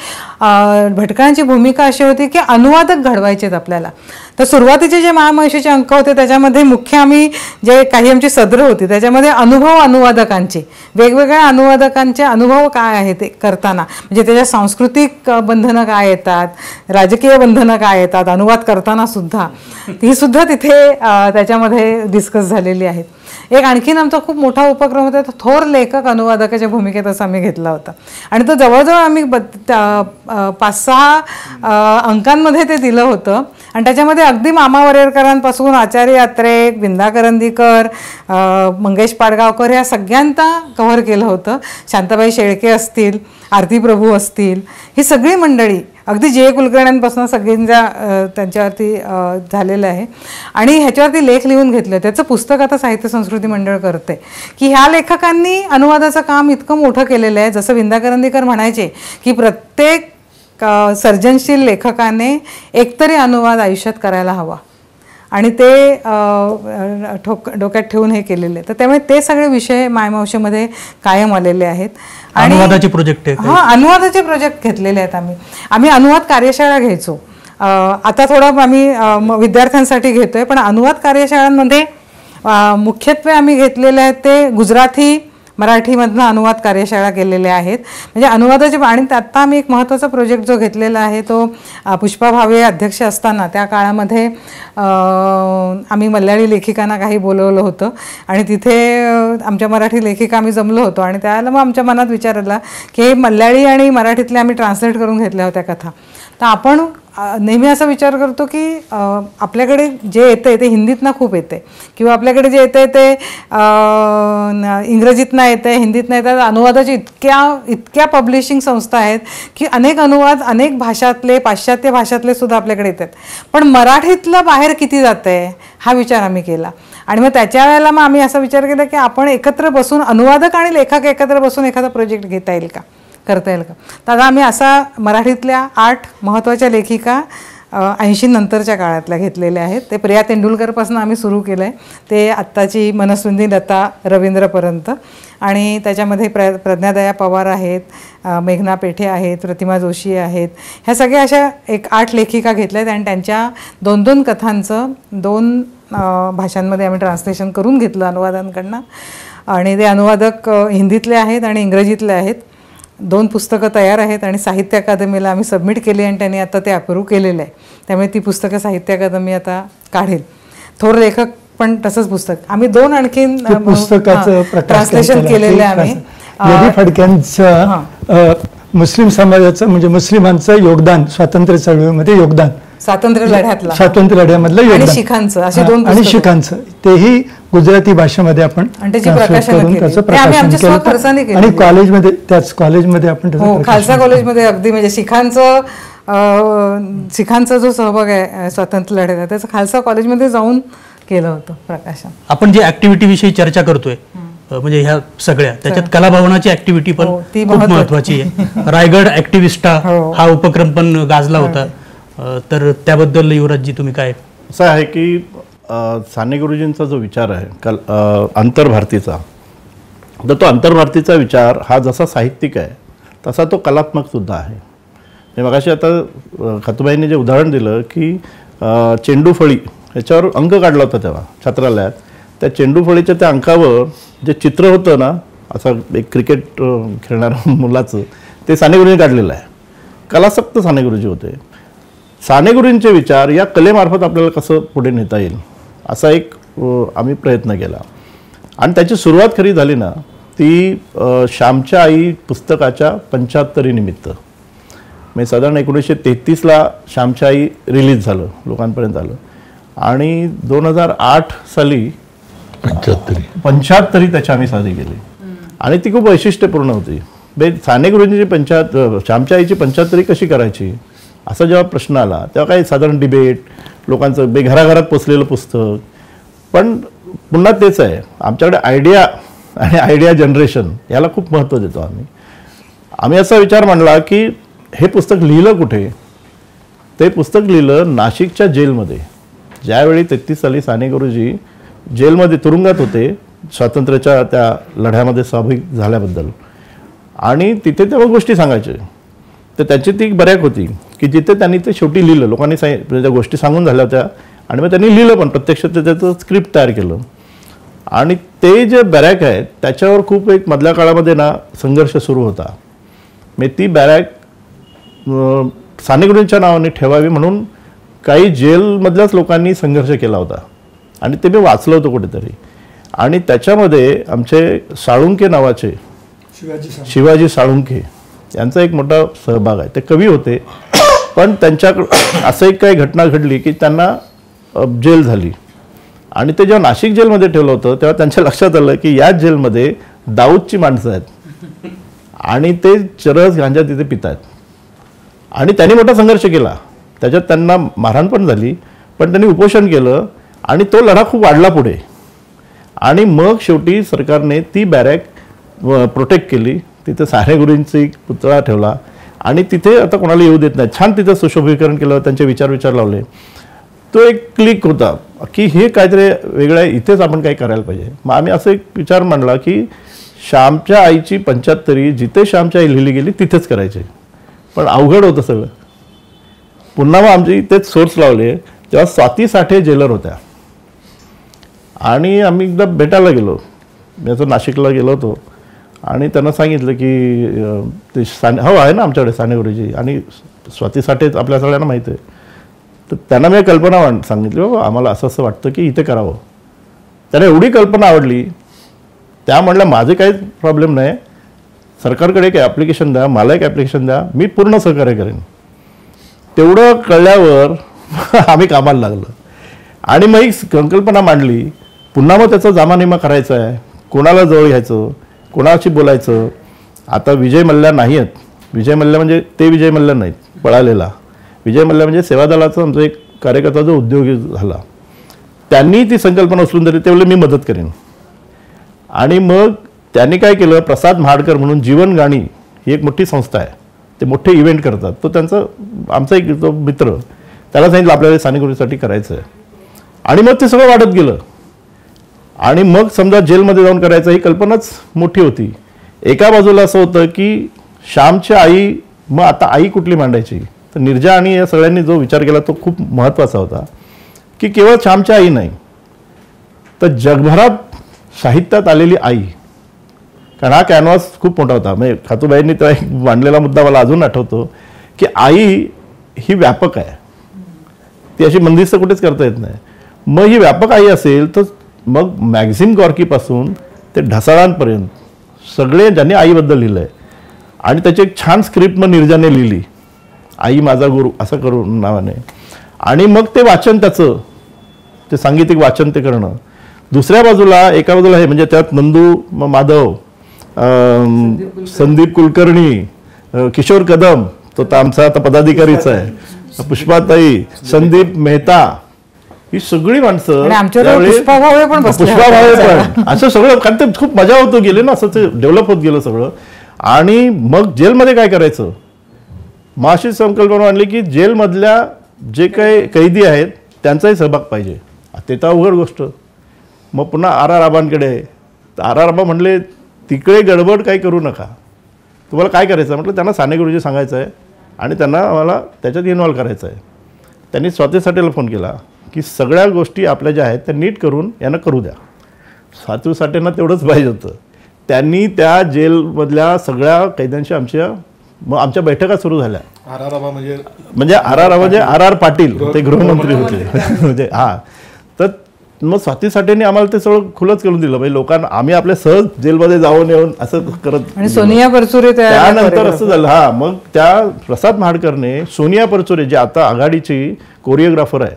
भटकळांची भूमिका अशी होती की अनुवादक घडवायचे आहेत आपल्याला. तर सुरुवातीचे जे माय मावशीचे अंक होते त्याच्यामध्ये मुख्य आम्ही जे काही आमची सदरं होती त्याच्यामध्ये अनुभव अनुवादकांचे, वेगवेगळ्या अनुवादकांचे अनुभव काय आहे ते करताना, म्हणजे त्याच्या सांस्कृतिक बंधनं काय येतात, राजकीय बंधनं काय येतात अनुवाद करताना सुद्धा, ती सुद्धा तिथे त्याच्यामध्ये डिस्कस झालेली आहेत. एक आणखीन आमचा खूप मोठा उपक्रम होता, थोर लेखक अनुवादकाच्या भूमिकेत असा आम्ही घेतला होता आणि तो जवळजवळ आम्ही 5-6 अंकांमध्ये ते दिलं होतं आणि त्याच्यामध्ये अगदी मामा वरेरकरांपासून आचार्य यात्रे, विंदा करंदीकर, मंगेश पाडगावकर या सगळ्यांना कव्हर केलं होतं. शांताबाई शेळके असतील, आरती प्रभू असतील, ही सगळी मंडळी अगदी जे कुलकर्ण्यांपासून सगळ्यांच्या त्यांच्यावरती झालेलं आहे आणि ह्याच्यावरती लेख लिहून घेतलं. त्याचं पुस्तक आता साहित्य संस्कृती मंडळ करते की ह्या लेखकांनी अनुवादाचं काम इतकं मोठं केलेलं आहे. जसं विंदा करंदीकर म्हणायचे की प्रत्येक सर्जनशील लेखकाने एकतरी अनुवाद आयुष्यात करायला हवा आणि ते डोक्यात ठेवून हे केलेले. तर त्यामुळे ते सगळे विषय मायमावशीमध्ये कायम आलेले आहेत. आणि अनुवादाचे प्रोजेक्ट अनुवादाचे प्रोजेक्ट घेतलेले आहेत. आम्ही अनुवाद कार्यशाळा घ्यायचो. आता थोडं आम्ही विद्यार्थ्यांसाठी घेतोय, पण अनुवाद कार्यशाळांमध्ये मुख्यत्वे आम्ही घेतलेले आहेत ते गुजराती मराठीमधनं अनुवाद कार्यशाळा केलेल्या आहेत. म्हणजे अनुवादाचे, आणि आता आम्ही एक महत्त्वाचा प्रोजेक्ट जो घेतलेला आहे तो पुष्पा भावे अध्यक्ष असताना त्या काळामध्ये आम्ही मल्याळी लेखिकांना काही बोलवलं होतं आणि तिथे आमच्या मराठी लेखिका आम्ही जमलो होतो आणि त्याला मग आमच्या मनात विचार आला की मल्याळी आणि मराठीतले आम्ही ट्रान्सलेट करून घेतल्या होत्या कथा. तर आपण नेहमी असा विचार करतो की आपल्याकडे जे येतं ते हिंदीतनं खूप येते किंवा आपल्याकडे जे येतं ते इंग्रजीतनं येतं, हिंदीतनं येतं. अनुवादाची इतक्या पब्लिशिंग संस्था आहेत की अनेक अनुवाद अनेक भाषातले, पाश्चात्य भाषातले सुद्धा आपल्याकडे येतात, पण मराठीतलं बाहेर किती जातं आहे हा विचार आम्ही केला. आणि मग त्याच्या वेळेला मग आम्ही असा विचार केला की आपण एकत्र बसून अनुवादक आणि लेखक एकत्र बसून एखादा प्रोजेक्ट घेता येईल का, करता येईल का. तर आता आम्ही असा मराठीतल्या 8 महत्त्वाच्या लेखिका 80 नंतरच्या काळातल्या घेतलेल्या आहेत. ते प्रिया तेंडुलकरपासून आम्ही सुरू केलं आहे, ते आत्ताची मनस्विनी लता रवींद्रपर्यंत. आणि त्याच्यामध्ये प्रज्ञादया पवार आहेत, मेघना पेठे आहेत, प्रतिमा जोशी आहेत. ह्या सगळ्या अशा 8 लेखिका घेतल्या आहेत आणि त्यांच्या 2-2 कथांचं 2 भाषांमध्ये आम्ही ट्रान्सलेशन करून घेतलं अनुवादांकडनं. आणि ते अनुवादक हिंदीतले आहेत आणि इंग्रजीतले आहेत. 2 पुस्तकं तयार आहेत आणि साहित्य अकादमीला आम्ही सबमिट केली आणि त्यांनी आता ते अप्रूव्ह केलेलं आहे. त्यामुळे ती पुस्तकं साहित्य अकादमी आता काढेल. थोर लेखक पण तसंच पुस्तक आम्ही 2 आणखीन पुस्तकाचं ट्रान्सलेशन केलेलं आहे आम्ही. फडक्यांचं मुस्लिम समाजाचं म्हणजे मुस्लिमांचं योगदान स्वातंत्र्य चळवळीमध्ये योगदान, स्वातंत्र्य लढ्यामधलं योगदान, शिखांचं असे 2 आणि शिखांचं तेही गुजराती भाषेमध्ये आपण प्रकाशन केलं आणि कॉलेजमध्ये त्याच कॉलेजमध्ये आपण खालसा कॉलेजमध्ये अगदी म्हणजे शिखांचा जो सहभाग आहे स्वातंत्र्य लढ्यात त्याचं खालसा कॉलेजमध्ये जाऊन केलं होतं प्रकाशन. आपण जे ऍक्टिव्हिटी विषयी चर्चा करतोय म्हणजे ह्या सगळ्या त्याच्यात कलाभवनाची ऍक्टिव्हिटी पण खूप महत्वाची आहे. रायगड ऍक्टिव्हिस्टा हा उपक्रम पण गाजला होता, तर त्याबद्दल युवराजजी तुम्ही काय. असं आहे की साने गुरुजींचा जो विचार आहे आंतरभारतीचा, तर तो आंतरभारतीचा विचार हा जसा साहित्यिक आहे तसा तो कलात्मक सुद्धा आहे. मगाशी आता खतुबाईंनी जे उदाहरण दिलं की चेंडू फळी ह्याच्यावर अंक काढला होता तेव्हा छात्रालयात, त्या चेंडू फळीच्या त्या अंकावर जे चित्र होतं ना असं एक क्रिकेट खेळणाऱ्या मुलाचं, ते साने गुरुजींनी काढलेलं आहे. कलासक्त साने गुरुजी होते. साने गुरुजींचे विचार या कलेमार्फत आपल्याला कसं पुढे नेता येईल असा एक आम्ही प्रयत्न केला. आणि त्याची सुरुवात खरी झाली ना ती श्यामच्या आई पुस्तकाच्या 75 निमित्त. म्हणजे साधारण 1933ला श्यामच्या आई रिलीज झालं, लोकांपर्यंत आलं आणि 2008 साली 75 त्याची आम्ही साजरी केली आणि ती खूप वैशिष्ट्यपूर्ण होती. साने गुरुजींची श्यामच्या आईची 75 कशी करायची असा जेव्हा प्रश्न आला तेव्हा काही साधारण डिबेट, लोकांचं घराघरात पोचलेलं पुस्तक. पण पुन्हा तेच आहे, आमच्याकडे आयडिया आणि आयडिया जनरेशन याला खूप महत्त्व देतो आम्ही असा विचार मांडला की हे पुस्तक लिहिलं कुठे. ते पुस्तक लिहिलं नाशिकच्या जेलमध्ये. ज्यावेळी 33 साली साने गुरुजी जेलमध्ये तुरुंगात होते स्वातंत्र्याच्या त्या लढ्यामध्ये सहभागी झाल्याबद्दल, आणि तिथे तेव्हा गोष्टी सांगायचे. तर त्याची ती बऱ्याक होती की जिथे त्यांनी ते शेवटी लिहिलं, लोकांनी त्या गोष्टी सांगून झाल्या होत्या आणि मग त्यांनी लिहिलं पण प्रत्यक्षात त्याचं स्क्रिप्ट तयार केलं. आणि ते जे बॅरॅक आहेत त्याच्यावर खूप एक मधल्या काळामध्ये ना संघर्ष सुरू होता. म्हणजे ती बॅरॅक साने गुरुजींच्या नावाने ठेवावी म्हणून काही जेलमधल्याच लोकांनी संघर्ष केला होता आणि ते मी वाचलं होतं कुठेतरी. आणि त्याच्यामध्ये आमचे साळुंके नावाचे शिवाजी साळुंके यांचा एक मोठा सहभाग आहे. ते कवी होते पण त्यांच्याकडं असं एक काही घटना घडली की त्यांना जेल झाली आणि ते जेव्हा नाशिक जेलमध्ये ठेवलं होतं तेव्हा त्यांच्या लक्षात आलं की याच जेलमध्ये दाऊदची माणसं आहेत आणि ते चरस गांजा तिथे पित आहेत. आणि त्यांनी मोठा संघर्ष केला, त्याच्यात त्यांना मारहाण पण झाली, पण त्यांनी उपोषण केलं आणि तो लढा खूप वाढला पुढे. आणि मग शेवटी सरकारने ती बॅरॅक प्रोटेक्ट केली. तिथे साने गुरुजींचा पुतळा ठेवला आणि तिथे आता कोणाला येऊ देत नाही. छान तिथं सुशोभीकरण केलं, त्यांचे विचार लावले. तो एक क्लिक होता की हे काहीतरी वेगळं आहे, इथेच आपण काही करायला पाहिजे. मग आम्ही असं एक विचार मांडला की श्यामच्या आईची 75 जिथे श्यामच्या आई लिहिली गेली तिथेच करायचे. पण अवघड होतं सगळं. पुन्हा मग आमची तेच सोर्स लावले. तेव्हा स्वाती साठे जेलर होत्या आणि आम्ही एकदा भेटायला गेलो. मी असं नाशिकला गेलो होतो आणि त्यांना सांगितलं की ते आहे ना आमच्याकडे साने गुरुजी आणि स्वाती साठे आपल्या सगळ्यांना माहिती आहे. तर त्यांना मी कल्पना सांगितली, बाबा आम्हाला असं असं वाटतं की इथे करावं. त्यांना एवढी कल्पना आवडली, त्या म्हणल्या माझे काही प्रॉब्लेम नाही, सरकारकडे एक ॲप्लिकेशन द्या, मला एक ॲप्लिकेशन द्या, मी पूर्ण सहकार्य करेन. तेवढं कळल्यावर आम्ही कामाला लागलो आणि मग एक संकल्पना मांडली. पुन्हा मग त्याचा जामानिमा करायचा आहे, कोणाला जवळ घ्यायचं, कोणाशी बोलायचं. आता विजय मल्ल्या नाही आहेत. विजय मल्ल्या म्हणजे ते विजय मल्ल्या नाहीत पळालेला. विजय मल्ल्या म्हणजे सेवादलाचा आमचा एक कार्यकर्ता जो उद्योगी झाला, त्यांनी ती संकल्पना उचलून धरली. त्यावेळी मी मदत करेन. आणि मग त्यांनी काय केलं, प्रसाद महाडकर म्हणून जीवन गाणी ही एक मोठी संस्था आहे, ते मोठे इव्हेंट करतात. तो त्यांचा आमचा एक तो मित्र, त्याला सांगितलं आपल्याला साने गुरुजीसाठी करायचं आहे. आणि मग ते सगळं वाढत गेलं. आणि मग समजा जेलमध्ये जाऊन करायचं ही कल्पनाच मोठी होती. एका बाजूला असं होतं की श्यामची आई, मग आता आई कुठली मांडायची. तर निर्जा आणि या सगळ्यांनी जो विचार केला तो खूप महत्त्वाचा होता की केवळ श्यामची आई नाही तर जगभरात साहित्यात आलेली आई. कारण हा कॅनव्हास खूप मोठा होता. म्हणजे खातूबाईंनी तेव्हा एक मांडलेला मुद्दा मला अजून आठवतो की आई ही व्यापक आहे, ती अशी बंदिस्त कुठेच करता येत नाही. मग ही व्यापक आई असेल तर मग मॅक्झिम गॉर्कीपासून ते ढसाळांपर्यंत सगळे ज्यांनी आईबद्दल लिहिलं आहे आणि त्याची एक छान स्क्रिप्ट मग निर्जाने लिहिली, आई माझा गुरु असं करून नावाने. आणि मग ते वाचन, त्याचं ते सांगीतिक वाचन ते करणं. दुसऱ्या बाजूला एका बाजूला हे म्हणजे त्यात नंदू माधव, संदीप कुलकर्णी, किशोर कदम तो तर आमचा आता पदाधिकारीच आहे, पुष्पाताई, संदीप मेहता, ही सगळी माणसं, पुष्पा भावे पण असं सगळं. कारण ते खूप मजा होत गेली ना, असं ते डेव्हलप होत गेलं सगळं. आणि मग जेलमध्ये काय करायचं, मग अशी संकल्पना आणली की जेलमधल्या जे काही कैदी आहेत त्यांचाही सहभाग पाहिजे. ते तर अवघड गोष्ट. मग पुन्हा RR आबांकडे, RR आबा म्हणले तिकडे गडबड काही करू नका, तुम्हाला काय करायचं. म्हटलं त्यांना साने गुरुजी सांगायचं आहे आणि त्यांना आम्हाला त्याच्यात इन्व्हॉल्व करायचं आहे. त्यांनी स्वाती साठेला फोन केला की सगळ्या गोष्टी आपल्या ज्या आहेत त्या नीट करून यांना करू द्या. स्वाती साठेंना तेवढंच पाहिजे होतं. त्यांनी त्या जेलमधल्या सगळ्या कैद्यांशी आमच्या बैठका सुरू झाल्या. म्हणजे RR पाटील ते गृहमंत्री होते म्हणजे हां. तर मग स्वाती साठेंनी आम्हाला ते सगळं खुलच करून दिलं. म्हणजे लोकांना आम्ही आपल्या सहज जेलमध्ये जाऊन येऊन असं करत. आणि सोनिया परचुरे त्यानंतर असं झालं. हां, मग त्या प्रसाद महाडकरने सोनिया परचुरे जे आता आघाडीची कोरिओग्राफर आहे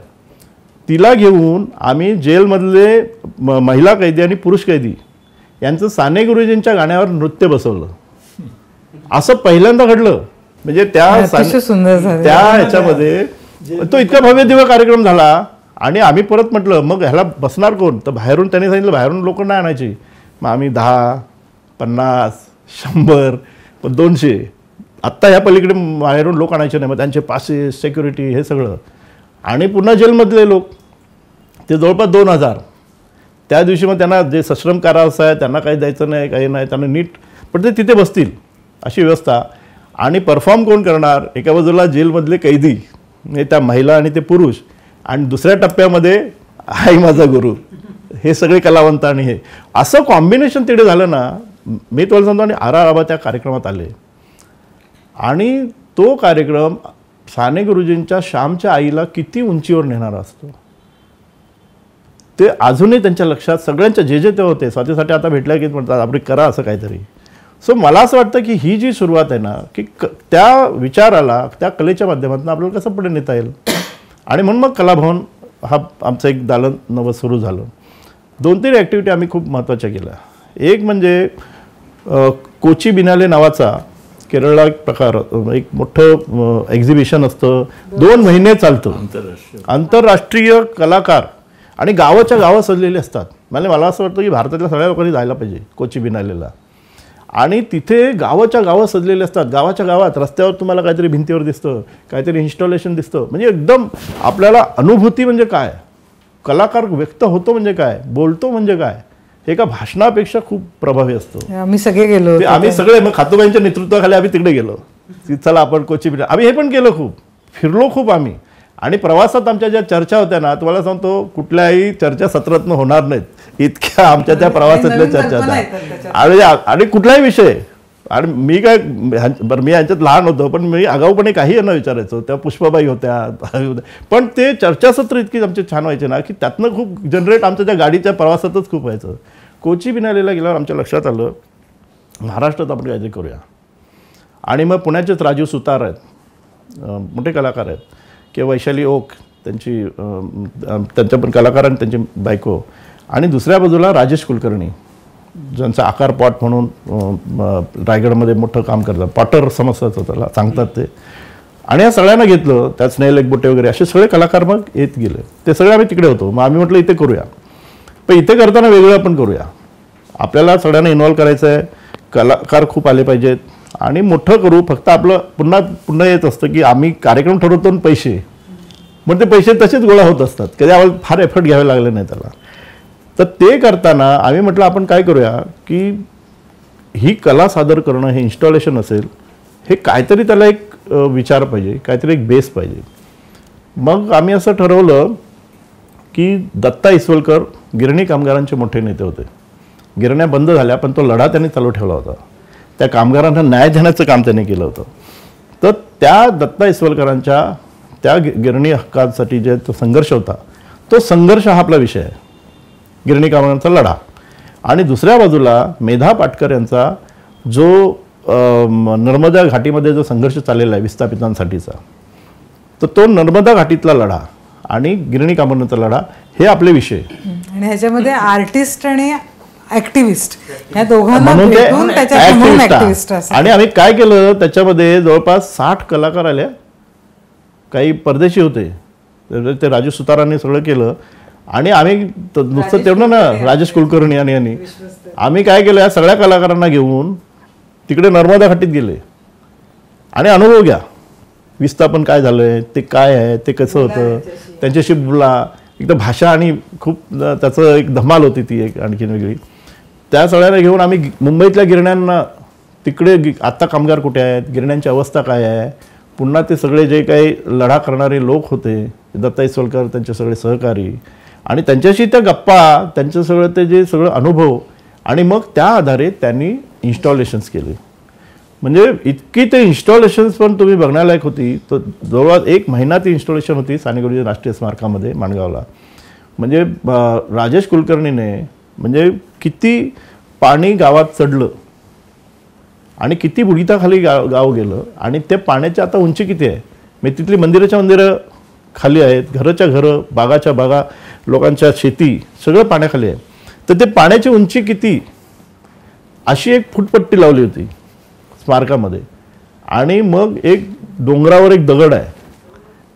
तिला घेऊन आम्ही जेलमधले महिला कैदी आणि पुरुष कैदी यांचं साने गुरुजींच्या गाण्यावर नृत्य बसवलं. असं पहिल्यांदा घडलं. म्हणजे अतिशय सुंदर झालं. त्या ह्याच्यामध्ये तो इतका भव्य दिव्य कार्यक्रम झाला. आणि आम्ही परत म्हटलं मग ह्याला बसणार कोण, तर बाहेरून त्यांनी सांगितलं बाहेरून लोक नाही आणायची. मग आम्ही 10, 50, 100, 200 आत्ता ह्या पलीकडे बाहेरून लोक आणायचे नाही. मग त्यांचे पासेस, सिक्युरिटी हे सगळं. आणि पुन्हा जेलमधले लोक ते जवळपास 2000. त्या दिवशी मग त्यांना जे सश्रम कारावास आहे त्यांना काही द्यायचं नाही, काही नाही, त्यांना नीट पण ते तिथे बसतील अशी व्यवस्था. आणि परफॉर्म कोण करणार, एका बाजूला जेलमधले कैदी म्हणजे त्या महिला आणि ते पुरुष, आणि दुसऱ्या टप्प्यामध्ये आई माझा गुरु, हे सगळे कलावंत. आणि हे असं कॉम्बिनेशन तिकडे झालं ना, मी तुम्हाला सांगतो. आणि आबा त्या कार्यक्रमात आले आणि तो कार्यक्रम साने गुरुजींच्या श्यामच्या आईला किती उंचीवर नेणारा असतो ते अजूनही त्यांच्या लक्षात. सगळ्यांच्या जे ते होते स्वातीसाठी आता भेटल्या की म्हणतात आपण करा असं काहीतरी. सो मला असं वाटतं की ही जी सुरुवात आहे ना, की त्या विचाराला त्या कलेच्या माध्यमातून आपल्याला कसं पुढे नेता येईल. आणि म्हणून मग कलाभवन हा आमचं एक दालन नवं सुरू झालं. 2-3 ॲक्टिव्हिटी आम्ही खूप महत्त्वाच्या केल्या. एक म्हणजे कोची बिनाले नावाचा केरळला एक प्रकार, एक मोठं एक्झिबिशन असतं, 2 महिने चालतं. आंतरराष्ट्रीय कलाकार आणि गावाच्या गावं सजलेली असतात. म्हणजे मला असं वाटतं की भारतातल्या सगळ्या लोकांनी जायला पाहिजे कोची बिनालेला. आणि तिथे गावाच्या गावं सजलेले असतात. गावाच्या गावात रस्त्यावर तुम्हाला काहीतरी भिंतीवर दिसतं, काहीतरी इन्स्टॉलेशन दिसतं. म्हणजे एकदम आपल्याला अनुभूती म्हणजे काय, कलाकार व्यक्त होतो म्हणजे काय, बोलतो म्हणजे काय, हे एका भाषणापेक्षा खूप प्रभावी असतं. आम्ही सगळे गेलो, आम्ही सगळे मग खातोबाईंच्या नेतृत्वाखाली आम्ही तिकडे गेलो. चला आपण कोची बिना, आम्ही हे पण केलं, खूप फिरलो खूप आम्ही. आणि प्रवासात आमच्या ज्या चर्चा होत्या ना, तुम्हाला सांगतो कुठल्याही चर्चा सत्रातून होणार नाहीत इतक्या आमच्या त्या प्रवासातल्या चर्चा होत्या. आणि कुठलाही विषय. आणि मी काय बरं, मी यांच्यात लहान होतो पण मी आगाऊपणे काही यांना विचारायचो. त्या पुष्पाबाई होत्या, पण ते चर्चासत्र इतकी आमचे छान व्हायचे ना की त्यातनं खूप जनरेट आमच्या त्या गाडीच्या प्रवासातच खूप व्हायचं. कोची बिनालेला गेल्यावर आमच्या लक्षात आलं महाराष्ट्रात आपण काहीतरी करूया. आणि मग पुण्याचेच राजीव सुतार आहेत, मोठे कलाकार आहेत, किंवा वैशाली ओक त्यांची, त्यांच्या पण कलाकार आणि त्यांची बायको. आणि दुसऱ्या बाजूला राजेश कुलकर्णी, ज्यांचा आकार पॉट म्हणून रायगडमध्ये मोठं काम करतात, पॉटर समजतात त्याला सांगतात ते. आणि या सगळ्यांना घेतलं, त्यात स्नेहल एकबोटे वगैरे असे सगळे कलाकार मग येत गेले. ते सगळे आम्ही तिकडे होतो. मग आम्ही म्हटलं इथे करूया, पण इथे करताना वेगळं आपण करूया. आपल्याला सगळ्यांना इन्व्हॉल्व करायचं आहे, कलाकार खूप आले पाहिजेत आणि मोठं करू. फक्त आपलं पुन्हा येत असतं की आम्ही कार्यक्रम ठरवतो आणि पैसे, मग ते पैसे तसेच गोळा होत असतात. कधी आम्हाला फार एफर्ट घ्यावे लागले नाही त्याला. तर ते करताना आम्ही म्हटलं आपण काय करूया की ही कला सादर करणं, हे इन्स्टॉलेशन असेल, हे काहीतरी त्याला एक विचार पाहिजे, काहीतरी एक बेस पाहिजे. मग आम्ही असं ठरवलं की दत्ता इसवलकर गिरणी कामगारांचे मोठे नेते होते. गिरण्या बंद झाल्या पण तो लढा त्यांनी चालू ठेवला होता. त्या कामगारांना न्याय देण्याचं काम त्यांनी केलं होतं. तर त्या दत्ता इसवलकरांच्या त्या गिरणी हक्कांसाठी जे तो संघर्ष होता, तो संघर्ष हा आपला विषय आहे, गिरणी कामगारांचा लढा. आणि दुसऱ्या बाजूला मेधा पाटकर यांचा जो नर्मदा घाटीमध्ये जो संघर्ष चाललेला आहे विस्थापितांसाठीचा, तर तो नर्मदा घाटीतला लढा आणि गिरणी कामगारांचा लढा हे आपले विषय. आणि ह्याच्यामध्ये आर्टिस्ट आणि ॲक्टिव्हिस्ट ह्या दोघांना म्हणून ते भेटून त्याच्यात ॲक्टिव्हिस्ट असतात. आणि आम्ही काय केलं, त्याच्यामध्ये जवळपास 60 कलाकार आले, काही परदेशी होते. ते राजू सुतारांनी सगळं केलं. आणि आम्ही नुसतं तेवढं ना, राजेश कुलकर्णी आणि यांनी आम्ही काय केलं, या सगळ्या कलाकारांना घेऊन तिकडे नर्मदा घाटीत गेले आणि अनुभव घ्या, विस्थापन काय झालंय, ते काय आहे, ते कसं होतं, त्यांच्याशी बोला. एकदम भाषा आणि खूप त्याचं एक धमाल होती ती एक आणखीन वेगळी. त्या सगळ्यांना घेऊन आम्ही मुंबईतल्या गिरण्यांना तिकडे, आत्ता कामगार कुठे आहेत, गिरण्यांची अवस्था काय आहे, पुन्हा ते सगळे जे काही लढा करणारे लोक होते, दत्ता इसवलकर, त्यांचे सगळे सहकारी, आणि त्यांच्याशी त्या गप्पा, त्यांचं सगळं ते जे सगळं अनुभव. आणि मग त्या आधारे त्यांनी इन्स्टॉलेशन्स केले. म्हणजे इतकी ते इन्स्टॉलेशन्स पण तुम्ही बघण्यालायक होती. तर जवळपास 1 महिना ती इन्स्टॉलेशन होती साने गुरुजी राष्ट्रीय स्मारकामध्ये माणगावला. म्हणजे राजेश कुलकर्णीने म्हणजे किती पाणी गावात चढलं आणि किती बुडीताखाली गाव गेलं, आणि त्या पाण्याची आता उंची किती आहे, म्हणजे तिथली मंदिरं खाली आहेत, घराच्या घरं, बागाच्या बागा, लोकांच्या शेती सगळं पाण्याखाली आहे. तर ते पाण्याची उंची किती, अशी एक फुटपट्टी लावली होती स्मारकामध्ये. आणि मग एक डोंगरावर एक दगड आहे,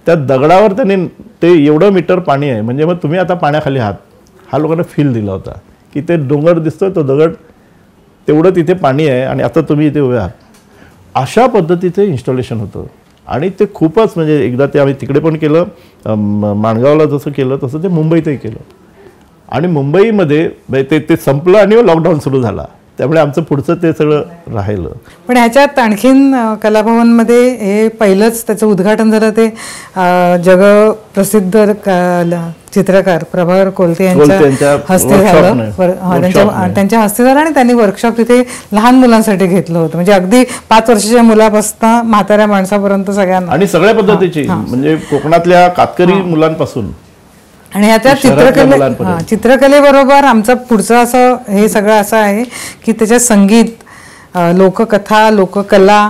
त्या दगडावर त्यांनी ते एवढं मीटर पाणी आहे, म्हणजे मग तुम्ही आता पाण्याखाली आहात हा लोकांना फील दिला होता की ते डोंगर दिसतोय, तो दगड तेवढं तिथे पाणी आहे आणि आता तुम्ही इथे उभे आहात. अशा पद्धतीचं इन्स्टॉलेशन होतं आणि ते खूपच म्हणजे एकदा ते आम्ही तिकडे पण केलं, माणगावला जसं केलं तसं ते मुंबईतही केलं. आणि मुंबईमध्ये ते संपलं आणि लॉकडाऊन सुरू झाला, त्यामुळे आमचं पुढचं ते सगळं राहिलं. पण ह्याच्यात आणखीन कलाभवनमध्ये हे पहिलंच त्याचं उद्घाटन झालं ते जगप्रसिद्ध चित्रकार प्रभाकर कोलते यांच्या हस्ते झालं. त्यांच्या हस्ते झालं आणि त्यांनी वर्कशॉप तिथे लहान मुलांसाठी घेतलं होतं, म्हणजे अगदी 5 वर्षाच्या मुलापासून म्हाताऱ्या माणसापर्यंत सगळ्यांना आणि सगळ्या पद्धतीची, म्हणजे कोकणातल्या कातकरी मुलांपासून. आणि ह्याच्या चित्रकलेबरोबर आमचं पुढचं असं हे सगळं असं आहे की त्याच्यात संगीत, लोककथा, लोककला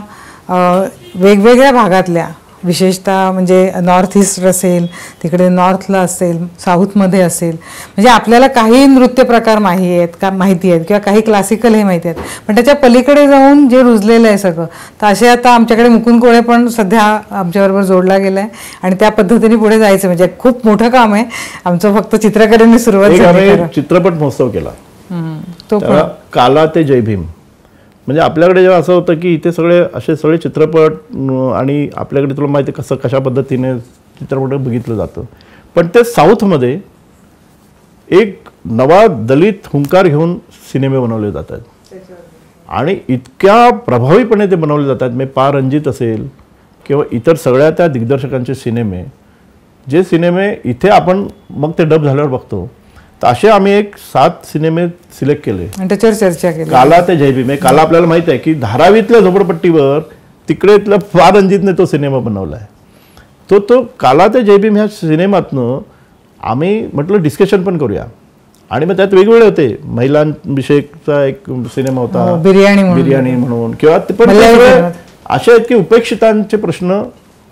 वेगवेगळ्या भागातल्या, विशेषतः म्हणजे नॉर्थ ईस्ट असेल, तिकडे नॉर्थला असेल, साऊथमध्ये असेल, म्हणजे आपल्याला काही नृत्य प्रकार माहिती आहेत किंवा काही क्लासिकल हे माहिती आहेत, पण त्याच्या पलीकडे जाऊन जे रुजलेलं आहे सगळं. तर असे आता आमच्याकडे मुकुंद कोळे पण सध्या आमच्याबरोबर जोडला गेला आहे आणि त्या पद्धतीने पुढे जायचं, म्हणजे खूप मोठं काम आहे आमचं. फक्त चित्रकलेने सुरुवात झाली. चित्रपट महोत्सव केला तो काला ते जय भीम. म्हणजे आपल्याकडे जेव्हा असं होतं की इथे सगळे चित्रपट आणि आपल्याकडे तुला माहिती आहे कशा पद्धतीने चित्रपट बघितलं जातं, पण ते साऊथमध्ये एक नवा दलित हुंकार घेऊन सिनेमे बनवले जात आहेत आणि इतक्या प्रभावीपणे ते बनवले जातात. म्हणजे पा रणजित असेल किंवा इतर सगळ्या त्या दिग्दर्शकांचे सिनेमे, जे सिनेमे इथे आपण मग ते डब झाल्यावर बघतो, तर असे आम्ही एक 7 सिनेमे सिलेक्ट केले आणि त्याच्यावर चर्चा केली. काला ते जय भीम. काला आपल्याला माहिती आहे की धारावीतल्या झोपडपट्टीवर तिकडेतल्या पा रणजितने तो सिनेमा बनवला आहे. तो काला ते जय भीम ह्या सिनेमातनं आम्ही म्हटलं डिस्कशन पण करूया. आणि मग त्यात वेगवेगळे होते, महिलांविषयीचा एक सिनेमा होता बिर्याणी म्हणून, किंवा पण असे आहेत की उपेक्षितांचे प्रश्न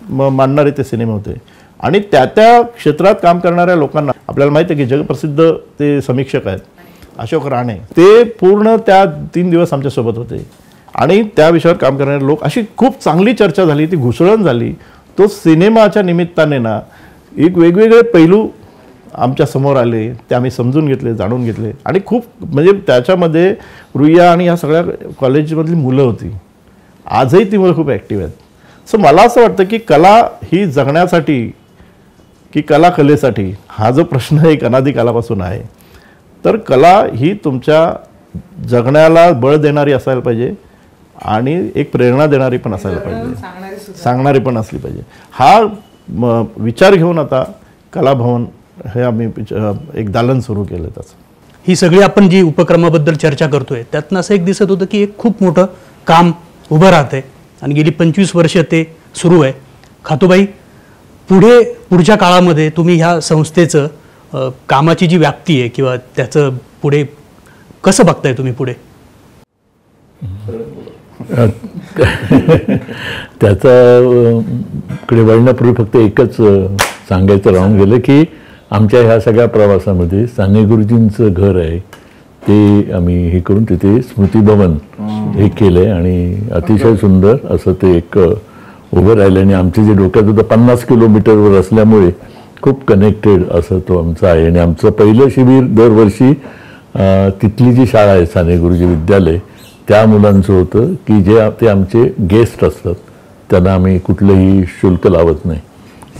मांडणारे ते सिनेमे होते. आणि त्या क्षेत्रात काम करणाऱ्या लोकांना आपल्याला माहिती आहे की जगप्रसिद्ध ते समीक्षक आहेत अशोक राणे, ते पूर्ण त्या 3 दिवस आमच्यासोबत होते आणि त्या विषयावर काम करणारे लोक, अशी खूप चांगली चर्चा झाली, ती घुसळण झाली. तो सिनेमाच्या निमित्ताने ना एक वेगवेगळे पैलू आमच्या समोर आले, ते आम्ही समजून घेतले, जाणून घेतले. आणि खूप म्हणजे त्याच्यामध्ये रुईया आणि ह्या सगळ्या कॉलेजमधली मुलं होती, आजही ती मुलं खूप ॲक्टिव्ह आहेत. सो मला असं वाटतं की कला ही जगण्यासाठी की कलेसाठी हा जो प्रश्न एक अनादी कालापासून आहे, तर कला ही तुमच्या जगण्याला बळ देणारी असायला पाहिजे आणि एक प्रेरणा देणारी पण असायला पाहिजे, सांगणारी पण असली पाहिजे. हा विचार घेऊन आता कलाभवन हे आम्ही एक दालन सुरू केलं. त्याचं ही सगळी आपण जी उपक्रमाबद्दल चर्चा करतोय त्यातनं असं एक दिसत होतं की एक खूप मोठं काम उभं राहतंय आणि गेली 25 वर्ष ते सुरू आहे. खातूबाई, पुढच्या काळामध्ये तुम्ही ह्या संस्थेचं कामाची जी व्याप्ती आहे किंवा त्याचं पुढे कसं बघताय तुम्ही पुढे? त्याच्याकडे वळण्यापूर्वी फक्त एकच सांगायचं राहून गेलं की आमच्या ह्या सगळ्या प्रवासामध्ये साने गुरुजींचं घर आहे ते आम्ही हे करून तिथे स्मृती भवन हे केलं आहे आणि अतिशय सुंदर असं ते एक उभं राहिलं. आणि आमचे जे डोक्यात होतं 50 किलोमीटरवर असल्यामुळे खूप कनेक्टेड असं तो आमचा आहे. आणि आमचं पहिलं शिबिर दरवर्षी तिथली जी शाळा आहे साने गुरुजी विद्यालय त्या मुलांचं होतं की जे ते आमचे गेस्ट असतात, त्यांना आम्ही कुठलंही शुल्क लावत नाही.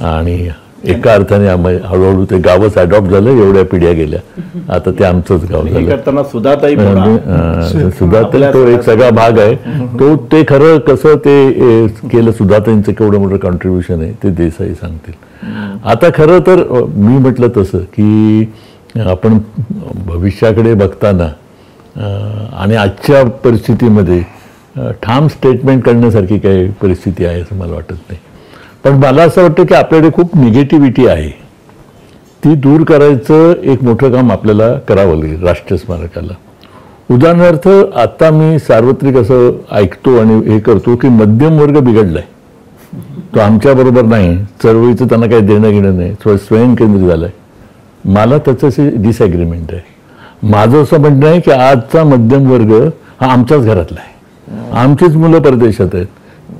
आणि एका अर्थाने हळूहळू ते गावच अडॉप्ट झालं, एवढ्या पिढ्या गेल्या, आता ते आमचंच गाव झालं. सुधाताई तो एक सगळा भाग आहे तो. ते खरं कसं ते केलं, सुधाताईंचं केवढं मोठं कॉन्ट्रीब्युशन आहे ते देसाई सांगतील. आता खरं तर मी म्हटलं तसं की आपण भविष्याकडे बघताना आणि आजच्या परिस्थितीमध्ये ठाम स्टेटमेंट करण्यासारखी काही परिस्थिती आहे असं मला वाटत नाही. पण मला असं वाटतं की आपल्याकडे खूप निगेटिव्हिटी आहे, ती दूर करायचं एक मोठं काम आपल्याला करावं लागेल राष्ट्रीय स्मारकाला. उदाहरणार्थ आता मी सार्वत्रिक असं ऐकतो आणि हे करतो की मध्यम वर्ग बिघडलाय, तो आमच्याबरोबर नाही, चळवळीचं त्यांना काही देणं घेणं नाही, स्वयंकेंद्रित झालाय. मला त्याच्याशी डिसॲग्रीमेंट आहे. माझं असं म्हणणं आहे की आजचा मध्यम वर्ग हा आमच्याच घरातला आहे. आमचीच मुलं परदेशात आहेत,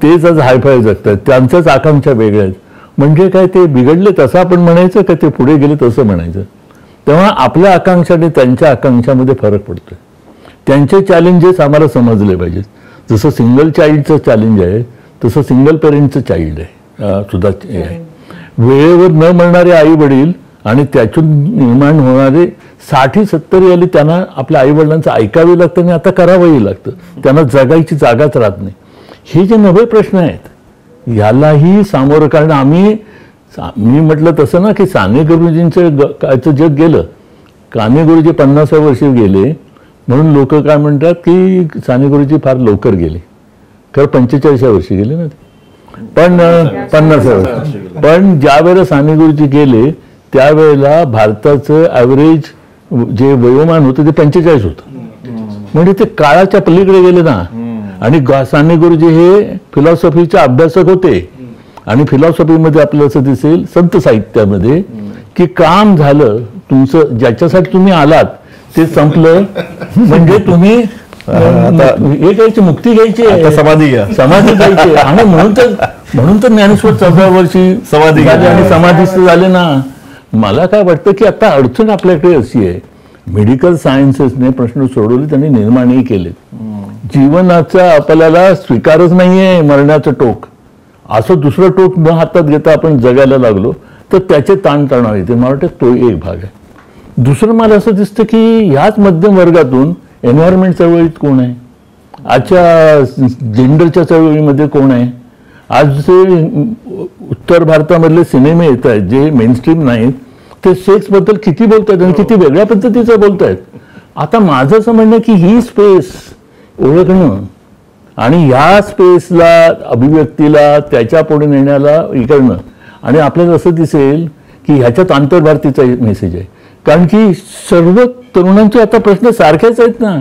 तेच आज हायफाय जगतात, त्यांच्याच आकांक्षा वेगळ्या आहेत. म्हणजे काय ते बिघडले तसं आपण म्हणायचं का ते पुढे गेले तसं म्हणायचं? तेव्हा आपल्या आकांक्षा आणि त्यांच्या आकांक्षामध्ये फरक पडतोय. त्यांचे चॅलेंजेस आम्हाला समजले पाहिजेत. जसं सिंगल चाइल्डचं चॅलेंज आहे तसं सिंगल पेरेंटचं चाइल्ड आहे सुद्धा आहे. वेळेवर न मरणारे आई वडील आणि त्यातून निर्माण होणारे 60-70 आली, त्यांना आपल्या आई वडिलांचं ऐकावे लागतं आणि आता करावंही लागतं. त्यांना जगायची जागाच राहत नाही. हे जे नवे प्रश्न आहेत यालाही सामोरं कारण मी म्हटलं तसं ना की साने गुरुजींचं जग गेलं. काने गुरुजी 50व्या वर्षी गेले म्हणून लोक काय म्हणतात की साने गुरुजी फार लवकर गेले. खरं 45व्या वर्षी गेले ना, पण 50व्या वर्षी. पण ज्या वेळेला साने गुरुजी गेले त्यावेळेला भारताचं ॲव्हरेज जे वयोमान होतं ते 45 होतं. म्हणजे ते काळाच्या पलीकडे गेले ना. आणि साने गुरुजी हे फिलॉसॉफीचे अभ्यासक होते आणि फिलॉसॉफीमध्ये आपल्याला असं दिसेल संत साहित्यामध्ये की काम झालं तुमचं, ज्याच्यासाठी तुम्ही आलात ते संपलं म्हणजे तुम्ही हे घ्यायची, मुक्ती घ्यायची, समाधी घ्यायची. आणि म्हणून तर ज्ञानेश्वर 14व्या वर्षी समाधी आणि समाधीस्थ झाले ना. मला काय वाटतं की आता अडचण आपल्याकडे अशी आहे, मेडिकल सायन्सेसने प्रश्न सोडवले, त्यांनी निर्माणही केले. जीवनाचा आपल्याला स्वीकारच नाहीये मरण्याचं टोक. असं दुसरं टोक न हातात घेता आपण जगायला लागलो तर त्याचे ताणतणाव येते. मला वाटतं तो एक भाग आहे. दुसरं मला असं दिसतं की ह्याच मध्यम वर्गातून एन्व्हायरमेंट चळवळीत कोण आहे, आजच्या जेंडरच्या चळवळीमध्ये कोण आहे, आज जे उत्तर भारतामधले सिनेमे येत आहेत जे मेनस्ट्रीम नाहीत ते सेक्सबद्दल किती बोलत आहेत आणि किती वेगळ्या पद्धतीचं बोलत आहेत. आता माझं असं म्हणणं की ही स्पेस ओळखणं आणि ह्या स्पेसला अभिव्यक्तीला त्याच्या पुढे नेण्याला हे करणं. आणि आपल्याला असं दिसेल की ह्याच्यात आंतरभारतीचा मेसेज आहे. कारण की सर्व तरुणांचे आता प्रश्न सारखेच आहेत ना.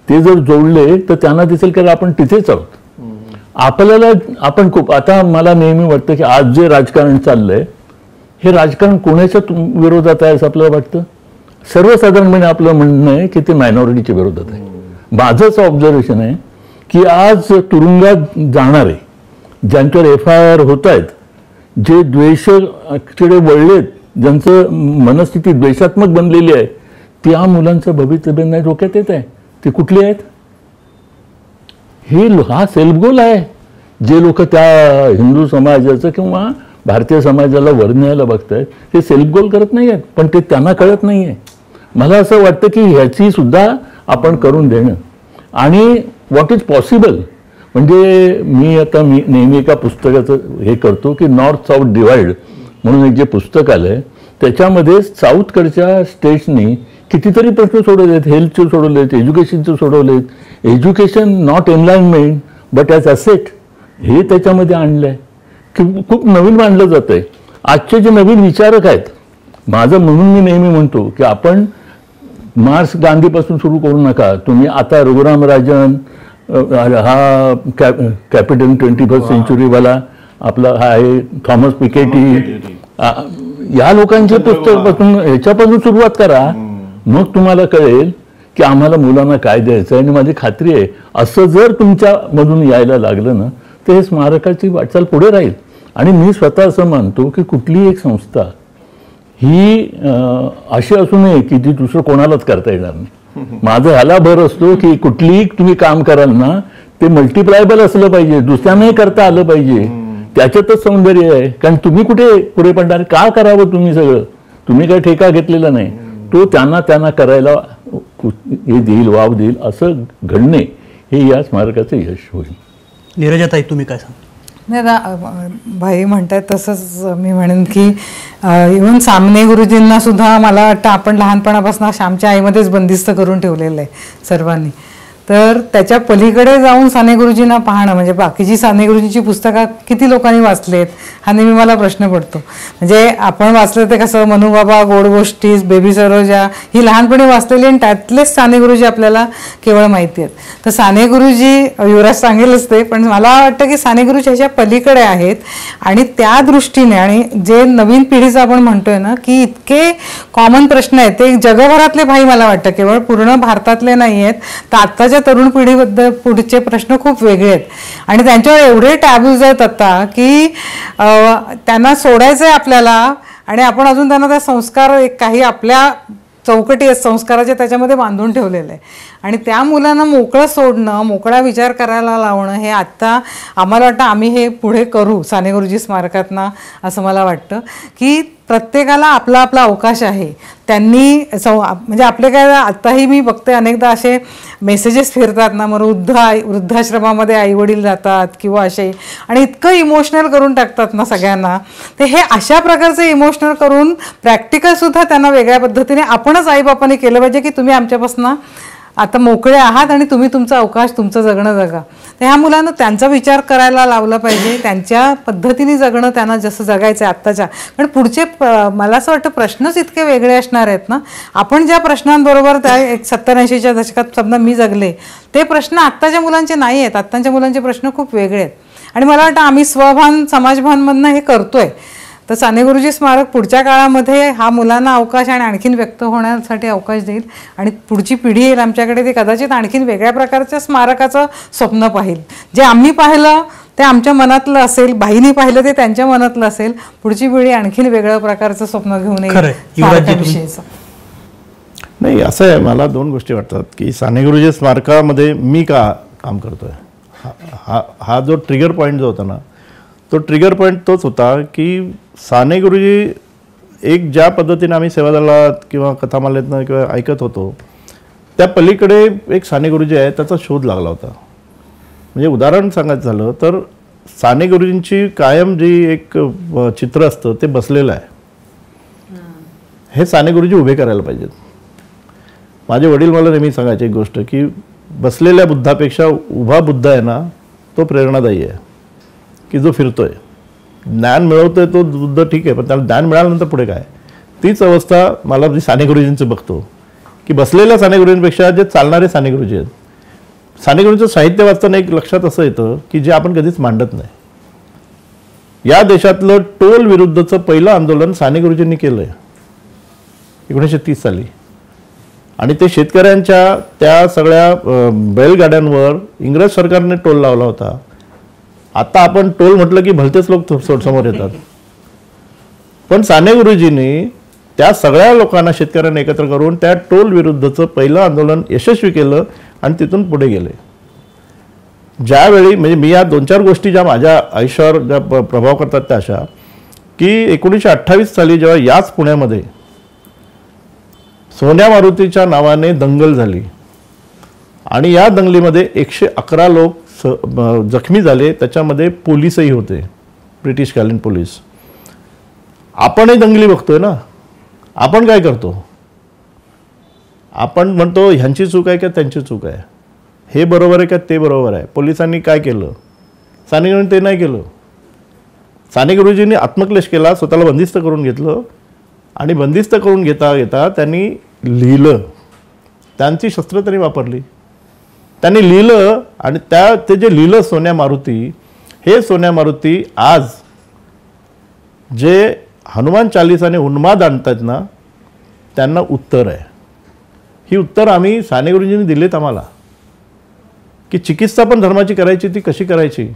ते जर जोडले तर त्यांना दिसेल की आपण तिथेच आहोत. आपल्याला आपण खूप आता मला नेहमी वाटतं की आज जे राजकारण चाललंय हे राजकारण कोणाच्या विरोधात आहे असं आपल्याला वाटतं? सर्वसाधारणपणे आपलं म्हणणं आहे की ते मायनॉरिटीच्या विरोधात आहे. माझं असं ऑब्झर्वेशन आहे की आज तुरुंगात जाणारे ज्यांच्यावर FIR होत आहेत, जे द्वेषाकडे वळलेत, ज्यांचं मनस्थिती द्वेषात्मक बनलेली आहे, त्या मुलांचं भवितव्य नाही डोक्यात येत आहे. ते कुठले आहेत? हा सेल्फ गोल आहे. जे लोक त्या हिंदू समाजाचं किंवा भारतीय समाजाला वर न्यायला बघतायत हे सेल्फ गोल करत नाही आहेत, पण ते त्यांना कळत नाही आहे. मला असं वाटतं की ह्याची सुद्धा आपण करून देणं आणि व्हॉट इज पॉसिबल. म्हणजे मी नेहमी एका पुस्तकाचं हे करतो की नॉर्थ साऊथ डिवाइड म्हणून एक जे पुस्तक आलंय त्याच्यामध्ये साऊथकडच्या स्टेट्सनी कितीतरी प्रश्न सोडवलेत. हेल्थचे सोडवलेत, एज्युकेशनचे सोडवलेत. Education not alignment but as asset हे त्याच्यामध्ये आणलंय. खूप नवीन मांडलं जात आहे. आजचे जे नवीन विचारक आहेत, माझं म्हणून मी नेहमी म्हणतो की आपण मार्क्स गांधीपासून सुरू करू नका. तुम्ही आता रघुराम राजन हा कॅपिटल 21st सेंचुरीवाला आपला हा आहे, थॉमस पिकेटी, या लोकांचे पुस्तकापासून ह्याच्यापासून सुरुवात करा. मग तुम्हाला कळेल की आम्हाला मुलांना काय द्यायचं आहे. आणि माझी खात्री आहे असं जर तुमच्यामधून यायला लागलं ना तर हे स्मारकाची वाटचाल पुढे राहील. आणि मी स्वतः असं मानतो की कुठलीही एक संस्था ही अशी असू नये की ती दुसरं कोणालाच करता येणार नाही. माझं ह्याला भर असतो की कुठलीही तुम्ही काम कराल ना ते मल्टिप्लायबल असलं पाहिजे, दुसऱ्यांनाही करता आलं पाहिजे. त्याच्यातच सौंदर्य आहे. कारण तुम्ही कुठे पुढे पडणार, का करावं तुम्ही सगळं? तुम्ही काही ठेका घेतलेला नाही. तो त्यांना करायला हे देईल, वाव देईल असं घडणे हे या स्मारकाचं यश होईल. नीरजाताई तुम्ही काय सांगा? नाही, भाई म्हणतात तसंच मी म्हणेन की इव्हन सामने गुरुजींना सुद्धा मला वाटतं आपण लहानपणापासून श्यामच्या आईमध्येच बंदिस्त करून ठेवलेलं आहे सर्वांनी. तर त्याच्या पलीकडे जाऊन साने गुरुजींना पाहणं म्हणजे बाकीची साने गुरुजींची पुस्तकं किती लोकांनी वाचलेत हा नेहमी मला प्रश्न पडतो. म्हणजे आपण वाचलं ते कसं मनूबाबा, गोड गोष्टी, बेबी सरोजा ही लहानपणी वाचलेली आणि त्यातलेच साने गुरुजी आपल्याला केवळ माहिती आहेत. तर साने गुरुजी युवराज सांगेलच ते, पण मला वाटतं की साने गुरुजी ह्याच्या पलीकडे आहेत. आणि त्या दृष्टीने आणि जे नवीन पिढीचं आपण म्हणतोय ना की इतके कॉमन प्रश्न आहेत ते जगभरातले भाई मला वाटतं केवळ पूर्ण भारतातले नाही आहेत तर आत्ताच्या आत्ताच्या तरुण पिढीबद्दल पुढचे प्रश्न खूप वेगळे आहेत आणि त्यांच्यावर एवढे टॅबूज आहेत आता की त्यांना सोडायचं आहे आपल्याला आणि आपण अजून त्यांना त्या संस्कार काही आपल्या चौकटी आहेत संस्काराचे त्याच्यामध्ये बांधून ठेवलेलं आहे आणि त्या मुलांना मोकळं सोडणं मोकळा विचार करायला लावणं हे आत्ता आम्हाला वाटतं आम्ही हे पुढे करू साने गुरुजी स्मारकातनं असं मला वाटतं की प्रत्येकाला आपला आपला अवकाश आहे. त्यांनी म्हणजे आपले काय आत्ताही मी बघते अनेकदा असे मेसेजेस फिरतात ना मग वृद्धाश्रमामध्ये आईवडील जातात किंवा असे आणि इतकं इमोशनल करून टाकतात ना सगळ्यांना. ते हे अशा प्रकारचे इमोशनल करून प्रॅक्टिकलसुद्धा त्यांना वेगळ्या पद्धतीने आपणच आईबापाने केलं पाहिजे की तुम्ही आमच्यापासून आता मोकळे आहात आणि तुम्ही तुमचा अवकाश तुमचं जगणं जगा. तर ह्या मुलांना त्यांचा विचार करायला लावला पाहिजे त्यांच्या पद्धतीने जगणं त्यांना जसं जगायचं आहे आत्ताच्या. पण पुढचे मला असं वाटतं प्रश्नच इतके वेगळे असणार आहेत ना. आपण ज्या प्रश्नांबरोबर त्या 70-80च्या दशकात समजा मी जगले ते प्रश्न आत्ताच्या मुलांचे नाही आहेत. आत्ताच्या मुलांचे प्रश्न खूप वेगळे आहेत आणि मला वाटतं आम्ही स्वभान समाजभानमधनं हे करतोय. तर साने गुरुजी स्मारक पुढच्या काळामध्ये हा मुलांना अवकाश आणि आणखीन व्यक्त होण्यासाठी अवकाश देईल आणि पुढची पिढी येईल आमच्याकडे ते कदाचित आणखीन वेगळ्या प्रकारच्या स्मारकाचं स्वप्न पाहिल. जे आम्ही पाहिलं ते आमच्या मनातलं असेल बाईंनी पाहिलं ते त्यांच्या मनातलं असेल. पुढची पिढी आणखीन वेगळ्या प्रकारचं स्वप्न घेऊन येईल. नाही असं आहे मला 2 गोष्टी वाटतात की साने गुरुजी स्मारकामध्ये मी का काम करतोय हा जो ट्रिगर पॉईंट जो होता ना तो ट्रिगर पॉईंट तोच होता की साने गुरुजी एक ज्या पद्धतीने आम्ही सेवादलात किंवा कथामालेतनं किंवा ऐकत होतो त्या पलीकडे एक साने गुरुजी आहे त्याचा शोध लागला होता. म्हणजे उदाहरण सांगायचं झालं तर साने गुरुजींची कायम जी एक चित्र असतं ते बसलेलं आहे. हे साने गुरुजी उभे करायला पाहिजेत. माझे वडील मला नेहमी सांगायचे एक गोष्ट की बसलेल्या बुद्धापेक्षा उभा बुद्ध आहे ना तो प्रेरणादायी आहे की जो फिरतोय ज्ञान मिळवतोय तो बुद्ध ठीक आहे पण त्याला ज्ञान मिळाल्यानंतर पुढे काय. तीच अवस्था मला साने गुरुजींचं बघतो की बसलेल्या साने गुरुजींपेक्षा जे चालणारे साने गुरुजी आहेत. साने गुरुजींचं साहित्य वाचताना एक लक्षात असं येतं की जे आपण कधीच मांडत नाही. या देशातलं टोल विरुद्धचं पहिलं आंदोलन साने गुरुजींनी केलं आहे 1930 साली आणि ते शेतकऱ्यांच्या त्या सगळ्या बैलगाड्यांवर इंग्रज सरकारने टोल लावला होता. आता आपण टोल म्हटलं की भलतेच लोक समोर येतात पण साने गुरुजींनी त्या सगळ्या लोकांना शेतकऱ्यांना एकत्र करून त्या टोल विरुद्धचं पहिलं आंदोलन यशस्वी केलं आणि तिथून पुढे गेले. ज्यावेळी म्हणजे मी या 2-4 गोष्टी ज्या माझ्या आयुष्यावर ज्या प्रभाव करतात त्या अशा की 1928 साली जेव्हा याच पुण्यामध्ये सोन्या मारुतीच्या नावाने दंगल झाली आणि या दंगलीमध्ये 111 लोक जखमी झाले त्याच्यामध्ये पोलीसही होते ब्रिटिशकालीन पोलीस. आपणही दंगली बघतोय ना. आपण काय करतो आपण म्हणतो ह्यांची चूक आहे का त्यांची चूक आहे हे बरोबर आहे का ते बरोबर आहे. पोलिसांनी काय केलं साने गुरुजींनी ते नाही केलं. साने गुरुजींनी आत्मक्लेश केला स्वतःला बंदिस्त करून घेतलं आणि बंदिस्त करून घेता घेता त्यांनी लिहिलं. त्यांची शस्त्र त्यांनी वापरली त्यांनी लिहिलं आणि ते जे लिहिलं सोन्या मारुती हे सोन्या मारुती आज जे हनुमान चालीसाने उन्माद आणतात ना त्यांना उत्तर आहे. ही उत्तर आम्ही साने गुरुजींनी दिलेत आम्हाला की चिकित्सा पण धर्माची करायची ती कशी करायची.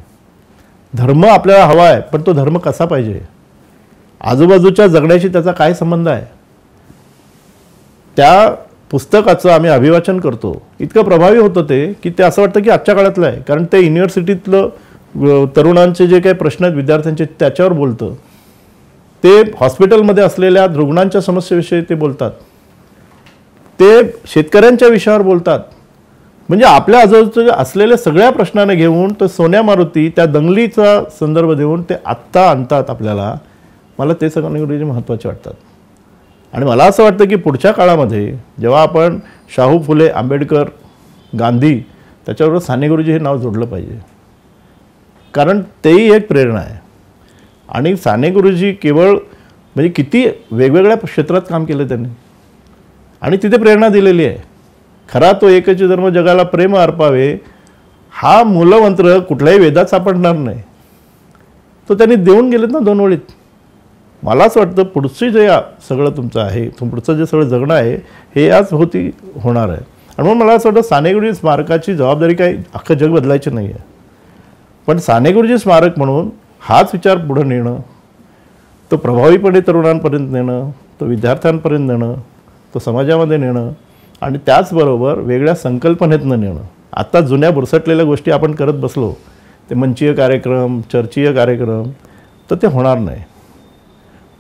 धर्म आपल्याला हवा आहे पण तो धर्म कसा पाहिजे आजूबाजूच्या जगण्याशी त्याचा काय संबंध आहे. त्या पुस्तकाचं आम्ही अभिवाचन करतो. इतकं प्रभावी होतं ते की ते असं वाटतं की आजच्या काळातलं आहे कारण ते युनिव्हर्सिटीतलं तरुणांचे जे काही प्रश्न आहेत विद्यार्थ्यांचे त्याच्यावर बोलतं. ते हॉस्पिटलमध्ये असलेल्या रुग्णांच्या समस्येविषयी ते बोलतात. ते शेतकऱ्यांच्या विषयावर बोलतात. म्हणजे आपल्या आजूबाजूच्या असलेल्या सगळ्या प्रश्नांना घेऊन तर सोन्या मारुती त्या दंगलीचा संदर्भ देऊन ते आत्ता आणतात आपल्याला. मला ते सगळ्यांना गुरुजी महत्त्वाचे वाटतात आणि मला असं वाटतं की पुढच्या काळामध्ये जेव्हा आपण शाहू फुले आंबेडकर गांधी त्याच्याबरोबर साने गुरुजी हे नाव जोडलं पाहिजे कारण तेही एक प्रेरणा आहे. आणि साने गुरुजी केवळ म्हणजे किती वेगवेगळ्या क्षेत्रात काम केलं त्यांनी आणि तिथे प्रेरणा दिलेली आहे. खरा तो एकच धर्म जगाला प्रेम अर्पावे हा मूलमंत्र कुठल्याही वेदात सापडणार नाही. तो त्यांनी देऊन गेलेत ना 2 ओळीत. मला असं वाटतं पुढचं जे सगळं तुमचं आहे पुढचं जे सगळं जगणं आहे हे याच होती होणार आहे. आणि म्हणून मला असं वाटतं साने गुरुजी स्मारकाची जबाबदारी काही अख्खं जग बदलायची नाही आहे, पण साने गुरुजी स्मारक म्हणून हाच विचार पुढं नेणं, तो प्रभावीपणे तरुणांपर्यंत नेणं, तो विद्यार्थ्यांपर्यंत नेणं, तो समाजामध्ये नेणं आणि त्याचबरोबर वेगळ्या संकल्पनेतनं नेणं. आता जुन्या बुरसटलेल्या गोष्टी आपण करत बसलो, ते मंचीय कार्यक्रम, चर्चीय कार्यक्रम, तर ते होणार नाही.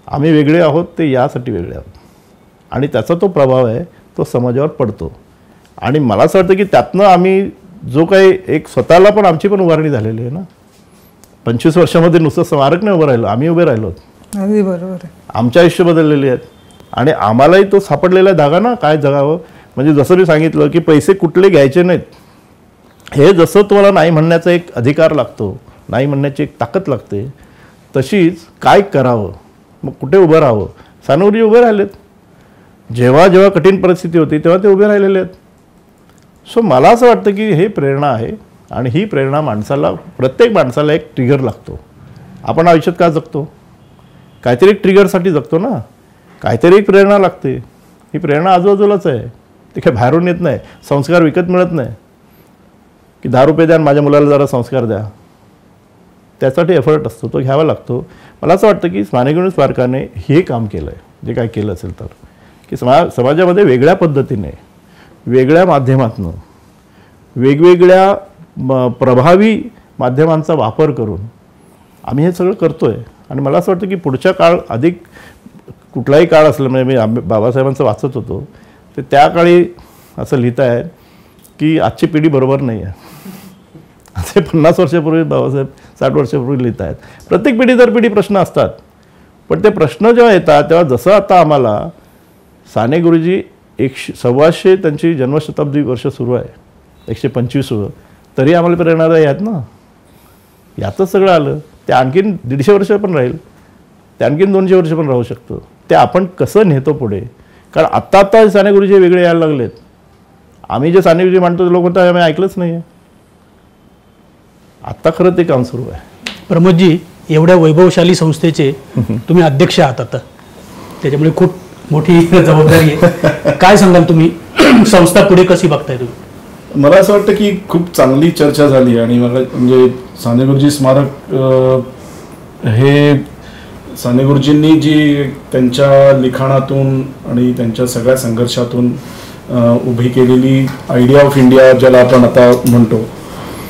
आम्ही वेगळे आहोत, ते यासाठी वेगळे आहोत आणि त्याचा तो प्रभाव आहे तो समाजावर पडतो. आणि मला असं वाटतं की त्यातनं आम्ही जो काही एक स्वतःला पण आमची पण उभारणी झालेली आहे ना. 25 वर्षामध्ये नुसतं स्मारक नाही उभं राहिलो, आम्ही उभे राहिलो. अगदी बरोबर आहे. आमच्या आयुष्य बदललेली आहेत आणि आम्हालाही तो सापडलेला धागा ना काय जगावं. म्हणजे जसं मी सांगितलं की पैसे कुठले घ्यायचे नाहीत, हे जसं तुम्हाला नाही म्हणण्याचा एक अधिकार लागतो, नाही म्हणण्याची एक ताकद लागते, तशीच काय करावं, मग कुठे उभं राहावं. साने गुरुजी उभे राहिलेत. जेव्हा जेव्हा कठीण परिस्थिती होती तेव्हा ते उभे राहिलेले आहेत. सो मला असं वाटतं की हे प्रेरणा आहे आणि ही प्रेरणा माणसाला, प्रत्येक माणसाला एक ट्रिगर लागतो. आपण आयुष्यात का जगतो? काहीतरी एक ट्रिगरसाठी जगतो ना, काहीतरी एक प्रेरणा लागते. ही प्रेरणा आजूबाजूलाच आहे, ते काय बाहेरून येत नाही. संस्कार विकत मिळत नाही की 10 रुपये द्या माझ्या मुलाला जरा संस्कार द्या. त्यासाठी एफर्ट असतो, तो घ्यावा लागतो. मला असं वाटतं की साने गुरुजी स्मारकाने हे काम केलं आहे, जे काय केलं असेल तर, की समाजामध्ये वेगळ्या पद्धतीने, वेगळ्या माध्यमातून, वेगवेगळ्या प्रभावी माध्यमांचा वापर करून आम्ही हे सगळं करतो आहे. आणि मला असं वाटतं की पुढच्या काळ अधिक, कुठलाही काळ असलं, म्हणजे मी बाबासाहेबांचं वाचत होतो, तर त्या काळी असं लिहित आहे की आजची पिढी बरोबर नाही आहे. असे 50 वर्षापूर्वी बाबासाहेब 60 वर्षापूर्वी लिहित आहेत. प्रत्येक पिढी दर पिढी प्रश्न असतात, पण ते प्रश्न जेव्हा येतात तेव्हा जसं आता आम्हाला साने गुरुजी 125 त्यांची जन्मशताब्दी वर्ष सुरू आहे, 125, तरी आम्हाला प्रेरणादायी आहेत ना. यातच सगळं आलं. ते आणखीन 150 वर्ष पण राहील, ते आणखीन 200 वर्ष पण राहू शकतं. ते आपण कसं नेतो पुढे, कारण आत्ता साने गुरुजी वेगळे यायला लागलेत. आम्ही जे साने गुरुजी मानतो ते लोक म्हणतात आम्ही ऐकलंच नाही आहे. आत्ता खरं ते काम सुरू आहे. प्रमोदजी, एवढ्या वैभवशाली संस्थेचे तुम्ही अध्यक्ष आहात आता, त्याच्यामुळे खूप मोठी जबाबदारी आहे. काय सांगाल तुम्ही, संस्था पुढे कशी बघताय तुम्ही? मला असं वाटतं की खूप चांगली चर्चा झाली आणि मला म्हणजे साने गुरुजी स्मारक हे साने गुरुजींनी जी त्यांच्या लिखाणातून आणि त्यांच्या सगळ्या संघर्षातून उभी केलेली आयडिया ऑफ इंडिया, ज्याला आपण आता म्हणतो,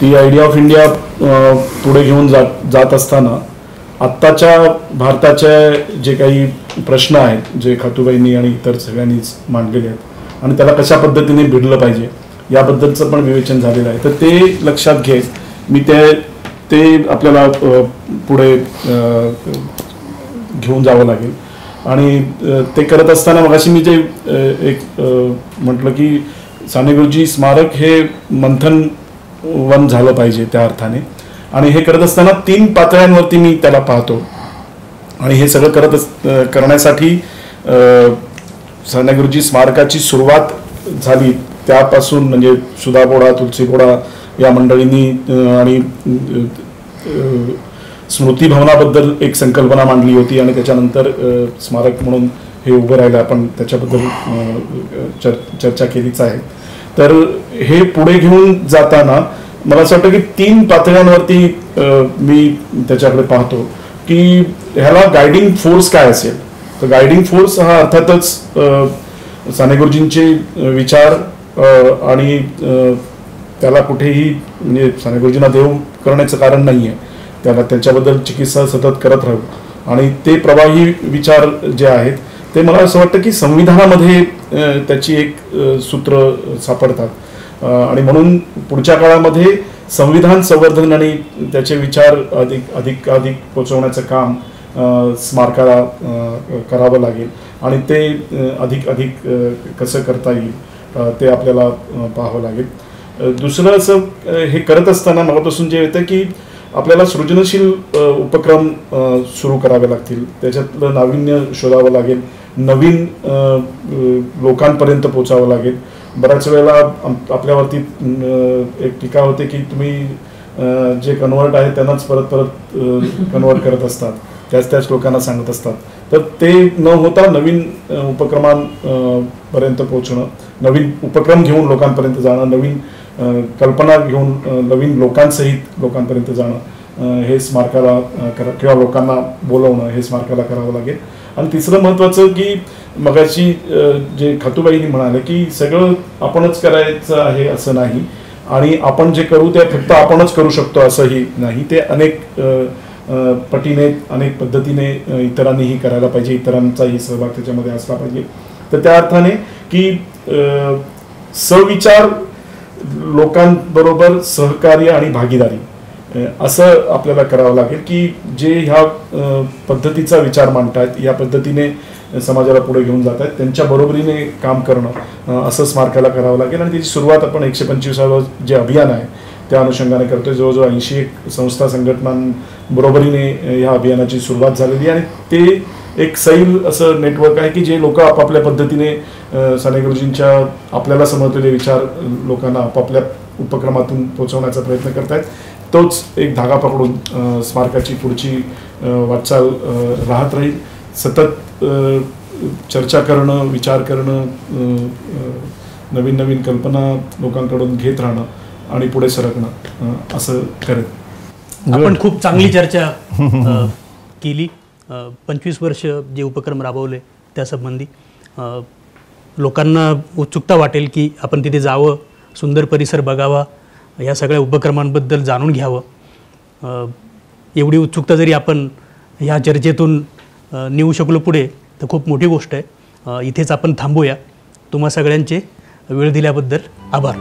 ती आयडिया ऑफ इंडिया पुढे घेऊन जात असताना आत्ताच्या भारताचे जे काही प्रश्न आहेत, जे खातूबाईंनी आणि इतर सगळ्यांनीच मांडलेले आहेत, आणि त्याला कशा पद्धतीने भिडलं पाहिजे याबद्दलचं पण विवेचन झालेलं आहे. तर ते लक्षात घेत मी ते आपल्याला पुढे घेऊन जावं लागेल. आणि ते करत असताना मगाशी मी जे एक म्हटलं की साने गुरुजी स्मारक हे मंथन वन झालं पाहिजे त्या अर्थाने, आणि हे करत असताना 3 पातळ्यांवरती मी त्याला पाहतो. आणि हे सगळं करण्यासाठी साने गुरुजी स्मारकाची सुरुवात झाली त्यापासून, म्हणजे सुधा बोडा, तुलसी बोडा या मंडळींनी आणि स्मृती भवनाबद्दल एक संकल्पना मांडली होती आणि त्याच्यानंतर स्मारक म्हणून हे उभं राहिलं. आपण त्याच्याबद्दल चर्चा केलीच आहे. तर हे पुढे घेऊन जाताना मला असं वाटतं की 3 पातळ्यांवरती मी त्याच्याकडे पाहतो की ह्याला गायडिंग फोर्स काय असेल. तर गायडिंग फोर्स हा अर्थातच साने गुरुजींचे विचार आणि त्याला कुठेही म्हणजे साने गुरुजींना देव करण्याचं कारण नाही आहे, त्याला त्याच्याबद्दल चिकित्सा सतत करत राहू. आणि ते प्रवाही विचार जे आहेत ते मला असं वाटतं की संविधानामध्ये त्याची एक सूत्र सापडतात. आणि म्हणून पुढच्या काळामध्ये संविधान संवर्धन आणि त्याचे विचार अधिक पोचवण्याचं काम स्मारकाला करावं लागेल. आणि ते अधिक कसं करता येईल ते आपल्याला पाहावं लागेल. दुसरं असं हे करत असताना मगापासून जे येतं की आपल्याला सृजनशील उपक्रम सुरू करावे लागतील, त्याच्यातलं नाविन्य शोधावं लागेल, नवीन लोकांपर्यंत पोचावं लागेल. बऱ्याच वेळेला आपल्यावरती एक टीका होते की तुम्ही जे कन्वर्ट आहेत त्यांनाच परत कन्वर्ट करत असतात, त्याच लोकांना सांगत असतात. तर ते न होता नवीन उपक्रमांपर्यंत पोहोचणं, नवीन उपक्रम घेऊन लोकांपर्यंत जाणं, नवीन कल्पना घेऊन नवीन लोकांसहित लोकांपर्यंत जाणं, हे स्मारकाला किंवा लोकांना बोलवणं हे स्मारकाला करावं लागेल. आणि तिसरं महत्त्वाचं की मगाशी जे खातूबाईंनी म्हणाले की सगळं आपणच करायचं आहे असं नाही, आणि आपण जे करू ते फक्त आपणच करू शकतो असंही नाही, ते अनेक पटीने अनेक पद्धतीने इतरांनीही करायला पाहिजे, इतरांचाही सहभाग त्याच्यामध्ये असला पाहिजे. तर त्या अर्थाने की सविचार, लोकांबरोबर सहकार्य आणि भागीदारी असं आपल्याला करावं लागेल की जे ह्या पद्धतीचा विचार मांडतायत, या पद्धतीने समाजाला पुढे घेऊन जात आहेत, त्यांच्या बरोबरीने काम करणं असं स्मारकाला करावं लागेल. आणि त्याची सुरुवात आपण 125वं जे अभियान आहे त्या अनुषंगाने करतोय. जवळजवळ 81 संस्था संघटनांबरोबरीने या अभियानाची सुरुवात झालेली आहे, आणि ते एक सैल असं नेटवर्क आहे की जे लोक आपापल्या पद्धतीने साने गुरुजींच्या आपल्याला समजलेले विचार लोकांना आपापल्या उपक्रमातून पोहोचवण्याचा प्रयत्न करतायत. तोच एक धागा पकडून स्मारकाची पुढची वाटचाल राहत राहील. सतत चर्चा करणं, विचार करणं, नवीन नवीन कल्पना लोकांकडून घेत राहणं आणि पुढे सरकणं असं करेल. आपण खूप चांगली चर्चा केली. 25 वर्ष जे उपक्रम राबवले त्यासंबंधी लोकांना उत्सुकता वाटेल की आपण तिथे जावं, सुंदर परिसर बघावा, या सगळ्या उपक्रमांबद्दल जाणून घ्यावं. एवढी उत्सुकता जरी आपण ह्या चर्चेतून नेऊ शकलो पुढे तर खूप मोठी गोष्ट आहे. इथेच आपण थांबूया. तुम्हा सगळ्यांचे वेळ दिल्याबद्दल आभार.